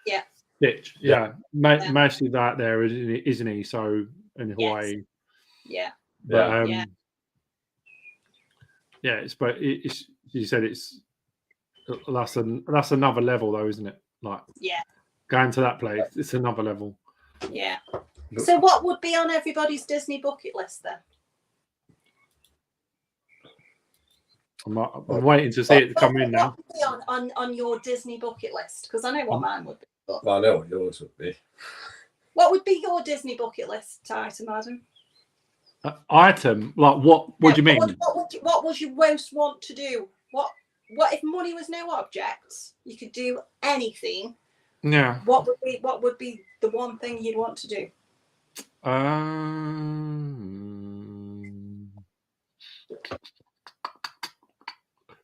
Yeah. Stitch. Yeah. Mostly that there, isn't he? So in Hawaii. Yes. Yeah. But it's you said that's another level though, isn't it? Like going to that place, it's another level. Yeah. So what would be on everybody's Disney bucket list then? I'm waiting to see it come in now. What would be on your Disney bucket list? Because I know what mine would be. But... Well, I know what yours would be. What would be your Disney bucket list item, Adam? Item? Like what? What do you mean? What would you most want to do? What if money was no object? You could do anything. Yeah. What would be the one thing you'd want to do?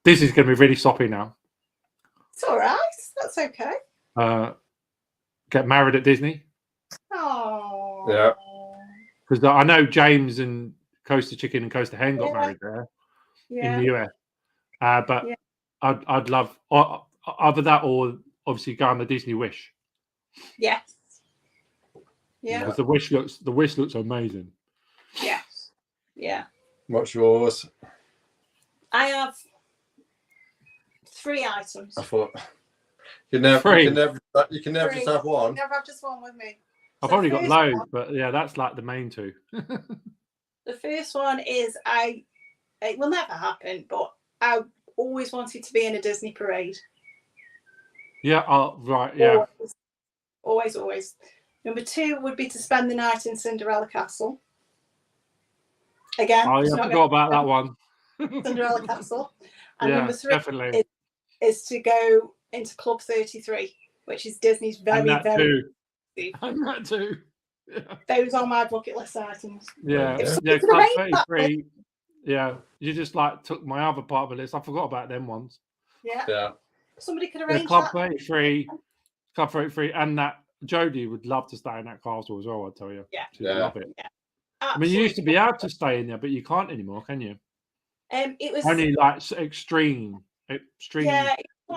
This is going to be really soppy now. It's all right. That's okay. Get married at Disney. Oh. Yeah. Because I know James and Coaster Chicken and Coaster Hen got married there in the US. But I'd love either that or obviously go on the Disney Wish. Yes. Yeah. Because the wish looks amazing. Yes. Yeah. What's yours? I have 3 items. I thought you can never just have one. Never have just one with me. I've already got loads, but yeah, that's like the main 2. The first one is it will never happen, but I always wanted to be in a Disney parade. Yeah, right, yeah. Always. Number 2 would be to spend the night in Cinderella Castle. Again. Oh, yeah, I forgot about that one. Cinderella Castle. And yeah, number 3 definitely. is to go into Club 33, which is Disney's very. And that too. Yeah. Those are my bucket list items. Yeah, Club 33. Yeah, you just like took my other part of the list. I forgot about them ones. Yeah. Somebody could arrange Club 33, and that Jodie would love to stay in that castle as well. I tell you, she'd love it. Yeah. I mean, you used to be able to stay in there, but you can't anymore, can you? It was only like extreme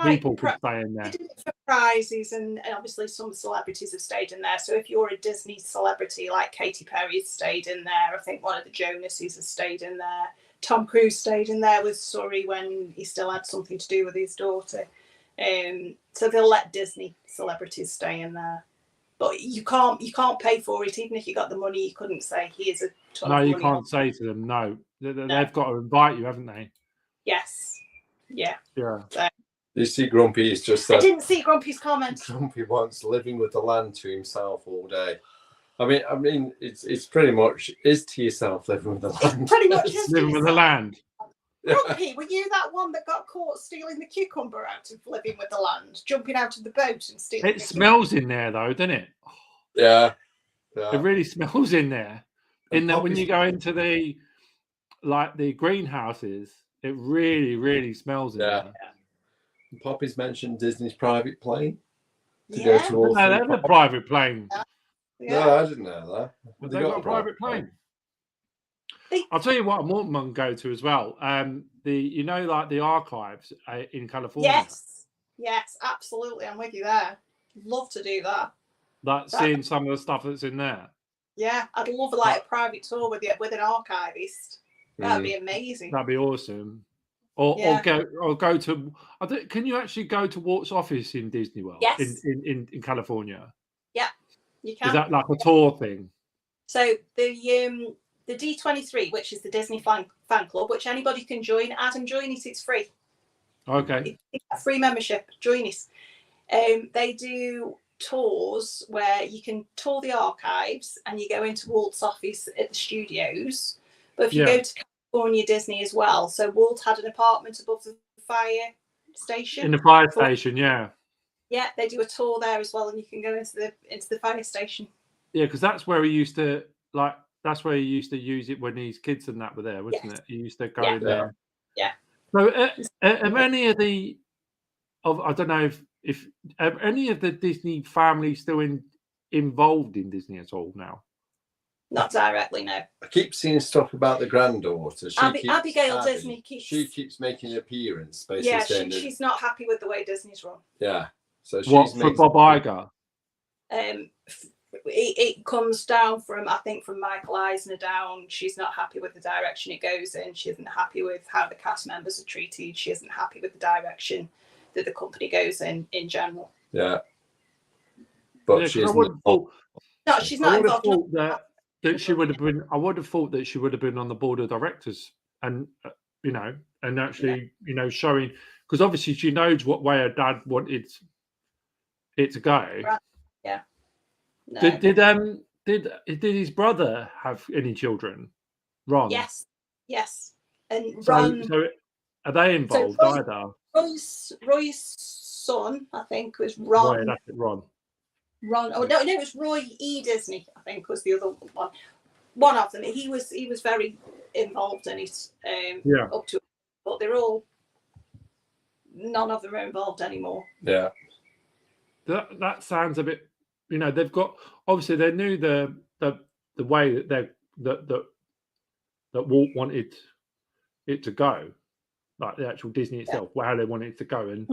people could stay in there. They did it for prizes, and obviously some celebrities have stayed in there. So if you're a Disney celebrity, like Katy Perry has stayed in there. I think one of the Jonases has stayed in there. Tom Cruise stayed in there with Surrey when he still had something to do with his daughter. So they'll let Disney celebrities stay in there. But you can't pay for it. Even if you got the money, you couldn't say, here's a ton of money. No, you can't say to them, no. They've got to invite you, haven't they? Yes. Yeah. Yeah. So, you see Grumpy's just said, I didn't see Grumpy's comment. Grumpy wants living with the land to himself all day. I mean, it's pretty much is to yourself living with the land. Pretty much is living with the land. Grumpy, were you that one that got caught stealing the cucumber out of Living with the Land, jumping out of the boat and stealing? It smells in there though, doesn't it? Yeah. It really smells in there. In that when you go into the greenhouses, it really, really smells in there. Poppy's mentioned Disney's private plane. To go to all no, they have a private plane. Yeah. No, I didn't know that. They got a private plane. I'll tell you what, I'm going to go to as well. The archives in California. Yes, absolutely. I'm with you there. Love to do that. Seeing some of the stuff that's in there. Yeah, I'd love a private tour with an archivist. That'd be amazing. That'd be awesome. Or go to. Can you actually go to Walt's office in Disney World? Yes. In California. Yeah, you can. Is that like a tour thing? So the D23, which is the Disney fan club, which anybody can join. Adam, join it. It's free. Okay. It's a free membership. Join us. They do tours where you can tour the archives and you go into Walt's office at the studios. But if you go to California Disney as well, so Walt had an apartment above the fire station. In the fire station, yeah. Yeah, they do a tour there as well, and you can go into the fire station. Yeah, because that's where he used to That's where he used to use it when his kids and that were there, wasn't it? He used to go in there. Yeah. So, have any of the I don't know if any of the Disney family still involved in Disney at all now. Not directly, no. I keep seeing stuff about the granddaughter. Abigail Disney keeps making an appearance. Basically, yeah, she's not happy with the way Disney's run. Yeah, so she's for Bob Iger. It comes down from, I think, from Michael Eisner down. She's not happy with the direction it goes in. She isn't happy with how the cast members are treated. She isn't happy with the direction that the company goes in general. Yeah, but yeah, she's no, she's not involved. That she would have been. I would have thought that she would have been on the board of directors, and and actually, showing, because obviously she knows what way her dad wanted it to go. Right. Yeah. No. Did his brother have any children? Ron. Yes. And Ron. So are they involved either? Roy's son, I think, was Ron. Roy, that's it, Ron. Oh no, it was Roy E. Disney, I think, was the other one. One of them. He was very involved in it. Up to, but none of them are involved anymore. Yeah. That sounds a bit. They've got, obviously they knew the way that that Walt wanted it to go, like the actual Disney itself, how they wanted it to go, and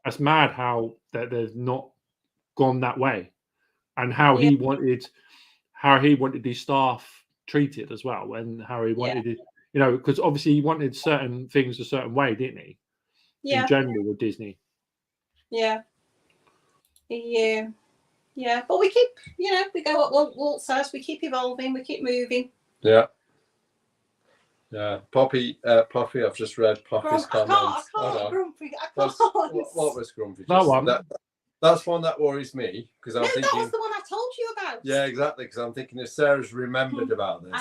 that's mad how they've not gone that way. And how he wanted his staff treated as well, and how he wanted it, because obviously he wanted certain things a certain way, didn't he? Yeah. In general with Disney. Yeah. Yeah. But we keep, we go what Walt says. We keep evolving. We keep moving. Yeah. Yeah. Poppy. I've just read Poppy's comments. I can't. Grumpy. What was Grumpy? That one. That's one that worries me, because I'm thinking. That was the one I told you about. Yeah, exactly. Because I'm thinking if Sarah's remembered about this. I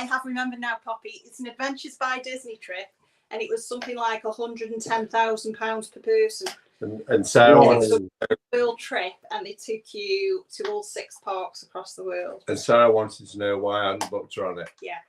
have remembered now, Poppy. It's an Adventures by Disney trip, and it was something like £110,000 per person. And Sarah wanted a world trip, and they took you to all 6 parks across the world. And Sarah wanted to know why I hadn't booked her on it. Yeah,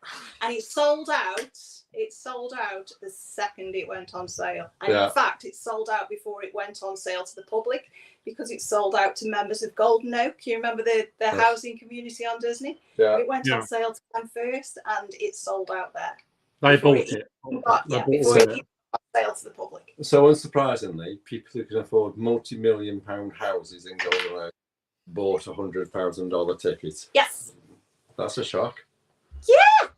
and it sold out. It sold out the second it went on sale. And in fact, it sold out before it went on sale to the public, because it sold out to members of Golden Oak. You remember the housing community on Disney? Yeah. It went on sale to them first, and it sold out there. They bought it. Before it went on sale to the public. So unsurprisingly, people who can afford multi-million-pound houses in Golden Oak bought $100,000 tickets. Yes. That's a shock. Yeah.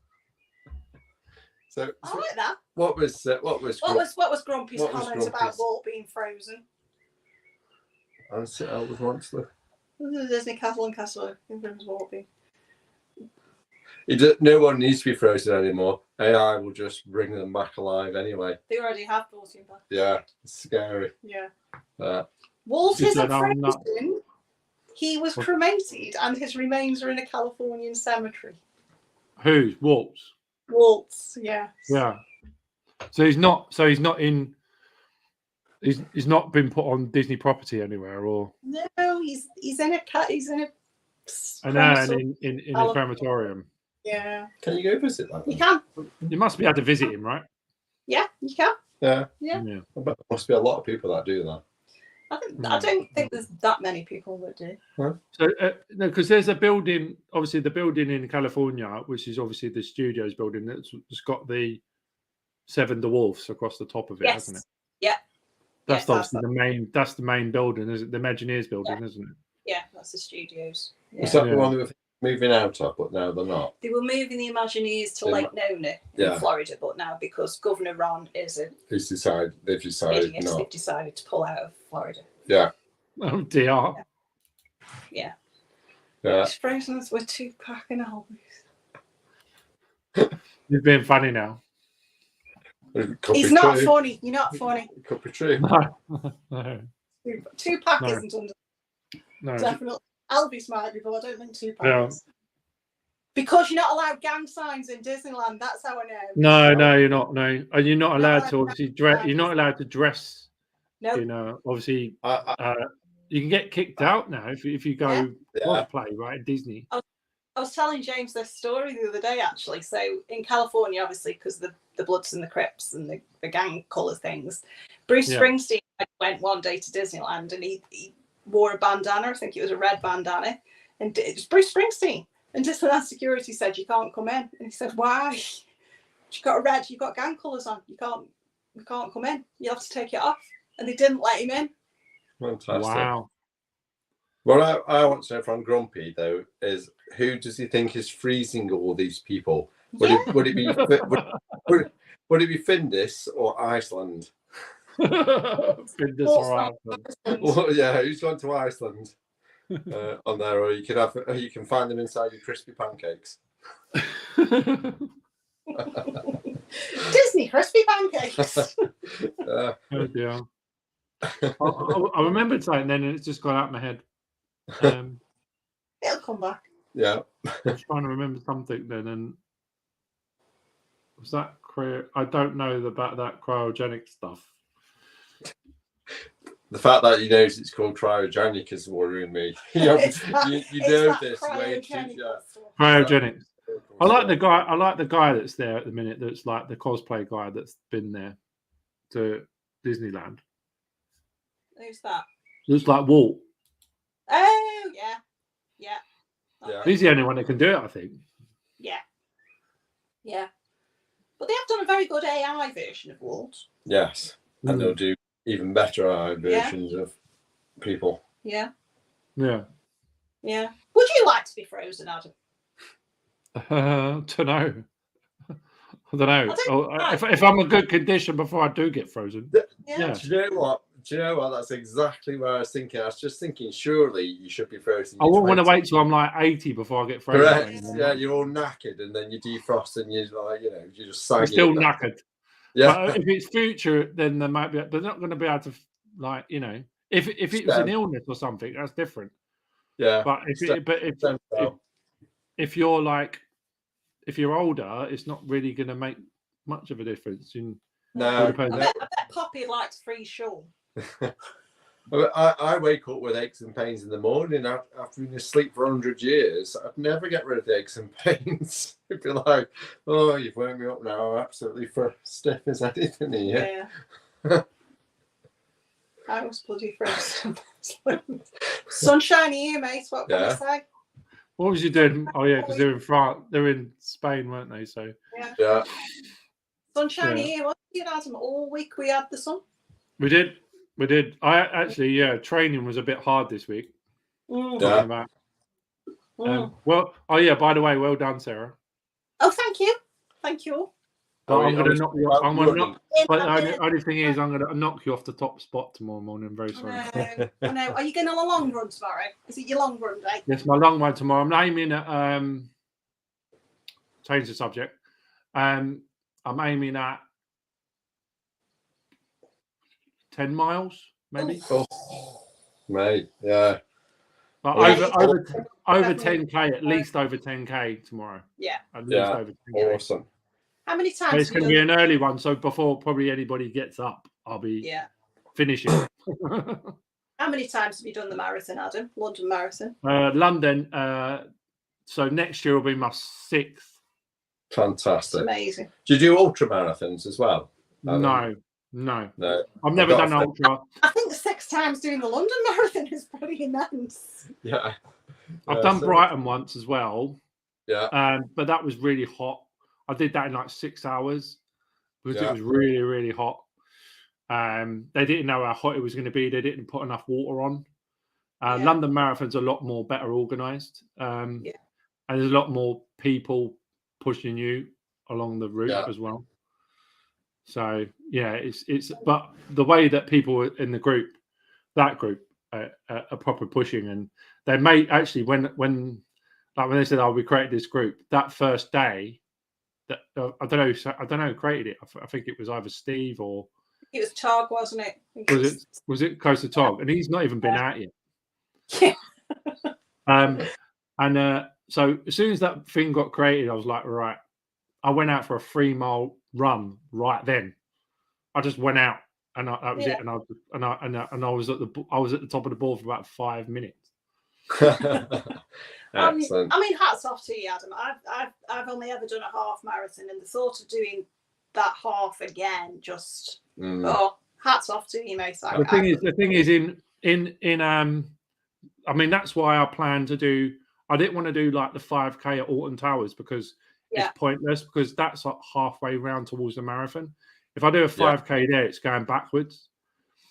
So I like that. What was Grumpy's comment about Walt being frozen? I was once the Disney Castle and Castle in Walt being. No one needs to be frozen anymore. AI will just bring them back alive anyway. They already have brought him back. Yeah, it's scary. Yeah. Walt isn't frozen. He was cremated, and his remains are in a Californian cemetery. Who? Walt's. Waltz, yeah. Yeah. So he's not in. He's not been put on Disney property anywhere, or. No, he's in a. I know, in a crematorium. Yeah. Can you go visit that? You can. You must be able to visit him, right? Yeah, you can. Yeah. Yeah. I bet there must be a lot of people that do that. I don't think there's that many people that do. Huh? So no, because there's a building, obviously the building in California, which is obviously the studios building, that's got the 7 dwarfs across the top of it, hasn't it? Yeah. That's obviously the main. That's the main building, is it? The Imagineers building, isn't it? Yeah, that's the studios. Yeah. Is that the one they were moving out of, but now they're not? They were moving the Imagineers to Lake Nona in Florida, but now because Governor Ron is they've decided idiots, not. they've decided to pull out of Florida. Yeah. Oh dear. Yeah. Yeah. Expressions us with Tupac and Elvis. You're being funny now. He's not funny. You're not funny. It could be true. No. Tupac isn't under. No. Definitely. Elvis might be, but I don't think Tupac is. Because you're not allowed gang signs in Disneyland. That's how I know. No, you're not. No, and you're not allowed to obviously dress. You're not allowed to dress. No. You know, obviously, you can get kicked out now if you go cosplay, right? At Disney. I I was telling James this story the other day, actually. So in California, obviously, because the Bloods and the Crips and the gang colour things, Bruce Springsteen went one day to Disneyland and he wore a bandana. I think it was a red bandana. And it was Bruce Springsteen. And Disneyland security said, you can't come in. And he said, why? You've got gang colours on. You can't come in. You have to take it off. And they didn't let him in. Fantastic. Wow. What I want to know from Grumpy, though, is who does he think is freezing all these people? Would it be Findus or Iceland? Findus or Iceland. Well, yeah, who's gone to Iceland on there? Or you can find them inside your crispy pancakes. Disney crispy pancakes. Oh dear. I remembered something then, and it's just gone out of my head. It'll come back. Yeah. I was trying to remember something then, and was that I don't know about that cryogenic stuff. The fact that he knows it's called cryogenic is worrying me. You know this way too. Cryogenic. I like the guy that's there at the minute. That's like the cosplay guy that's been there to Disneyland. Who's that? Looks like Walt. Oh yeah. He's the only one that can do it, I think. Yeah. But they have done a very good AI version of Walt. Yes, and they'll do even better AI versions of people. Yeah. Yeah. Yeah. Would you like to be frozen, Adam? I don't know. I don't know. If I'm in good condition before I do get frozen. Yeah. Do you know what? That's exactly what I was thinking. I was just thinking, surely you should be frozen. I won't want to wait till I'm like 80 before I get frozen. Correct. Yeah, you're all knackered, and then you defrost, and you're like, you're just sagging. I'm still knackered. Yeah. But if it's future, then they're not going to be able to, like, if it was an illness or something, that's different. Yeah. But if you're like, if you're older, it's not really going to make much of a difference. I bet Poppy likes free Sean. I wake up with aches and pains in the morning after being asleep for 100 years. I'd never get rid of the aches and pains. It'd be like, oh, you've woken me up now. I'm absolutely for stiff as anything here. Yeah. I was bloody frozen. Sunshiny here, mate. What can I say? What was you doing? Oh yeah, because they're in France. They're in Spain, weren't they? So yeah. Sunshiny here. What did you Adam? All week we had the sun. We did. I actually, training was a bit hard this week. Yeah. Well, by the way, well done, Sarah. Oh, thank you. Thank you. But I'm going to knock you off. But the only thing is, I'm going to knock you off the top spot tomorrow morning. I'm very sorry. I know. Are you going on a long run tomorrow? Is it your long run day? Yes, my long run tomorrow. I'm aiming at change the subject. I'm aiming at 10 miles, maybe. Oh, mate, yeah. But over 10K, at least over 10K tomorrow. Yeah. At least over 10K. Awesome. How many times? But it's going to be an early one, so before probably anybody gets up, I'll be finishing. How many times have you done the marathon, Adam? London Marathon? London. So next year will be my 6th. Fantastic. That's amazing. Do you do ultra marathons as well? No. I've never done ultra. I think 6 times doing the London Marathon is pretty immense. Yeah. I've done Brighton once as well. Yeah. But that was really hot. I did that in like 6 hours because it was really, really hot. They didn't know how hot it was going to be. They didn't put enough water on. London Marathon's a lot more better organised. And there's a lot more people pushing you along the route as well. So it's but the way that people in the group, that group, are proper pushing, and they may actually when they said, "Oh, we created this group," that first day, that I don't know who created it. I think it was either Steve or it was Tog, wasn't it? Was it close to Tog? And he's not even been out yet. So as soon as that thing got created, I was like, right. I went out for a 3-mile run right then. I just went out, and that was it. And I was at the top of the ball for about 5 minutes. Excellent. I mean, hats off to you, Adam. I've only ever done a half marathon, and the thought of doing that half again, just hats off to you, mate. The thing is I mean, that's why I plan to do. I didn't want to do like the 5K at Alton Towers because it's pointless, because that's like halfway round towards the marathon. If I do a 5K there, it's going backwards.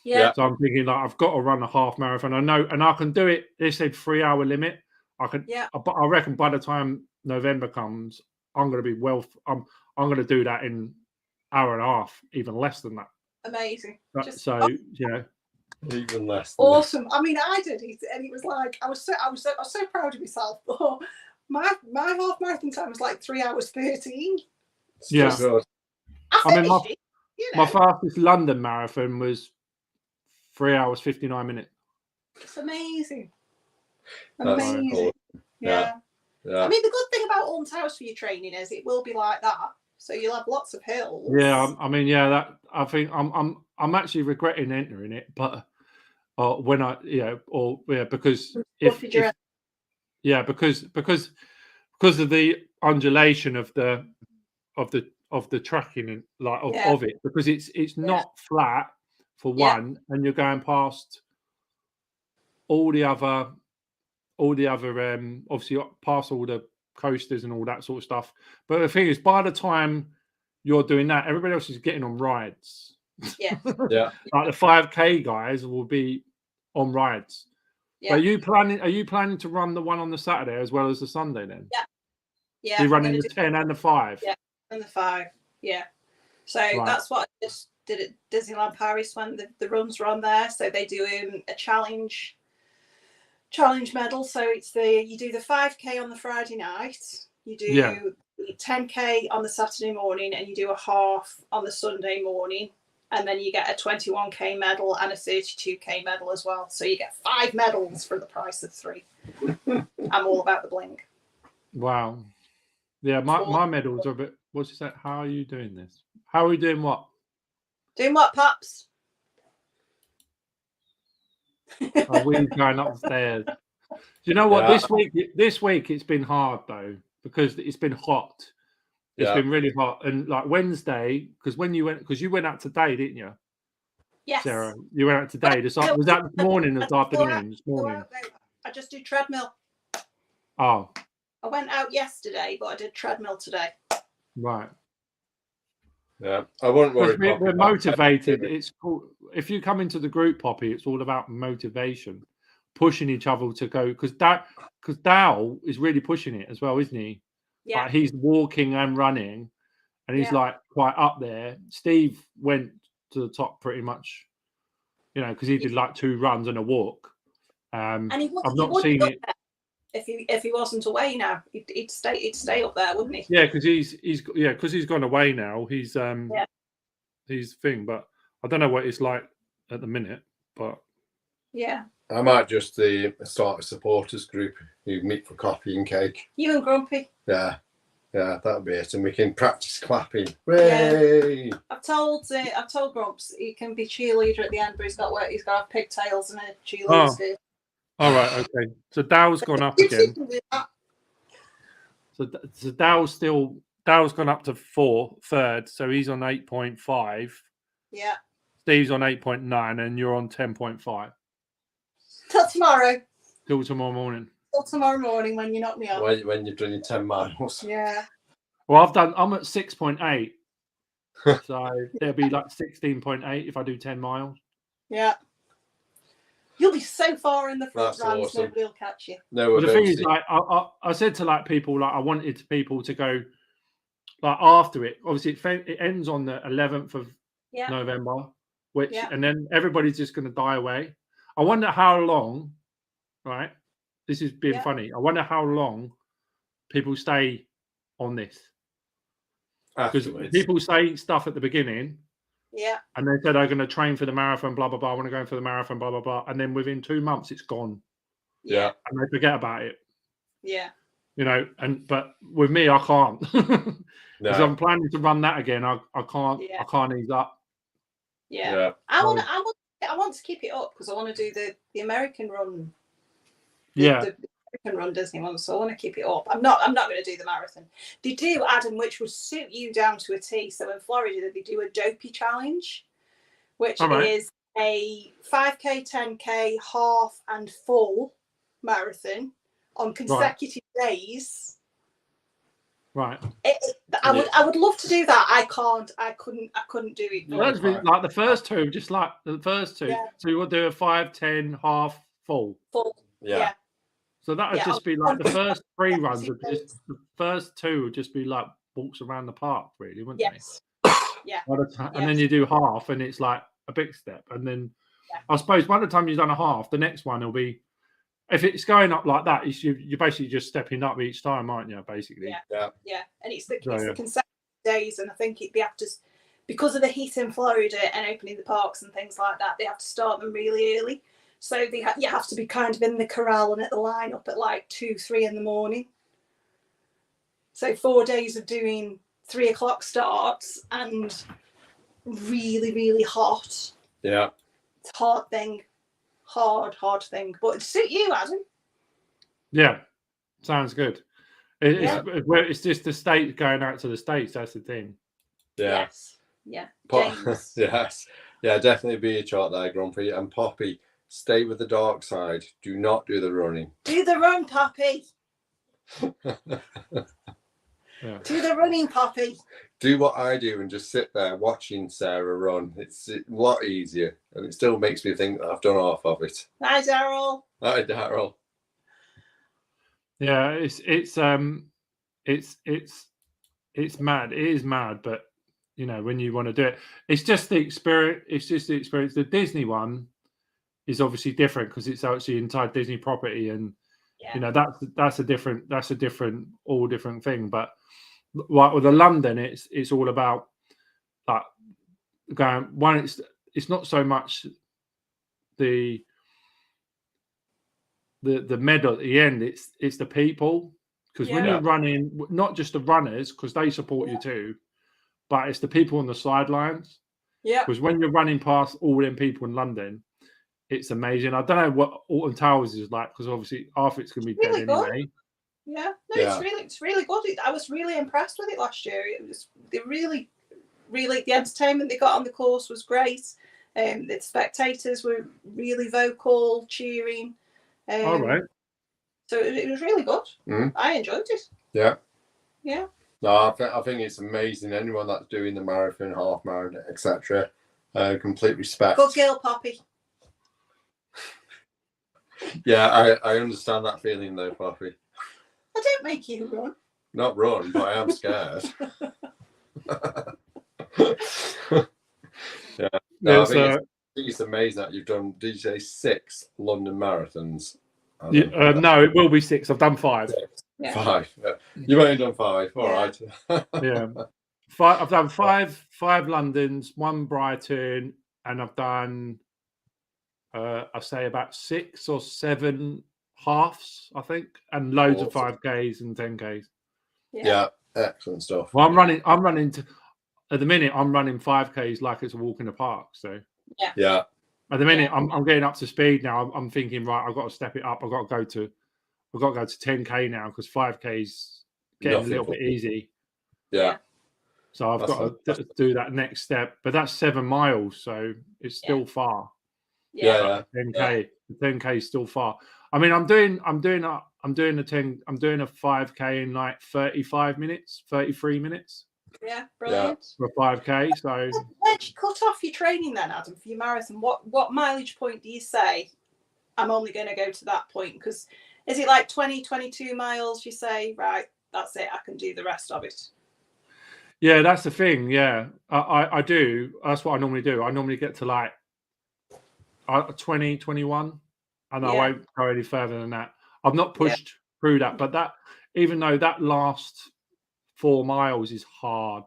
Yeah. So I'm thinking like I've got to run a half marathon. I know, and I can do it. They said 3-hour limit. I could. Yeah. But I reckon by the time November comes, I'm going to be I'm going to do that in hour and a half, even less than that. Amazing. Even less. Awesome. I mean, I did it, and it was like I was so proud of myself. But my half marathon time was like 3 hours 13. Yeah. I mean, my fastest London marathon was 3 hours 59 minutes. It's amazing. Amazing. Cool. Yeah. I mean, the good thing about Alton Towers for your training is it will be like that. So you'll have lots of hills. Yeah, I mean, that I think I'm actually regretting entering it, but when because because of the undulation of the tracking and of it, because it's not flat for one, and you're going past all the other obviously past all the coasters and all that sort of stuff. But the thing is, by the time you're doing that, everybody else is getting on rides. Yeah. Yeah. Like the 5K guys will be on rides. Yeah. Are you planning to run the one on the Saturday as well as the Sunday then? Yeah. Yeah. So you're running the 10 and the 5. Yeah, and the 5. Yeah. So that's what I just did at Disneyland Paris when the runs were on there. So they do a challenge medal. So it's you do the 5K on the Friday night, you do 10K on the Saturday morning, and you do a half on the Sunday morning, and then you get a 21K medal and a 32K medal as well. So you get 5 medals for the price of 3. I'm all about the bling. Wow. Yeah, my medals are a bit. What's it say? How are you doing this? How are we doing what? Doing what, Pops? We're going upstairs. Do you know what? This week it's been hard though, because it's been hot. It's been really hot, and like Wednesday, because you went out today, didn't you? Yes, Sarah, you went out today. Was that this morning or this afternoon? This morning. I just do treadmill. Oh. I went out yesterday, but I did treadmill today. Right. Yeah, I won't worry. We're motivated. It's cool. If you come into the group, Poppy, it's all about motivation, pushing each other to go. Because Dal is really pushing it as well, isn't he? Yeah. Like he's walking and running, and he's like quite up there. Steve went to the top pretty much, because he did like 2 runs and a walk. And I've not seen it. If he wasn't away now, he'd stay up there, wouldn't he? Yeah, because he's gone away now. He's thing, but I don't know what it's like at the minute. But yeah, I might just start a supporters group who meet for coffee and cake. You and Grumpy. Yeah, that'll be it, and we can practice clapping. Hooray! Yeah. I've told Grumps he can be cheerleader at the end, but he's got to have pigtails and a cheerleader suit. All right, okay. So Dow's gone up again. So Dow's gone up to 3rd. So he's on 8.5. Yeah. Steve's on 8.9, and you're on 10.5. Till tomorrow. Till tomorrow morning. Till tomorrow morning when you knock me up. When you've done your 10 miles. Yeah. Well, I'm at 6.8. So there'll be like 16.8 if I do 10 miles. Yeah. You'll be so far in the front runs, awesome. Nobody will catch you. No, but the thing is, like, I said to like people, like I wanted people to go like after it. Obviously, it ends on the 11th of November, and then everybody's just going to die away. I wonder how long. Right, this is being funny. I wonder how long people stay on this, because people say stuff at the beginning. Yeah. And they said, I'm going to train for the marathon, blah, blah, blah. I want to go for the marathon, blah, blah, blah. And then within 2 months, it's gone. Yeah. And they forget about it. Yeah. But with me, I can't. Because I'm planning to run that again. I can't. Yeah. I can't ease up. Yeah. I want to keep it up because I want to do the American run. the run Disney ones, so I want to keep it up. I'm not going to do the marathon. They do, Adam, which would suit you down to a T. So in Florida, they do a dopey challenge, which is a 5K, 10K, half and full marathon on consecutive days. Right. I would love to do that. I couldn't do it. Like the first two, just like the first two. Yeah. So you would do a 5, 10, half, full. Full. Yeah. So that would just be like the first 3 runs. The first 2 would just be like walks around the park, really, wouldn't they? Yeah. And then you do half, and it's like a big step. And then I suppose by the time you've done a half, the next one will be. If it's going up like that, you're basically just stepping up each time, aren't you? Basically. Yeah. And it's the consecutive days, and I think they have to, because of the heat in Florida and opening the parks and things like that, they have to start them really early. So you have to be kind of in the corral and at the line up at like 2, 3 in the morning. So 4 days of doing 3 o'clock starts and really, really hot. Yeah. It's a hard thing. Hard thing, but it suit you, Adam. Yeah, sounds good. It's just the States going out to the States. That's the thing. Yeah. Yes. Yeah. Yes. Yeah. Definitely be a chart there, Grumpy and Poppy. Stay with the dark side. Do not do the running. Do the run, Poppy. Do the running, Poppy. Do what I do and just sit there watching Sarah run. It's a lot easier, and it still makes me think that I've done half of it. Hi, Daryl. Hi, Daryl. Yeah, it's mad. It is mad, but you know, when you want to do it, it's just the experience. It's just the experience. The Disney one is obviously different because it's actually entire Disney property, and you know that's a different all different thing. But like with the London, it's all about like going one. It's not so much the medal at the end. It's the people, because when you're running, not just the runners, because they support you too, but it's the people on the sidelines. Yeah. Because when you're running past all them people in London, it's amazing. I don't know what Alton Towers is like, because obviously half it's going to be really dead anyway. Good. Yeah, no, it's really good. I was really impressed with it last year. They really the entertainment they got on the course was great. The spectators were really vocal, cheering. All right. So it was really good. Mm. I enjoyed it. Yeah. Yeah. No, I think it's amazing. Anyone that's doing the marathon, half marathon, etc. Complete respect. Good girl, Poppy. Yeah, I understand that feeling though, Poppy. I don't make you run. Not run, but I am scared. Yeah. No, I think it's amazing that you've done, did you say 6 London marathons? Yeah, no, it will be 6. I've done 5. Yeah. 5. You've only done 5. All right. Yeah. 5. I've done 5 Londons, 1 Brighton, and I've done I say about 6 or 7 halves, I think, and loads of 5Ks and 10Ks. Yeah, excellent stuff. Well, I'm running at the minute. I'm running 5Ks like it's a walk in the park. So yeah. At the minute, I'm getting up to speed now. I'm thinking, right, I've got to step it up. I've got to go to 10K now, because 5K's getting a little bit easy. Yeah. So I've got to do that next step, but that's 7 miles, so it's still far. Yeah. 10K. The 10K is still far. I mean, I'm doing a 5K in like 35 minutes, 33 minutes. Yeah, brilliant. For 5K. So where'd you cut off your training then, Adam, for your marathon? What mileage point do you say, I'm only going to go to that point? Because is it like 20, 22 miles? You say, right, that's it, I can do the rest of it. Yeah, that's the thing. Yeah, I do. That's what I normally do. I normally get to like 20, 21, and I won't go any further than that. I've not pushed through that, but that, even though that last 4 miles is hard.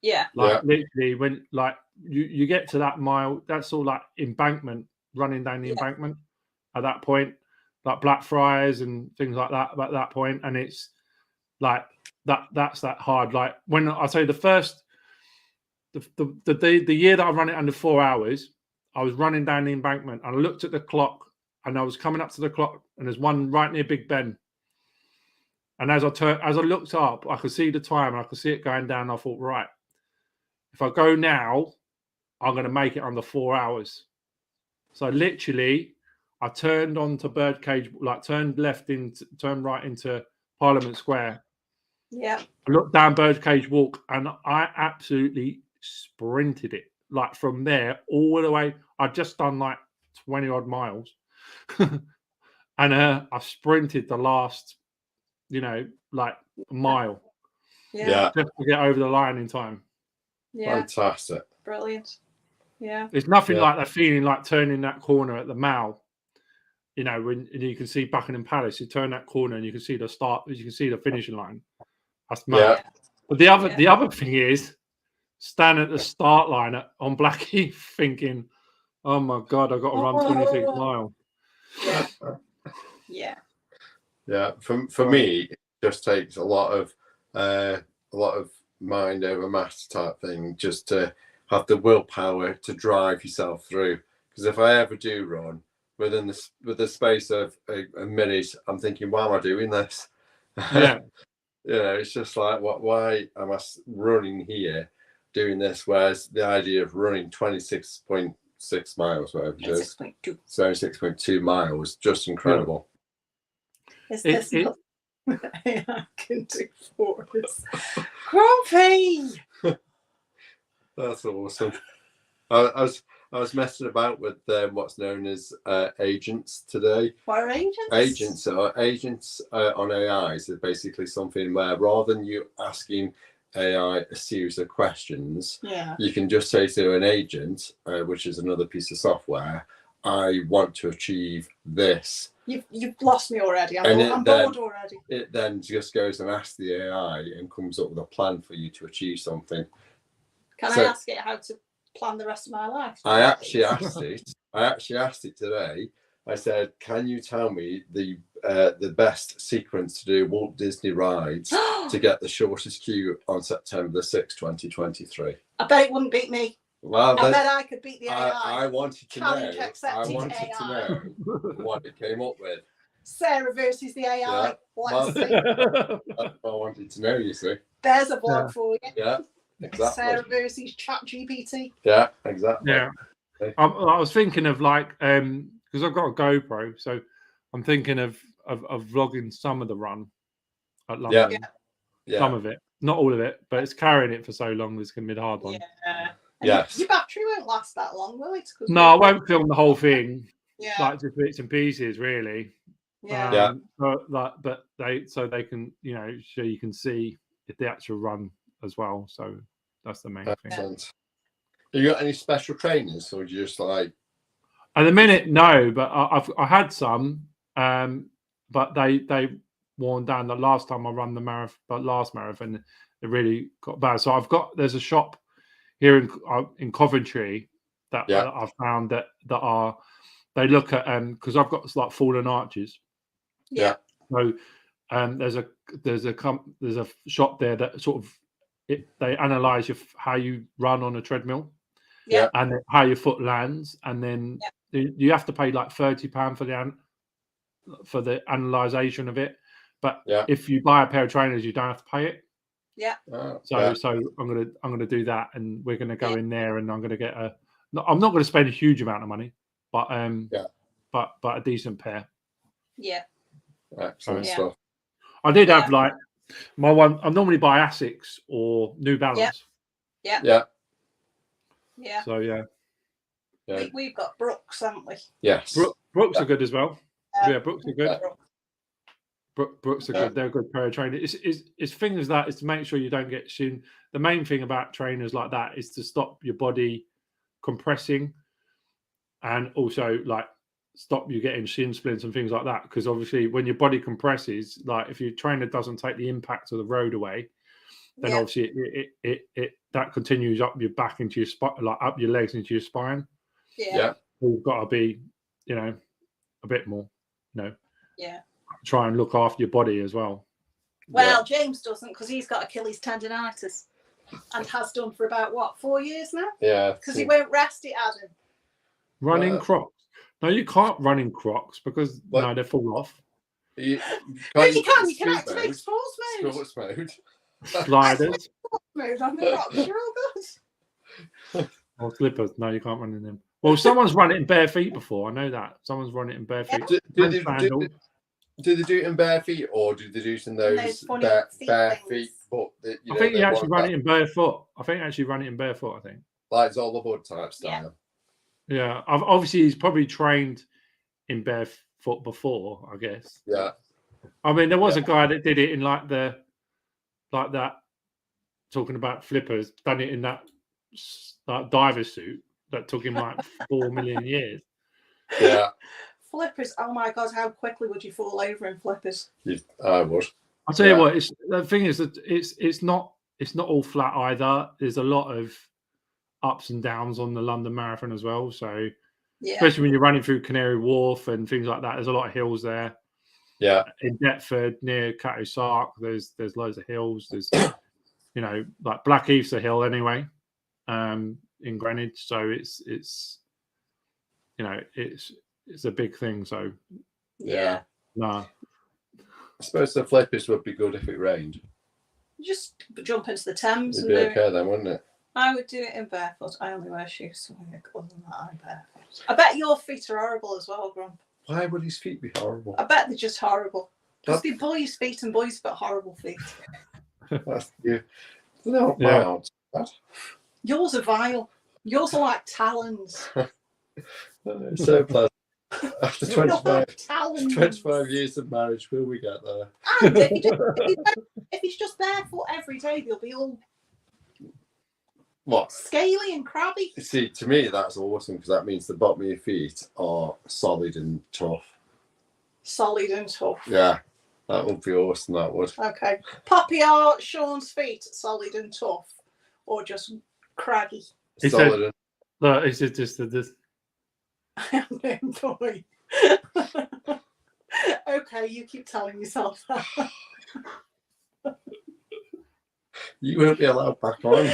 Yeah. Literally, when like you get to that mile, that's all like embankment, running down the embankment at that point, like Blackfriars and things like that at that point, and it's like that's that hard. Like when I say the year that I run it under 4 hours, I was running down the embankment and I looked at the clock and I was coming up to the clock, and there's one right near Big Ben. And as I looked up, I could see the time, and I could see it going down. I thought, right, if I go now, I'm going to make it under 4 hours. So literally, I turned onto Birdcage, like turned right into Parliament Square. Yeah. I looked down Birdcage Walk, and I absolutely sprinted it. Like from there all the way, I'd just done like 20 odd miles. And I sprinted the last, like mile. Yeah. Just to get over the line in time. Yeah. Fantastic. Brilliant. Yeah. There's nothing like that feeling like turning that corner at the Mall. When you can see Buckingham Palace, you turn that corner and you can see the start, you can see the finishing line. That's mad. Yeah. But the other thing is standing at the start line on Blackheath thinking, oh my God, I've got to run 26 miles. Yeah. Yeah. Yeah. For me, it just takes a lot of mind over matter type thing, just to have the willpower to drive yourself through. Because if I ever do run, with the space of a minute, I'm thinking, why am I doing this? Yeah. It's just like, why am I running here doing this? Whereas the idea of running 26.6 miles, whatever it is, 6.2. so 6.2 miles, just incredible. Is this not I can do force? Grumpy! That's awesome. I was messing about with what's known as agents today. What are agents? Agents on AIs are basically something where rather than you asking AI a series of questions, you can just say to an agent, which is another piece of software, I want to achieve this. You've lost me already. I'm bored already. It then just goes and asks the AI and comes up with a plan for you to achieve something. Can I ask it how to plan the rest of my life? I actually asked it today. I said, can you tell me the best sequence to do Walt Disney rides to get the shortest queue on September the 6th, 2023? I bet it wouldn't beat me. Well, I bet I could beat the AI. I wanted to Challenge know. accepted I wanted AI. to know what it came up with. Sarah versus the AI. Yeah. Let's see. That's what I wanted to know, you see. There's a vlog for you. Yeah, exactly. Sarah versus ChatGPT. Yeah, exactly. Yeah. I was thinking of like, because I've got a GoPro, so I'm thinking of vlogging some of the run at London. Yeah. Some of it, not all of it, but it's carrying it for so long. It's going to be the hard one. Yeah. Yes. Your battery won't last that long, will it? No, I won't film the whole thing. Yeah. Like just bits and pieces, really. Yeah. But they can, so you can see the actual run as well. So that's the main thing. Have you got any special trainers, or you just like? At the minute, no, but I had some, but they worn down. The last time I ran last marathon, it really got bad. So there's a shop here in Coventry that I've found that they look at because I've got like fallen arches. Yeah. So there's a shop there that sort of they analyze how you run on a treadmill. Yeah. And how your foot lands, and then you have to pay like £30 for the analyzation of it. But if you buy a pair of trainers, you don't have to pay it. Yeah. So I'm gonna do that, and we're gonna go in there, and I'm gonna get I'm not gonna spend a huge amount of money, but but a decent pair. Yeah. Excellent stuff. I did have like my one. I normally buy Asics or New Balance. Yeah. So we've got Brooks, haven't we? Yes. Brooks are good as well. Yeah, Brooks are good. Brooks are good. They're a good pair of trainers. It's things that is to make sure you don't get shin. The main thing about trainers like that is to stop your body compressing, and also like stop you getting shin splints and things like that. Because obviously, when your body compresses, like if your trainer doesn't take the impact of the road away, then obviously it that continues up your back into your spine, like up your legs into your spine. Yeah. You've got to be, a bit more, Yeah. Try and look after your body as well. Well, James doesn't, because he's got Achilles tendonitis and has done for about 4 years now? Yeah. Because he won't rest it, Adam. Running Crocs. No, you can't run in Crocs because no, they fall off. You can. You can activate sports mode. Sports mode. Sliders. Mode on the rocks. You're all good. Or slippers. No, you can't run in them. Well, someone's run it in bare feet before. I know that. Someone's run it in bare feet. Do they do it in bare feet, or do they do it in those bare feet? But I think you actually run it in barefoot. I think like Zollabud type style. Yeah. Obviously he's probably trained in barefoot before, I guess. Yeah. I mean, there was a guy that did it in like that, talking about flippers, done it in that diver suit that took him like 4 million years. Yeah. Flippers. Oh my God! How quickly would you fall over in flippers? I would. I'll tell you what. The thing is that it's not all flat either. There's a lot of ups and downs on the London Marathon as well. So, especially when you're running through Canary Wharf and things like that, there's a lot of hills there. Yeah. In Deptford near Cato Sark, there's loads of hills. There's like Blackheath's a hill anyway, in Greenwich. So it's a big thing. So yeah. No. I suppose the flippers would be good if it rained. Just jump into the Thames. It'd be okay then, wouldn't it? I would do it in barefoot. I only wear shoes, so other than that, I'm barefoot. I bet your feet are horrible as well, Grump. Why would his feet be horrible? I bet they're just horrible. Because they're boys' feet and boys got horrible feet. That's you. No, wow. Yours are vile. Yours are like talons. It's so pleasant. After 25 years of marriage, will we get there? And if he's just barefoot every day, they'll be all scaly and crabby. See, to me, that's awesome because that means the bottom of your feet are solid and tough. Solid and tough. Yeah, that would be awesome. That would. Okay, Poppy, are Sean's feet solid and tough, or just craggy? Solid. No, it's just this. I am boy. Okay, you keep telling yourself that. You won't be allowed back on.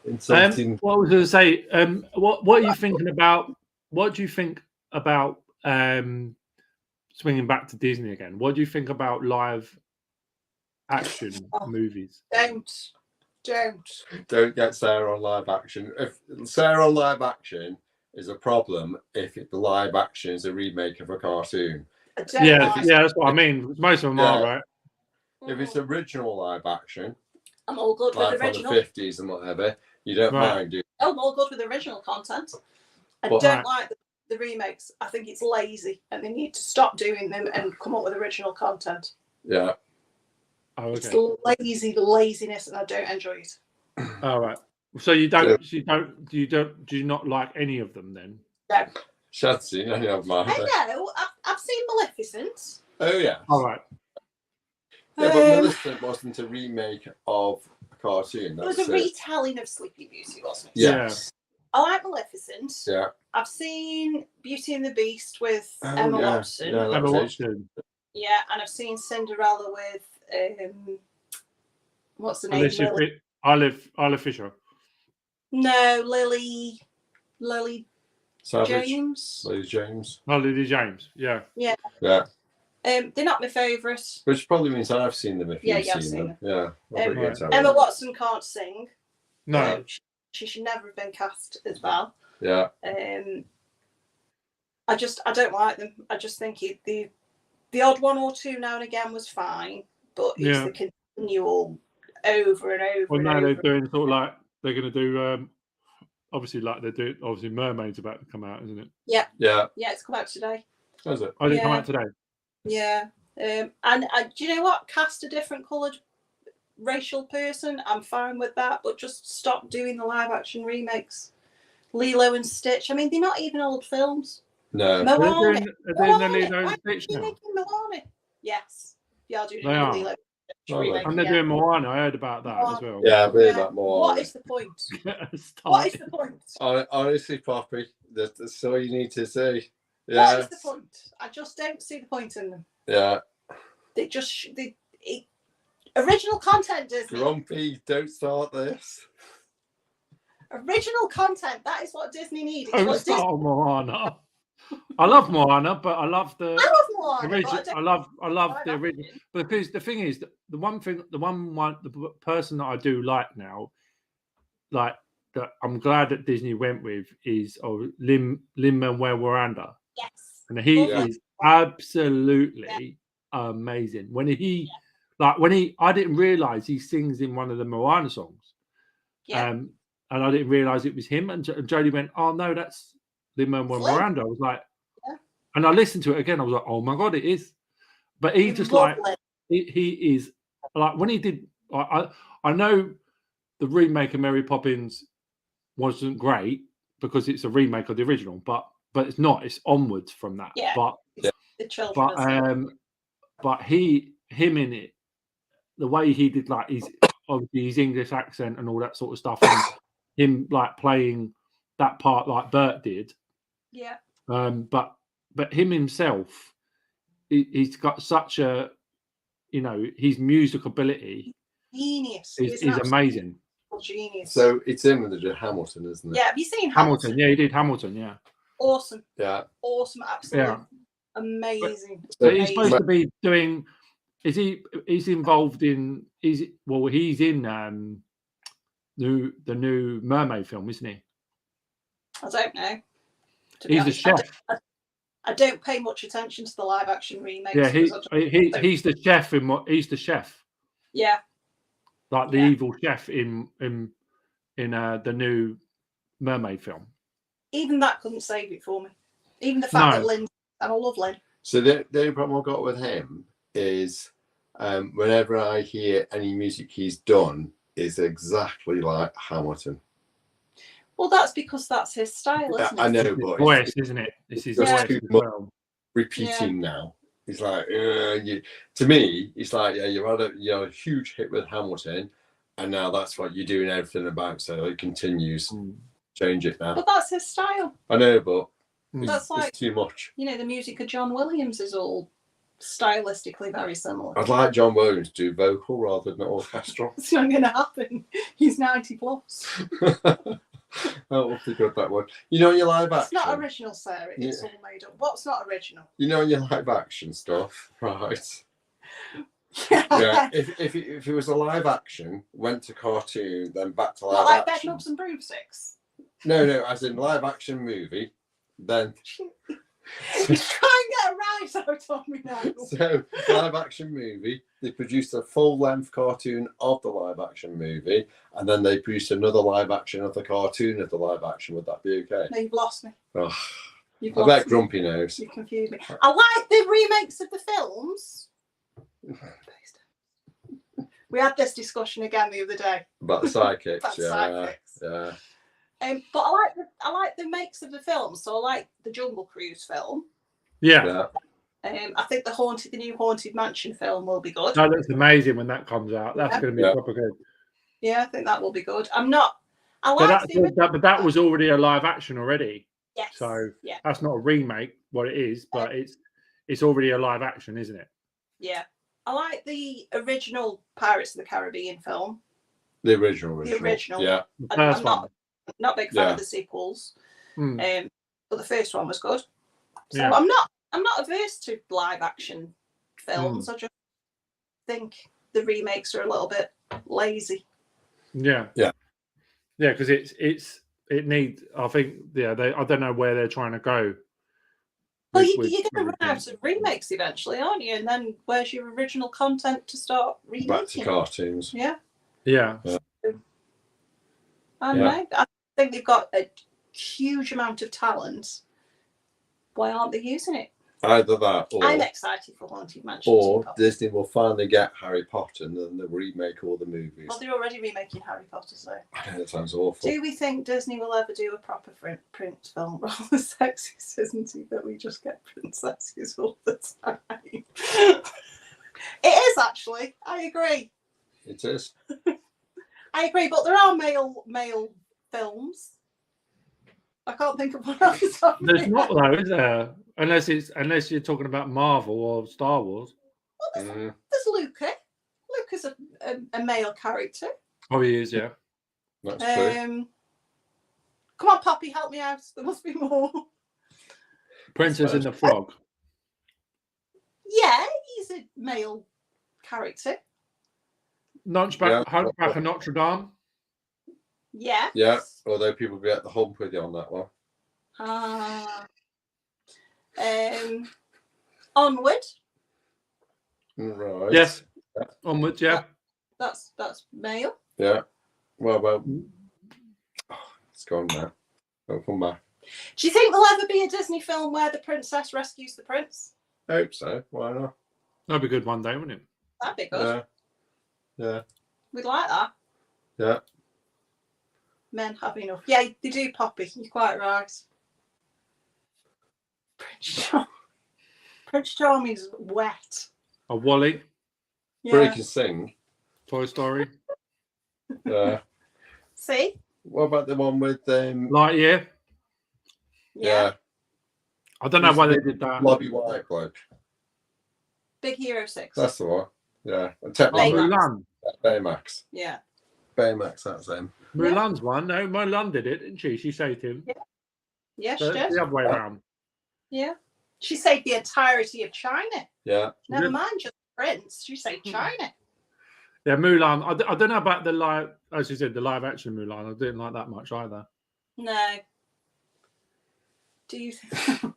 What was I going to say? What are you thinking about? What do you think about swinging back to Disney again? What do you think about live action movies? Don't get Sarah on live action. If Sarah on live action is a problem, if the live action is a remake of a cartoon. Yeah, that's what I mean. Most of them are, right? If it's original live action, I'm all good with original. From the 50s and whatever, you don't mind, do you? I'm all good with original content. I don't like the remakes. I think it's lazy and they need to stop doing them and come up with original content. Yeah. Oh, okay. It's laziness, and I don't enjoy it. All right. So you do not like any of them then? No. Shad seen any of mine. I know. I've seen Maleficent. Oh yeah. All right. Yeah, but Maleficent wasn't a remake of a cartoon. It was a retelling of Sleeping Beauty, wasn't it? Yes. I like Maleficent. Yeah. I've seen Beauty and the Beast with Emma Watson. Yeah, Emma Watson. Yeah, and I've seen Cinderella with what's the name? Isla Fisher. No, Lily Savage. James. Lily James. Oh, Lily James. Yeah. Yeah. Yeah. They're not my favourite. Which probably means I've seen them if you've seen them. Yeah. Emma Watson can't sing. No. She should never have been cast as well. Yeah. I don't like them. I just think the odd one or two now and again was fine, but it's the continual over and over. Well, now they're doing sort of like they're going to do. Obviously, like they do. Obviously, Mermaid's about to come out, isn't it? Yeah. Yeah. Yeah, it's come out today. Has it? Oh, did it come out today? Yeah. And do you know what? Cast a different coloured racial person. I'm fine with that, but just stop doing the live action remakes. Lilo and Stitch. I mean, they're not even old films. No. Moana. Are they doing the Lilo and Stitch now? Moana. Yes. Yeah, I'll do Lilo and Stitch. And they're doing Moana. I heard about that as well. Yeah, I've heard about Moana. What is the point? What is the point? Honestly, Poppy, that's all you need to say. Yeah. What is the point? I just don't see the point in them. Yeah. Original content, Disney. Grumpy, don't start this. Original content. That is what Disney needed. Moana. I love Moana, but I love the. I love Moana. I love the original, because the thing is, the person that I do like now, like that I'm glad that Disney went with, is Lin-Manuel Miranda. Yes, and he is absolutely amazing. When he, I didn't realize he sings in one of the Moana songs. Yeah. And I didn't realize it was him. And Jodie went, "Oh no, that's Lin-Manuel Miranda." I was like, and I listened to it again. I was like, "Oh my god, it is!" But he just he is like, when he did. I know the remake of Mary Poppins wasn't great because it's a remake of the original, but it's not. It's onwards from that. Yeah. But the children. But him in it, the way he did, like, obviously his English accent and all that sort of stuff, and him like playing that part like Bert did. Yeah. But him himself, he's got such a, his music ability. Genius. He's amazing. Genius. So it's him that did Hamilton, isn't it? Yeah. Have you seen Hamilton? Yeah, he did Hamilton. Yeah. Awesome. Yeah. Awesome. Absolutely. Yeah. Amazing. But he's supposed to be doing. He's involved in? He's in the new Mermaid film, isn't he? I don't know. He's the chef. I don't pay much attention to the live action remakes. Yeah, he's the chef in what? He's the chef. Yeah. Like the evil chef in the new Mermaid film. Even that couldn't save it for me. Even the fact that Lynn, and I love Lynn. So the only problem I've got with him is whenever I hear any music he's done is exactly like Hamilton. Well, that's because that's his style, isn't it? I know, but voice, isn't it? This is voice as well. Repeating now. It's like to me, it's like you had a huge hit with Hamilton, and now that's what you're doing everything about. So it continues. Change it now. But that's his style. I know, but that's it's too much. The music of John Williams is all stylistically very similar. I'd like John Williams to do vocal rather than orchestral. It's not going to happen. He's 90 plus. That would be good, that one. Your live action. It's not original, Sarah. It's all made up. What's not original? Your live action stuff, right? Yeah. If it was a live action, went to cartoon, then back to live not like action. Bedknobs and Broomsticks. No, as in live action movie, then. Try and get a rise out of me now. So, live action movie, they produced a full length cartoon of the live action movie, and then they produced another live action of the cartoon of the live action. Would that be okay? No, you've lost me. Oh, I bet Grumpy knows. You confused me. I like the remakes of the films. We had this discussion again the other day. About the sidekicks, yeah. But I like the makes of the films. So I like the Jungle Cruise film. Yeah. I think the new Haunted Mansion film will be good. That looks amazing when that comes out. That's going to be proper good. Yeah, I think that will be good. But that was already a live action already. Yes. So that's not a remake, what it is, but it's already a live action, isn't it? Yeah. I like the original Pirates of the Caribbean film. The original. Yeah. The first one. Not a big fan of the sequels, but the first one was good. So I'm not averse to live action films. I just think the remakes are a little bit lazy. Yeah, because it needs. I think I don't know where they're trying to go. Well, you're going to run out of remakes eventually, aren't you? And then where's your original content to start remaking? Back to cartoons. Yeah. I think they've got a huge amount of talent. Why aren't they using it? Either that, or I'm excited for Haunted Mansion. Or Disney will finally get Harry Potter and then they'll remake all the movies. Well, they're already remaking Harry Potter, so. I know, that sounds awful. Do we think Disney will ever do a proper print film? Rather sexist, isn't it? That we just get princesses all the time. It is actually. I agree. It is. I agree, but there are male films. I can't think of one else. There's not though, is there? Unless you're talking about Marvel or Star Wars. Well, there's Luca. Luca's a male character. Oh, he is, yeah. That's true. Come on, Poppy, help me out. There must be more. Princess and the Frog. Yeah, he's a male character. Hunchback of Notre Dame. Yeah. Yeah, although people get the hump with you on that one. Onward. Right. Yes. Onward, yeah. That's male. Yeah. Well, it's gone now. Don't come back. Do you think there'll ever be a Disney film where the princess rescues the prince? I hope so. Why not? That'd be good one day, wouldn't it? That'd be good. Yeah. We'd like that. Yeah. Men have enough. Yeah, they do, Poppy. You're quite right. Prince Charming's wet. A Wally. Yeah. But he can sing. Toy Story. Yeah. See? What about the one with Lightyear. Yeah. I don't know why they did that. Blobby White bloke. Big Hero 6. That's the one. Yeah. And Mulan. Baymax. Yeah. Baymax, that's him. Mulan's one. No, Mulan did it, didn't she? She saved him. Yeah. Yeah, she So did. the other way around. Yeah. She saved the entirety of China. Yeah. Never mind just Prince. She saved China. Yeah, Mulan. I don't know about the live, as you said, the live action Mulan. I didn't like that much either. No. Do you think?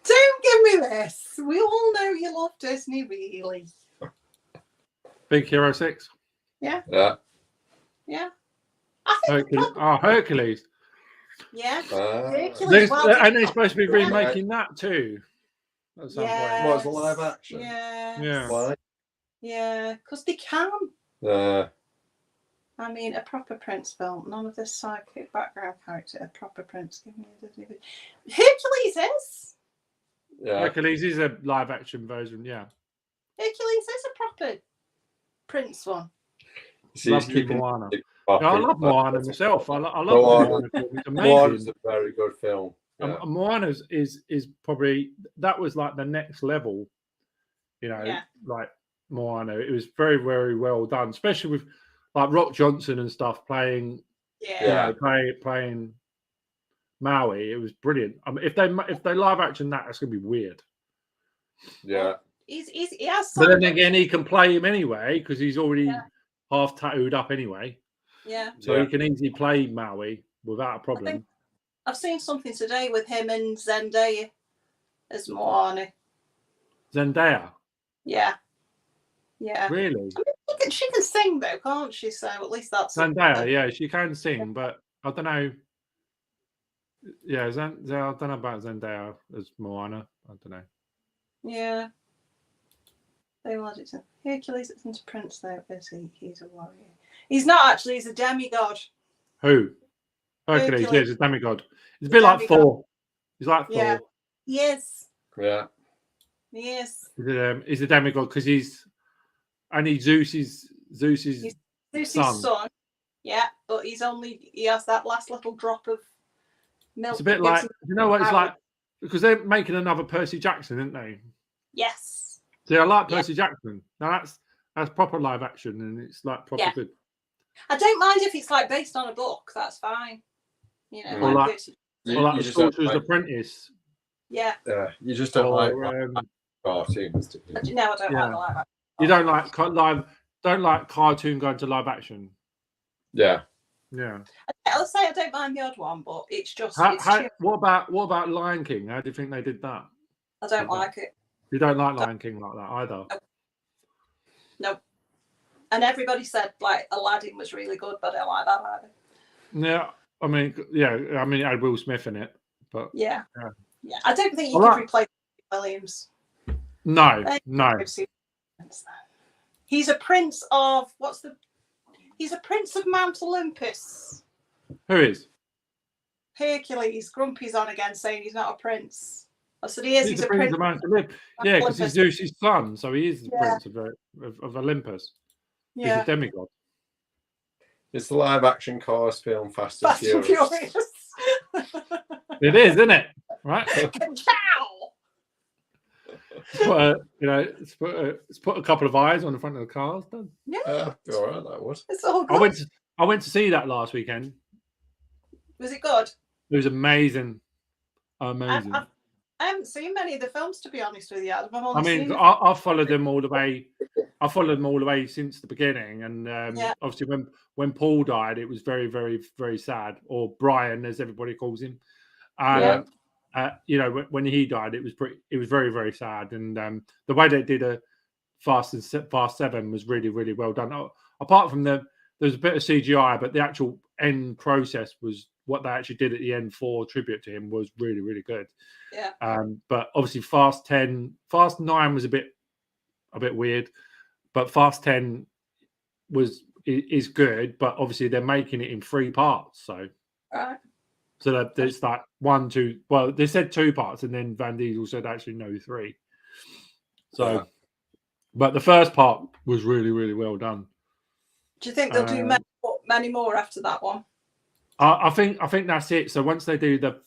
Don't give me this. We all know you love Disney, really. Big Hero 6. Yeah. Yeah. Yeah. I think Hercules. Yeah. Hercules. And they're supposed to be remaking that too. At some point. What's a live action? Yeah. Yeah. Why? Yeah, because they can. I mean, a proper Prince film. None of this psychic background character. A proper Prince. Give me a Disney. Hercules is. Yeah. Hercules is a live action version. Yeah. Hercules is a proper Prince one. Love Moana. Yeah, I love Moana myself. I love Moana. It's amazing. Moana's a very good film. Yeah. Moana is probably, that was like the next level. You know, like Moana. It was very, very well done, especially with like Rock Johnson and stuff playing. Yeah. Playing Maui. It was brilliant. I mean, if they live action that, it's gonna be weird. Yeah. He has. But then again, he can play him anyway because he's already half tattooed up anyway. Yeah. So he can easily play Maui without a problem. I've seen something today with him and Zendaya as Moana. Zendaya. Yeah. Yeah. Really? I mean, she can sing though, can't she? So at least that's Zendaya. Yeah, she can sing, but I don't know. Yeah, I don't know about Zendaya as Moana. I don't know. Yeah. They wanted it to Hercules isn't a prince though, is he? He's a warrior. He's not actually, he's a demigod. Who? Hercules, yeah, he's a demigod. It's a bit like Thor. He's like Thor. Yeah. Yes. Yeah. Yes. He's a demigod because he's Zeus's son. Yeah, but he has that last little drop of milk. It's a bit like, you know what it's like, because they're making another Percy Jackson, aren't they? Yes. So I like Percy Jackson. Now that's proper live action and it's like proper good. I don't mind if it's like based on a book. That's fine. You know, or like The Sorcerer's Apprentice. Yeah. Yeah. You just don't like cartoons. No, I don't like the live action. You don't like cartoon going to live action. Yeah. Yeah. Let's say I don't mind the odd one, but it's just. What about Lion King? How do you think they did that? I don't like it. You don't like Lion King like that either? No. And everybody said like Aladdin was really good, but I don't like that either. Yeah, I mean, it had Will Smith in it, but yeah. I don't think you can replace Williams. No. He's a prince of He's a prince of Mount Olympus. Who is? Hercules. Grumpy's on again saying he's not a prince. I said he is. He's a prince of Mount Olympus. Yeah, because he's Zeus's son, so he is the prince of Olympus. Yeah. He's a demigod. It's the live action Cars film Fast and Furious. It is, isn't it? Right? Let's put a couple of eyes on the front of the cars. Done. Yeah, all right, that was. It's all good. I went to see that last weekend. Was it good? It was amazing. Amazing. I haven't seen many of the films, to be honest with you. I mean, I've followed them all the way. I followed them all the way since the beginning, and obviously when Paul died, it was very, very, very sad. Or Brian, as everybody calls him. You know, when he died, it was very, very sad. And the way they did a Fast 7 was really, really well done. Apart from there's a bit of CGI, but the actual end process was what they actually did at the end for tribute to him was really, really good. Yeah. But obviously Fast 9 was a bit weird, but Fast 10 is good, but obviously they're making it in 3 parts. So so that there's like 1, 2. Well, they said 2 parts, and then Van Diesel said actually no 3. So, but the first part was really, really well done. Do you think they'll do many more after that one? I think that's it. So once they do the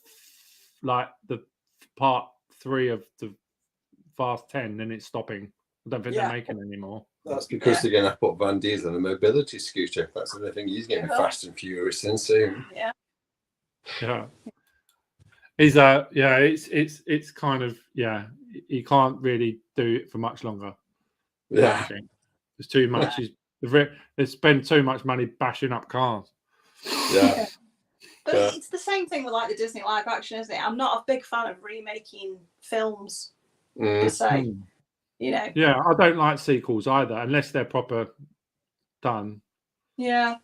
part 3 of the Fast 10, then it's stopping. I don't think they're making any more. That's because they're going to put Van Diesel on a mobility scooter. That's the thing. He's getting Fast and Furious soon. Yeah. He's it's kind of he can't really do it for much longer. Yeah. There's too much. They spend too much money bashing up cars. Yeah. But it's the same thing with like the Disney live action, isn't it? I'm not a big fan of remaking films per se. You know. Yeah, I don't like sequels either, unless they're proper done. Yeah.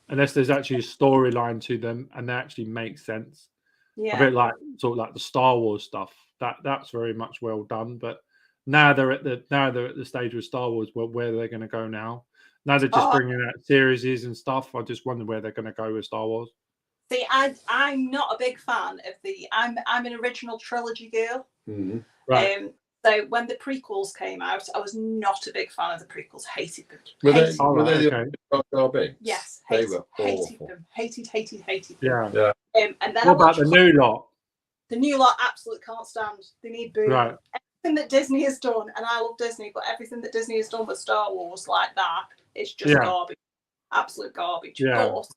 Unless there's actually a storyline to them and they actually make sense. Yeah. A bit like sort of like the Star Wars stuff. That's very much well done. But now they're at the stage with Star Wars where they're going to go now. Now they're just bringing out series and stuff. I just wonder where they're going to go with Star Wars. See, I'm not a big fan of I'm an original trilogy girl. Mm-hmm. Right. So when the prequels came out, I was not a big fan of the prequels. Hated them. Were they okay? Yes. They were hated awful. them. Hated them. Yeah. And then what about the new lot? The new lot absolutely can't stand. They need boom. Right. Everything that Disney has done, and I love Disney, but everything that Disney has done with Star Wars like that, it's just garbage. Absolute garbage. Yeah. But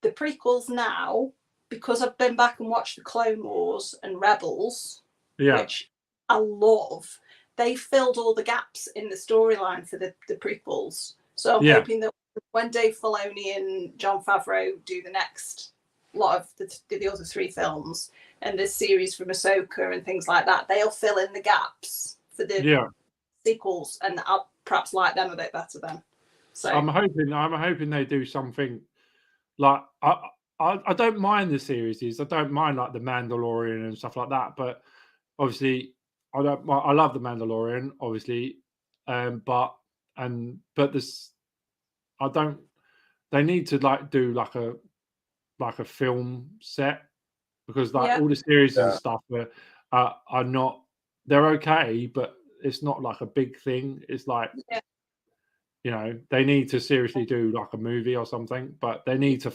the prequels now, because I've been back and watched the Clone Wars and Rebels, which I love, they filled all the gaps in the storyline for the prequels. So I'm hoping that when Dave Filoni and Jon Favreau do the next lot of the other 3 films and the series from Ahsoka and things like that, they'll fill in the gaps for the sequels, and I'll perhaps like them a bit better then. So I'm hoping they do something like I don't mind the series. I don't mind like the Mandalorian and stuff like that, but obviously I love the Mandalorian, obviously, but this they need to like do like a film set, because like all the series and stuff are not, they're okay, but it's not like a big thing. It's like you know, they need to seriously do like a movie or something, but they need to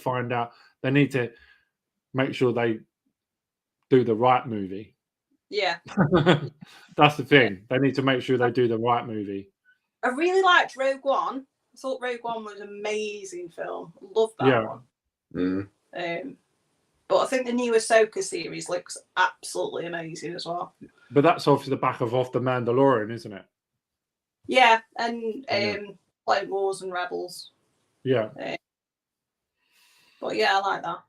make sure they do the right movie. Yeah. That's the thing. They need to make sure they do the right movie. I really liked Rogue One. I thought Rogue One was an amazing film. Love that one. But I think the new Ahsoka series looks absolutely amazing as well. But that's off the back of the Mandalorian, isn't it? Yeah, and Clone Wars and Rebels. Yeah. But yeah, I like that.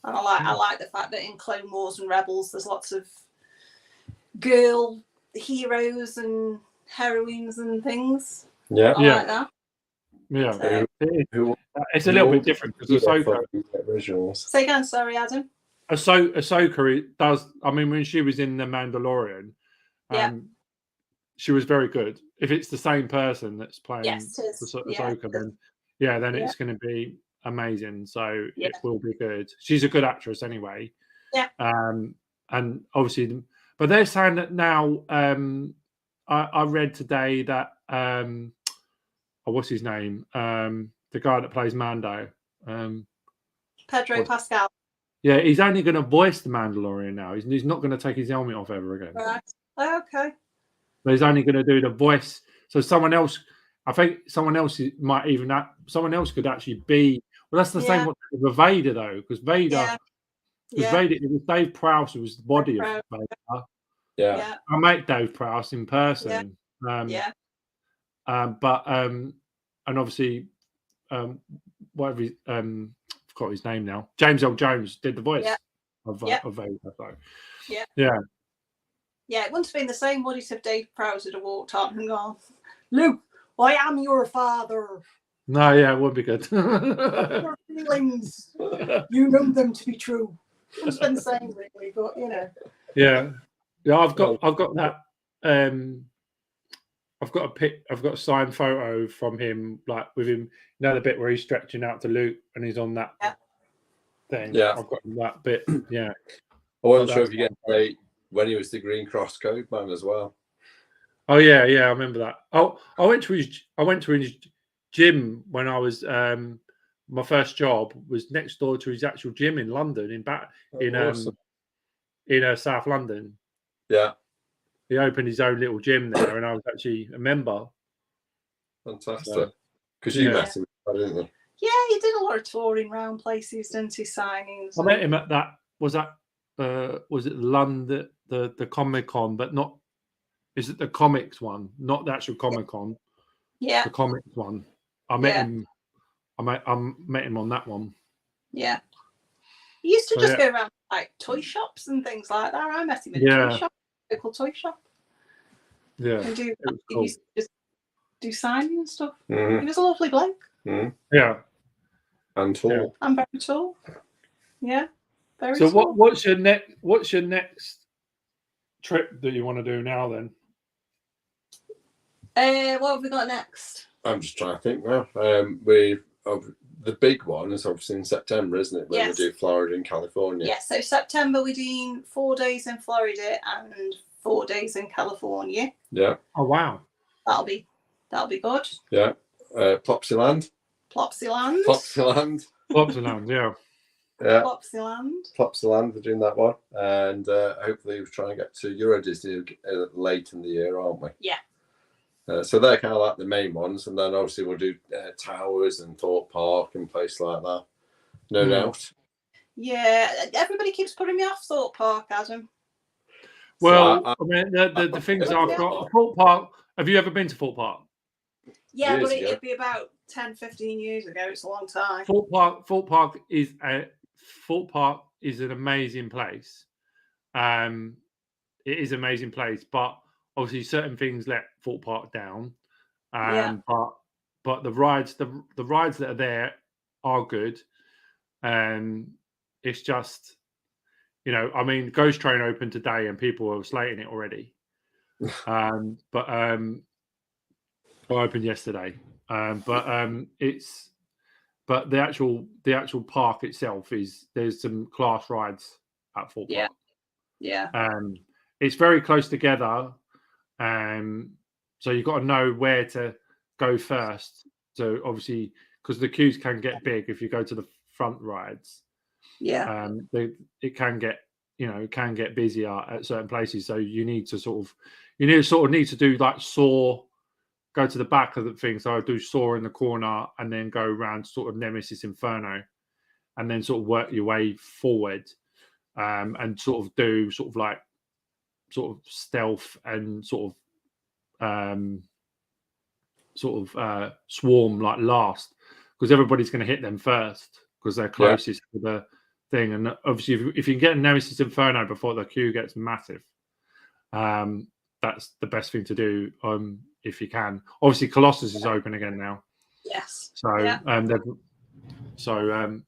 And I like the fact that in Clone Wars and Rebels there's lots of girl heroes and heroines and things. Yeah. I like that. Yeah. It's a little bit different because Ahsoka. Say again, sorry, Adam. Ahsoka does. I mean, when she was in The Mandalorian, she was very good. If it's the same person that's playing Ahsoka, then it's going to be amazing. So it will be good. She's a good actress anyway. Yeah. And obviously, but they're saying that now. I read today that what's his name? The guy that plays Mando. Pedro Pascal. Yeah, he's only going to voice the Mandalorian now. He's not going to take his helmet off ever again. Right. Okay. But he's only going to do the voice. So someone else, I think someone else might even someone else could actually be Well, that's the same with Vader though, because Vader, Vader, it was Dave Prowse who was the body of Vader. Yeah. I met Dave Prowse in person. But and obviously, whatever forgot his name now. James L. Jones did the voice of Vader. So. Yeah, it wouldn't have been the same, would it, if Dave Prowse had walked on and gone, Luke, I am your father. No, it wouldn't be good. Your feelings, you know them to be true. It wouldn't have been the same, really, but you know. Yeah, I've got that. I've got a signed photo from him, like with him. You know the bit where he's stretching out to Luke and he's on that thing. Yeah, I've got that bit. Yeah, I wasn't sure if you get great when he was the Green Cross Code man as well. Oh yeah, I remember that. Oh, I went to his gym when I was my first job was next door to his actual gym in London in South London. Yeah. He opened his own little gym there, and I was actually a member. Fantastic. Because you met him, didn't you? Yeah, he did a lot of touring around places, didn't he? Signings. I met him at that. Was it London, the Comic Con, but not? Is it the comics one, not the actual Comic Con? Yeah. The comics one. I met him. I met him on that one. Yeah. He used to just go around like toy shops and things like that. I met him in a toy shop, local toy shop. Yeah. And he used to just do signing and stuff. Mm-hmm. He was a lovely bloke. Mm-hmm. Yeah. And tall. Yeah. And very tall. Yeah. Very tall. So what's your next trip that you want to do now then? What have we got next? I'm just trying to think now. The big one is obviously in September, isn't it? When we do Florida and California. Yes, so September we're doing 4 days in Florida and 4 days in California. Yeah. Oh wow. That'll be good. Yeah. Plopsaland. Plopsaland. Yeah. Yeah. Plopsaland. We're doing that one, and hopefully we're trying to get to Euro Disney late in the year, aren't we? Yeah. So they're kind of like the main ones, and then obviously we'll do Towers and Thorpe Park and places like that. No doubt. Yeah, everybody keeps putting me off Thorpe Park, Adam. Well, I mean, the things I've got. Thorpe Park. Have you ever been to Thorpe Park? Yeah, but it'd be about 10, 15 years ago. It's a long time. Thorpe Park is an amazing place. It is an amazing place, but obviously certain things let Thorpe Park down. But the rides that are there are good. It's just, I mean, Ghost Train opened today and people were slating it already. But opened yesterday. But the actual park itself there's some class rides at Thorpe Park. Yeah. It's very close together. So you've got to know where to go first. So obviously, because the queues can get big if you go to the front rides. Yeah. It can get busier at certain places. So you need to do like Saw, go to the back of the thing. So I do Saw in the corner and then go around sort of Nemesis Inferno, and then sort of work your way forward, and sort of do sort of stealth and sort of swarm like last, because everybody's going to hit them first because they're closest to the thing. And obviously if you can get Nemesis Inferno before the queue gets massive, that's the best thing to do if you can. Obviously Colossus is open again now. Yes. So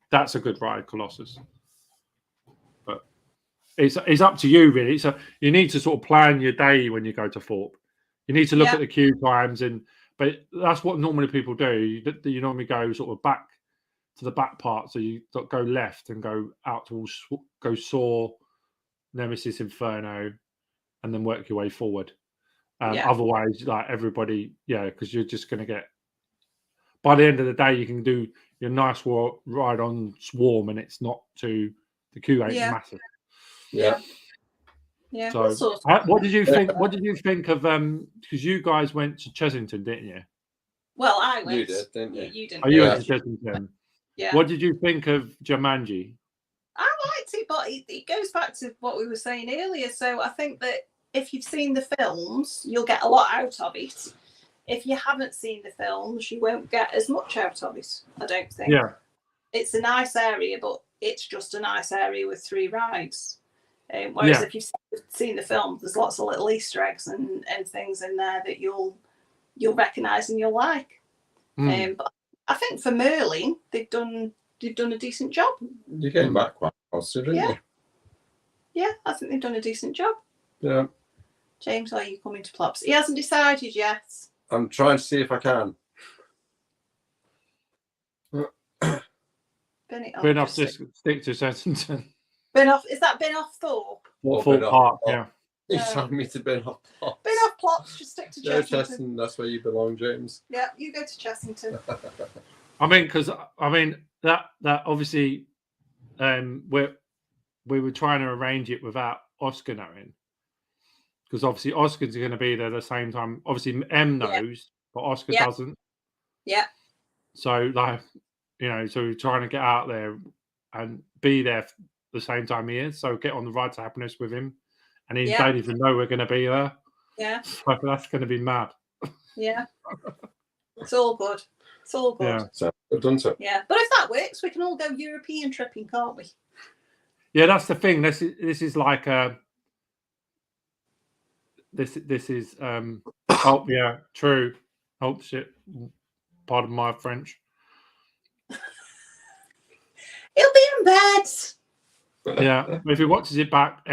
that's a good ride, Colossus. But it's up to you really. So you need to sort of plan your day when you go to Thorpe. You need to look at the queue times, but that's what normally people do. You normally go sort of back to the back part, so you go left and go out towards Saw, Nemesis Inferno, and then work your way forward. Otherwise, like everybody, because you're just going to get. By the end of the day, you can do your nice ride on Swarm, and it's not the queue ain't massive. Yeah. Yeah. So, what did you think? What did you think of? Because you guys went to Chessington, didn't you? Well, I went. You did, didn't you? You didn't. You went to Chessington. Yeah. What did you think of Jumanji? I liked it, but it goes back to what we were saying earlier. So I think that if you've seen the films, you'll get a lot out of it. If you haven't seen the films, you won't get as much out of it, I don't think. Yeah. It's a nice area, but it's just a nice area with 3 rides. Whereas if you've seen the film, there's lots of little Easter eggs and things in there that you'll recognise and you'll like. But I think for Merlin, they've done a decent job. You came back quite positive, didn't you? Yeah, I think they've done a decent job. Yeah. James, are you coming to Plops? He hasn't decided yet. I'm trying to see if I can. Bin off to stick to Chessington. Bin off, is that Bin off Thorpe? Thorpe Park, yeah. You told me to bin off Plops. Bin off Plops, just stick to Chessington. That's where you belong, James. Yeah, you go to Chessington. I mean, because that obviously, we were trying to arrange it without Oscar knowing, because obviously Oscar's going to be there at the same time. Obviously, M knows, but Oscar doesn't. Yeah. So so we're trying to get out there and be there the same time he is. So get on the Ride to Happiness with him, and he don't even know we're going to be there. Yeah. So that's going to be mad. Yeah. It's all good. It's all good. Yeah. So we've done so. Yeah, but if that works, we can all go European tripping, can't we? Yeah, that's the thing. This is like this is oh yeah, true. Oh shit. Pardon my French. He'll be in bed. Yeah. If he watches it back,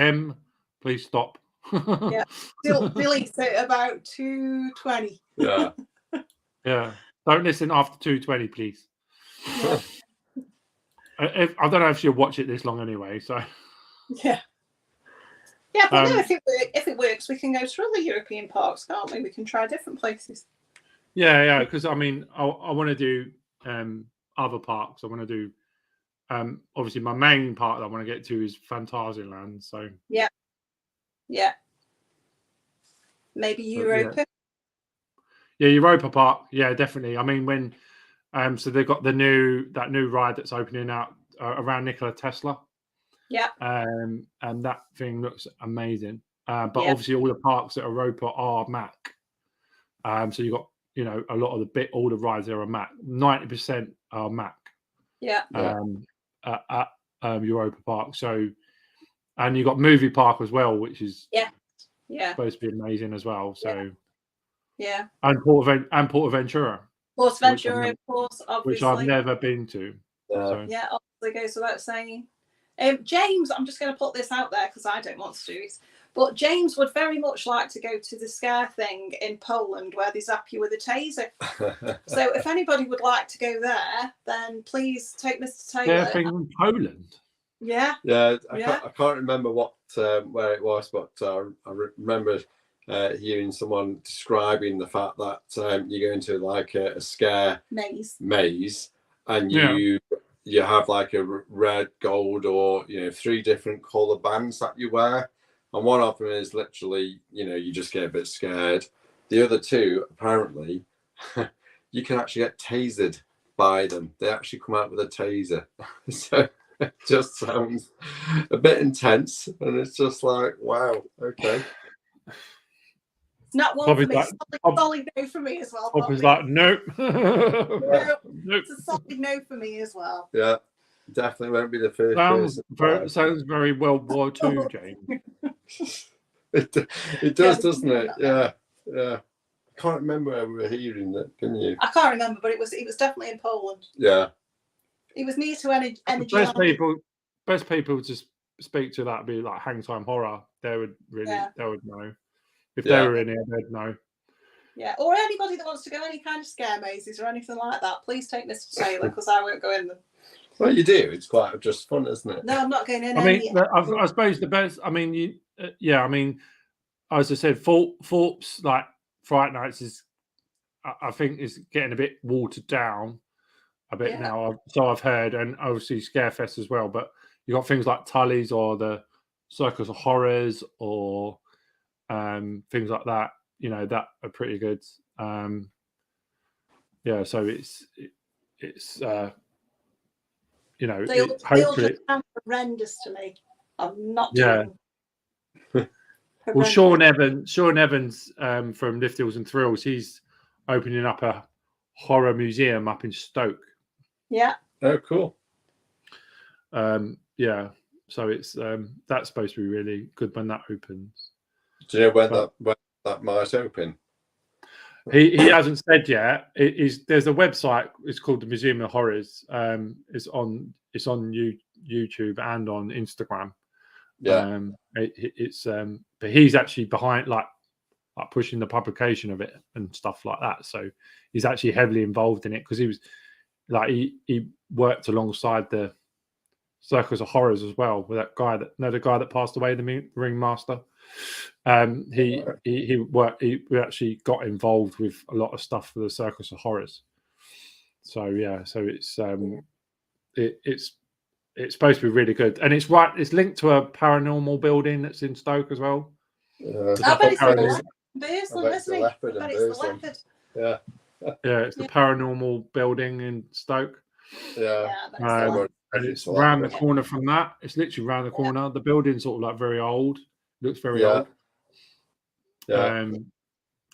please stop. Yeah. Delete it about 2:20. Yeah. Yeah. Don't listen after 2:20, please. Yeah. I don't know if she'll watch it this long anyway, so yeah. Yeah, but no, if it works, we can go to other European parks, can't we? We can try different places. Yeah, because I mean, I want to do other parks. I want to do obviously my main park that I want to get to is Phantasialand. So yeah, maybe Europa. Yeah, Europa Park. Yeah, definitely. I mean, when so they've got that new ride that's opening out around Nikola Tesla. Yeah. And that thing looks amazing. But obviously all the parks at Europa are Mac. So you got a lot of all the rides there are Mac. 90% are Mac. Yeah. At Europa Park. So, and you got Movie Park as well, which is supposed to be amazing as well. So yeah. And Portaventura. Portaventura, of course, obviously. Which I've never been to. Yeah, obviously goes without saying. James, I'm just going to put this out there because I don't want to do it. But James would very much like to go to the scare thing in Poland where they zap you with a taser. So if anybody would like to go there, then please take Mr. Taylor. Scare thing in Poland? Yeah. Yeah, I can't remember where it was, but I remember hearing someone describing the fact that you go into like a scare maze and you have like a red, gold, or 3 different color bands that you wear, and one of them is literally you just get a bit scared. The other 2 apparently you can actually get tasered by them. They actually come out with a taser. So it just sounds a bit intense, and it's just like, wow, okay. It's not one for me. Solid no for me as well. Bobby's like, nope. Nope. It's a solid no for me as well. Yeah, definitely won't be the first person. Sounds very World War II, James. It does, doesn't it? Yeah. I can't remember where we were hearing that, can you? I can't remember, but it was definitely in Poland. Yeah. It was near to energy. Best people to speak to that would be like Hang Time Horror. They would know. If they were in here, they'd know. Yeah, or anybody that wants to go any kind of scare mazes or anything like that, please take Mr. Taylor because I won't go in them. Well, you do. It's quite just fun, isn't it? No, I'm not going in. I mean, I suppose the best. I mean, I mean, as I said, Thorpe's like Fright Nights is, I think, is getting a bit watered down a bit now. So I've heard, and obviously Scarefest as well. But you got things like Tully's or the Circus of Horrors or things like that, that are pretty good. So it's you know, they all hopefully. just sound horrendous to me. I'm not Yeah. doing Well, Sean Evans from Lift Hills and Thrills, he's opening up a horror museum up in Stoke. Yeah. Oh, cool. Yeah. So it's that's supposed to be really good when that opens. Do you know when that might open? He hasn't said yet. There's a website. It's called the Museum of Horrors. It's on YouTube and on Instagram. Yeah. But he's actually behind like pushing the publication of it and stuff like that. So he's actually heavily involved in it because he was like he worked alongside the Circus of Horrors as well with that guy the guy that passed away, the Ringmaster. He actually got involved with a lot of stuff for the Circus of Horrors. So yeah, so it's supposed to be really good, and it's linked to a paranormal building that's in Stoke as well. I bet it's the Burslem, isn't it? I bet it's the Leopard. Yeah. Yeah, it's the paranormal building in Stoke. Yeah. And it's around the corner from that. It's literally around the corner. The building's sort of like very old. Looks very old. Yeah.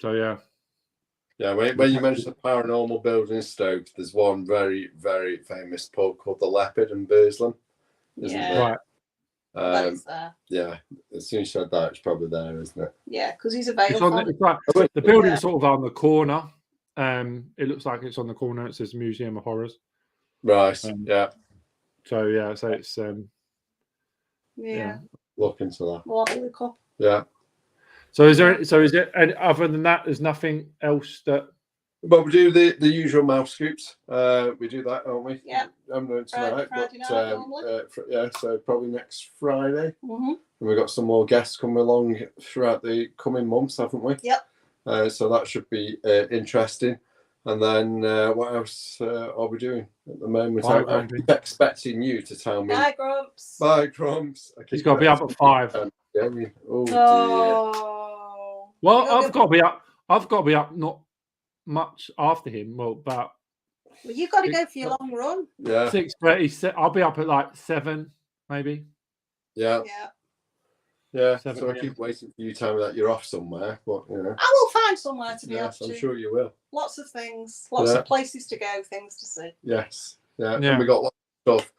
So yeah. Yeah, when you mentioned the paranormal building in Stoke, there's one very, very famous pub called the Leopard in Burslem, isn't there? Right. Yeah, as soon as you said that, it's probably there, isn't it? Yeah, because he's available. The building's sort of on the corner. It looks like it's on the corner. It says Museum of Horrors. Right. Yeah. So yeah, so it's Look into that. Well, I'll look up. Yeah. So is it? And other than that, there's nothing else that. But we do the usual mouse scoops. We do that, don't we? Yeah. I'm doing tonight, Friday night, yeah. So probably next Friday. Mm-hmm. And we've got some more guests coming along throughout the coming months, haven't we? Yep. So that should be interesting. And then what else are we doing at the moment? I'm expecting you to tell me. Bye, Grumps. Bye, Grumps. He's got to be up at 5. Oh, dear. Well, I've got to be up. I've got to be up not much after him. Well, about. Well, you've got to go for your long run. Yeah. 6:30. I'll be up at like 7, maybe. Yeah. Yeah. Yeah. So I keep waiting for you to tell me that you're off somewhere, but you know. I will find somewhere to be off to. I'm sure you will. Lots of things, lots of places to go, things to see. Yes. Yeah. And we got lots of stuff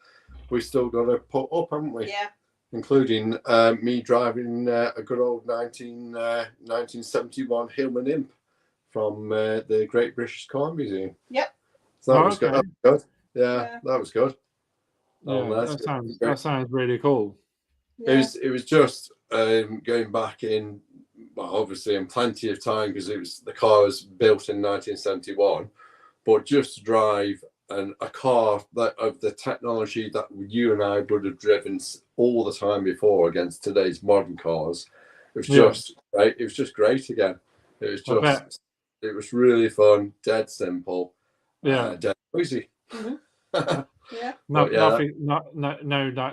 we still got to put up, haven't we? Yeah. Including me driving a good old 1971 Hillman Imp from the Great British Car Museum. Yep. So that was good. That was good. Yeah, that was good. That sounds really cool. Yeah. It was just going back in, well, obviously in plenty of time because the car was built in 1971, but just to drive a car that of the technology that you and I would have driven all the time before against today's modern cars, it was just right. It was just great again. It was just, it was really fun, dead simple, dead easy. Mm-hmm. Yeah. Nothing.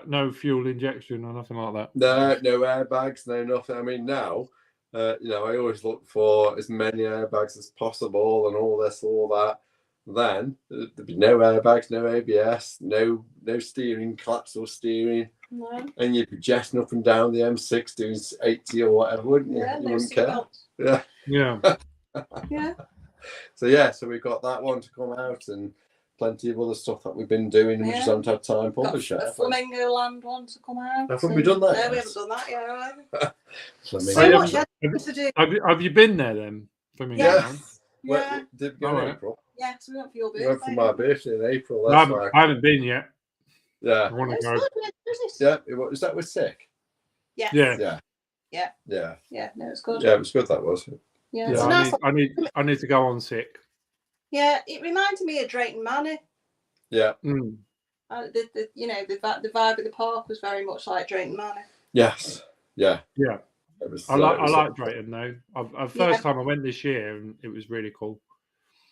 No fuel injection or nothing like that. No airbags, no nothing. I mean, now, I always look for as many airbags as possible and all this, all that. Then there'd be no airbags, no ABS, no steering, collapsible steering. No. And you'd be jetting up and down the M6 doing 80 or whatever, wouldn't you? Yeah, you wouldn't care. Yeah. Yeah. Yeah. So we got that one to come out and plenty of other stuff that we've been doing and we just haven't had time to publish it. The Flamingo Land one to come out. Haven't we done that? No, we haven't done that yet either. So much to do. Have you been there then? Flamingo Land? Yeah. Did we go in April? Yes, we went for your birthday. We went for my birthday in April. I haven't been yet. Yeah. I want to go. Yeah. Was that with Sick? Yes. Yeah. Yeah. No, it's good. Yeah, it was good. That was. Yeah. I need to go on Sick. Yeah, it reminded me of Drayton Manor. Yeah. The vibe of the park was very much like Drayton Manor. Yes. Yeah. Yeah. I like Drayton though. First time I went this year and it was really cool.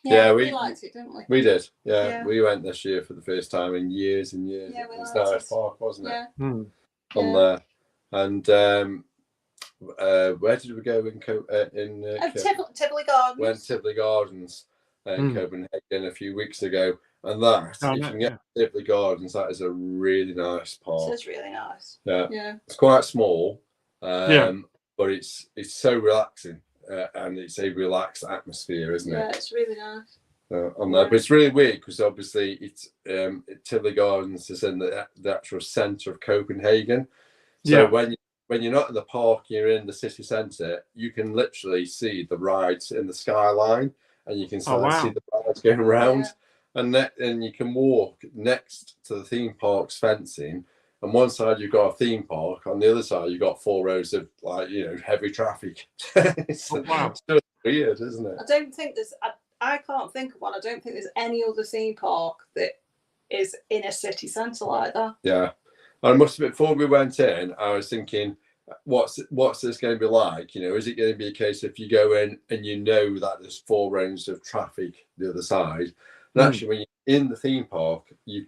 Yeah, we liked it, didn't we? We did. Yeah, we went this year for the first time in years and years. Yeah, it was nice park, wasn't it? Yeah. On there, and where did we go in Tivoli Gardens? Went Tivoli Gardens in Copenhagen a few weeks ago, And that, if you can get Tivoli Gardens, that is a really nice park. It is really nice. Yeah. It's quite small, but it's so relaxing, and it's a relaxed atmosphere, isn't it? Yeah, it's really nice. But it's really weird because obviously it's Tivoli Gardens is in the actual centre of Copenhagen. So when you're not in the park, you're in the city centre, you can literally see the rides in the skyline, and you can see the rides going around. Yeah. And you can walk next to the theme park's fencing. On one side you've got a theme park, on the other side you've got 4 rows of heavy traffic. It's just weird, isn't it? I don't think there's. I can't think of one. I don't think there's any other theme park that is in a city centre like that. Yeah. I must admit, before we went in, I was thinking, what's this going to be like? Is it going to be a case if you go in and you know that there's 4 rows of traffic the other side? And actually, when you're in the theme park, you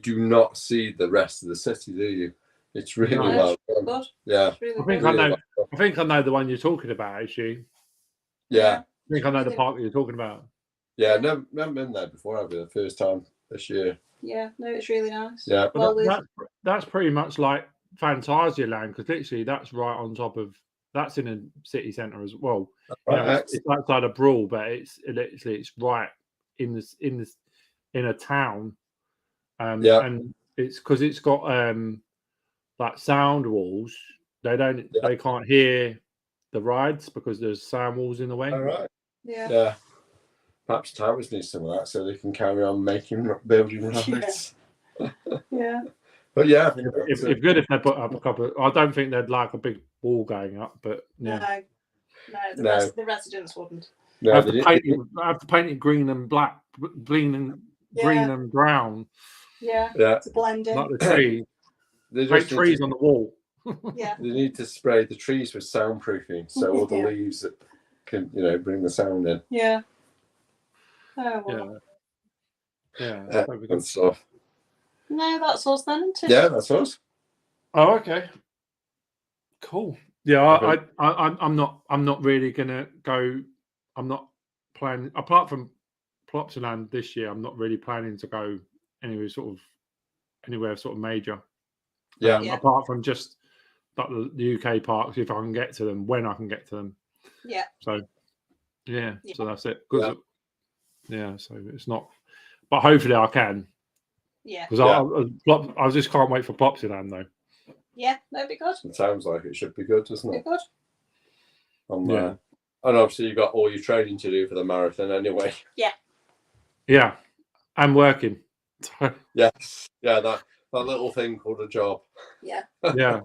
do not see the rest of the city, do you? It's really well done. Yeah. I think I know the one you're talking about, actually. Yeah. I think I know the park that you're talking about. Yeah, never been there before. I'll be the first time this year. Yeah, no, it's really nice. Yeah, that's pretty much like Phantasialand, because literally that's right on top of. That's in a city centre as well. It's outside of Brawl, but it's right in a town. And it's because it's got like sound walls. They can't hear the rides because there's sound walls in the way. All right. Yeah. Perhaps towers need some of that so they can carry on building rides. Yeah. But yeah, it's good if they put up a couple. I don't think they'd like a big wall going up, but yeah. No, the residents wouldn't. No, have to paint it green and black, green and brown. Yeah. To blend in. Like the tree. Paint trees on the wall. Yeah. They need to spray the trees with soundproofing, so all the leaves that can bring the sound in. Yeah. Oh well. Yeah. Good stuff. No, that's us then, isn't it? Yeah, that's us. Oh, okay. Cool. Yeah, I'm not really gonna go. I'm not planning, apart from Plopsaland this year. I'm not really planning to go anywhere sort of major. Apart from just like the UK parks, if I can get to them, when I can get to them. Yeah. So so that's it. So it's not, but hopefully I can. Yeah. Because I just can't wait for Plopsaland though. Yeah, that'd be good. It sounds like it should be good, doesn't it? Be good. And obviously you've got all your training to do for the marathon anyway. Yeah. Yeah, I'm working. Yes. Yeah, that little thing called a job. Yeah. Yeah.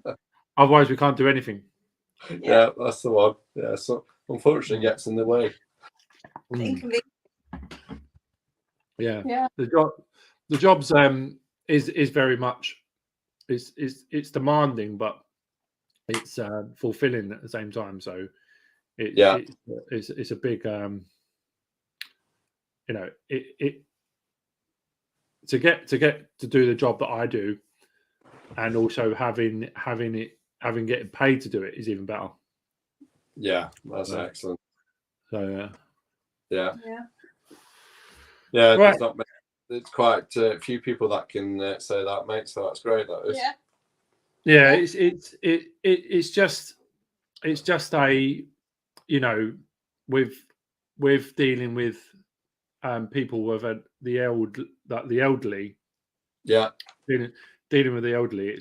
Otherwise we can't do anything. Yeah, that's the one. Yeah, so unfortunately gets in the way. Yeah. The job's is very much it's demanding, but it's fulfilling at the same time. So it's a big to get to do the job that I do, and also having getting paid to do it is even better. Yeah, that's excellent. So yeah. Right. It's quite a few people that can say that, mate. So that's great. That is. Yeah. It's just a with dealing with people with the elderly. Yeah. Dealing with the elderly,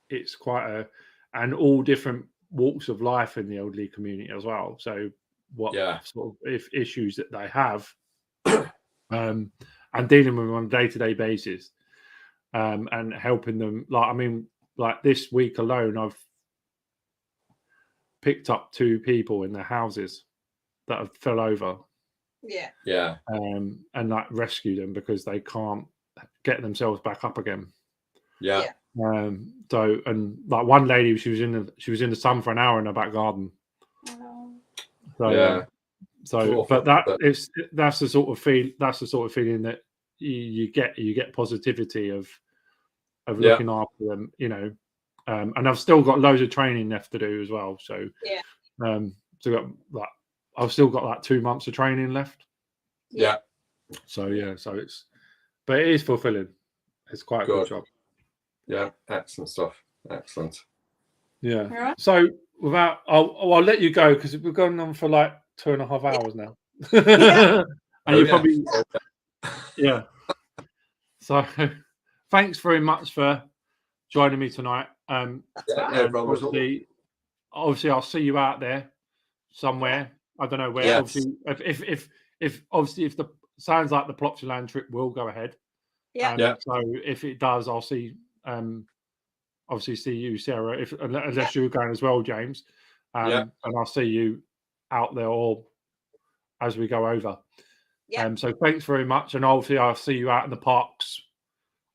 it's quite and all different walks of life in the elderly community as well. So what sort of issues that they have, and dealing with them on a day-to-day basis, and helping them. Like this week alone, I've picked up 2 people in their houses that have fell over. Yeah. And like rescue them because they can't get themselves back up again. Yeah. So and like one lady, she was in the sun for an hour in her back garden. So but that's the sort of feeling that you get positivity of looking after them, and I've still got loads of training left to do as well. So I've still got like 2 months of training left. Yeah. So yeah, but it is fulfilling. It's quite a good job. Yeah, excellent stuff. Excellent. Yeah. Right. So I'll let you go because we've gone on for like 2.5 hours now. And you probably yeah. So thanks very much for joining me tonight. Obviously I'll see you out there somewhere. I don't know where. Yes. Obviously, if the sounds like the Plopsaland trip will go ahead. Yeah. So if it does, I'll see. Obviously, see you, Sarah. Unless you're going as well, James. And I'll see you out there all as we go over. Yeah. So thanks very much, and obviously I'll see you out in the parks.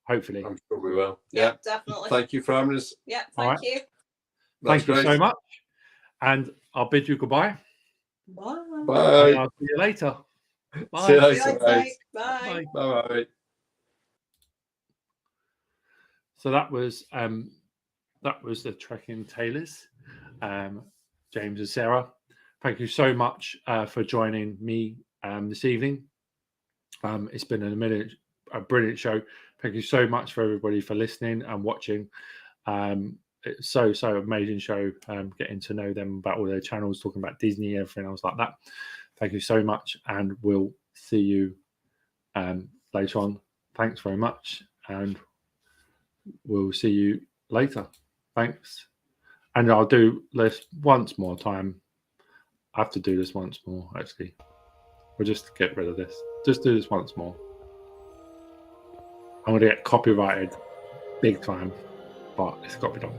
Hopefully, I'm sure we will. Yeah, definitely. Thank you for having us. Yeah, thank you. Thank you so much, and I'll bid you goodbye. Bye. Bye. I'll see you later. Bye. See you later. Bye. Bye. So that was the Trekking Tailors, James and Sarah. Thank you so much for joining me this evening. It's been a brilliant show. Thank you so much for everybody for listening and watching. It's so amazing show. Getting to know them about all their channels, talking about Disney, everything else like that. Thank you so much, and we'll see you later on. Thanks very much, and we'll see you later. Thanks. And I'll do this once more time. I have to do this once more, actually. We'll just get rid of this. Just do this once more. I'm going to get copyrighted big time, but it's got to be done.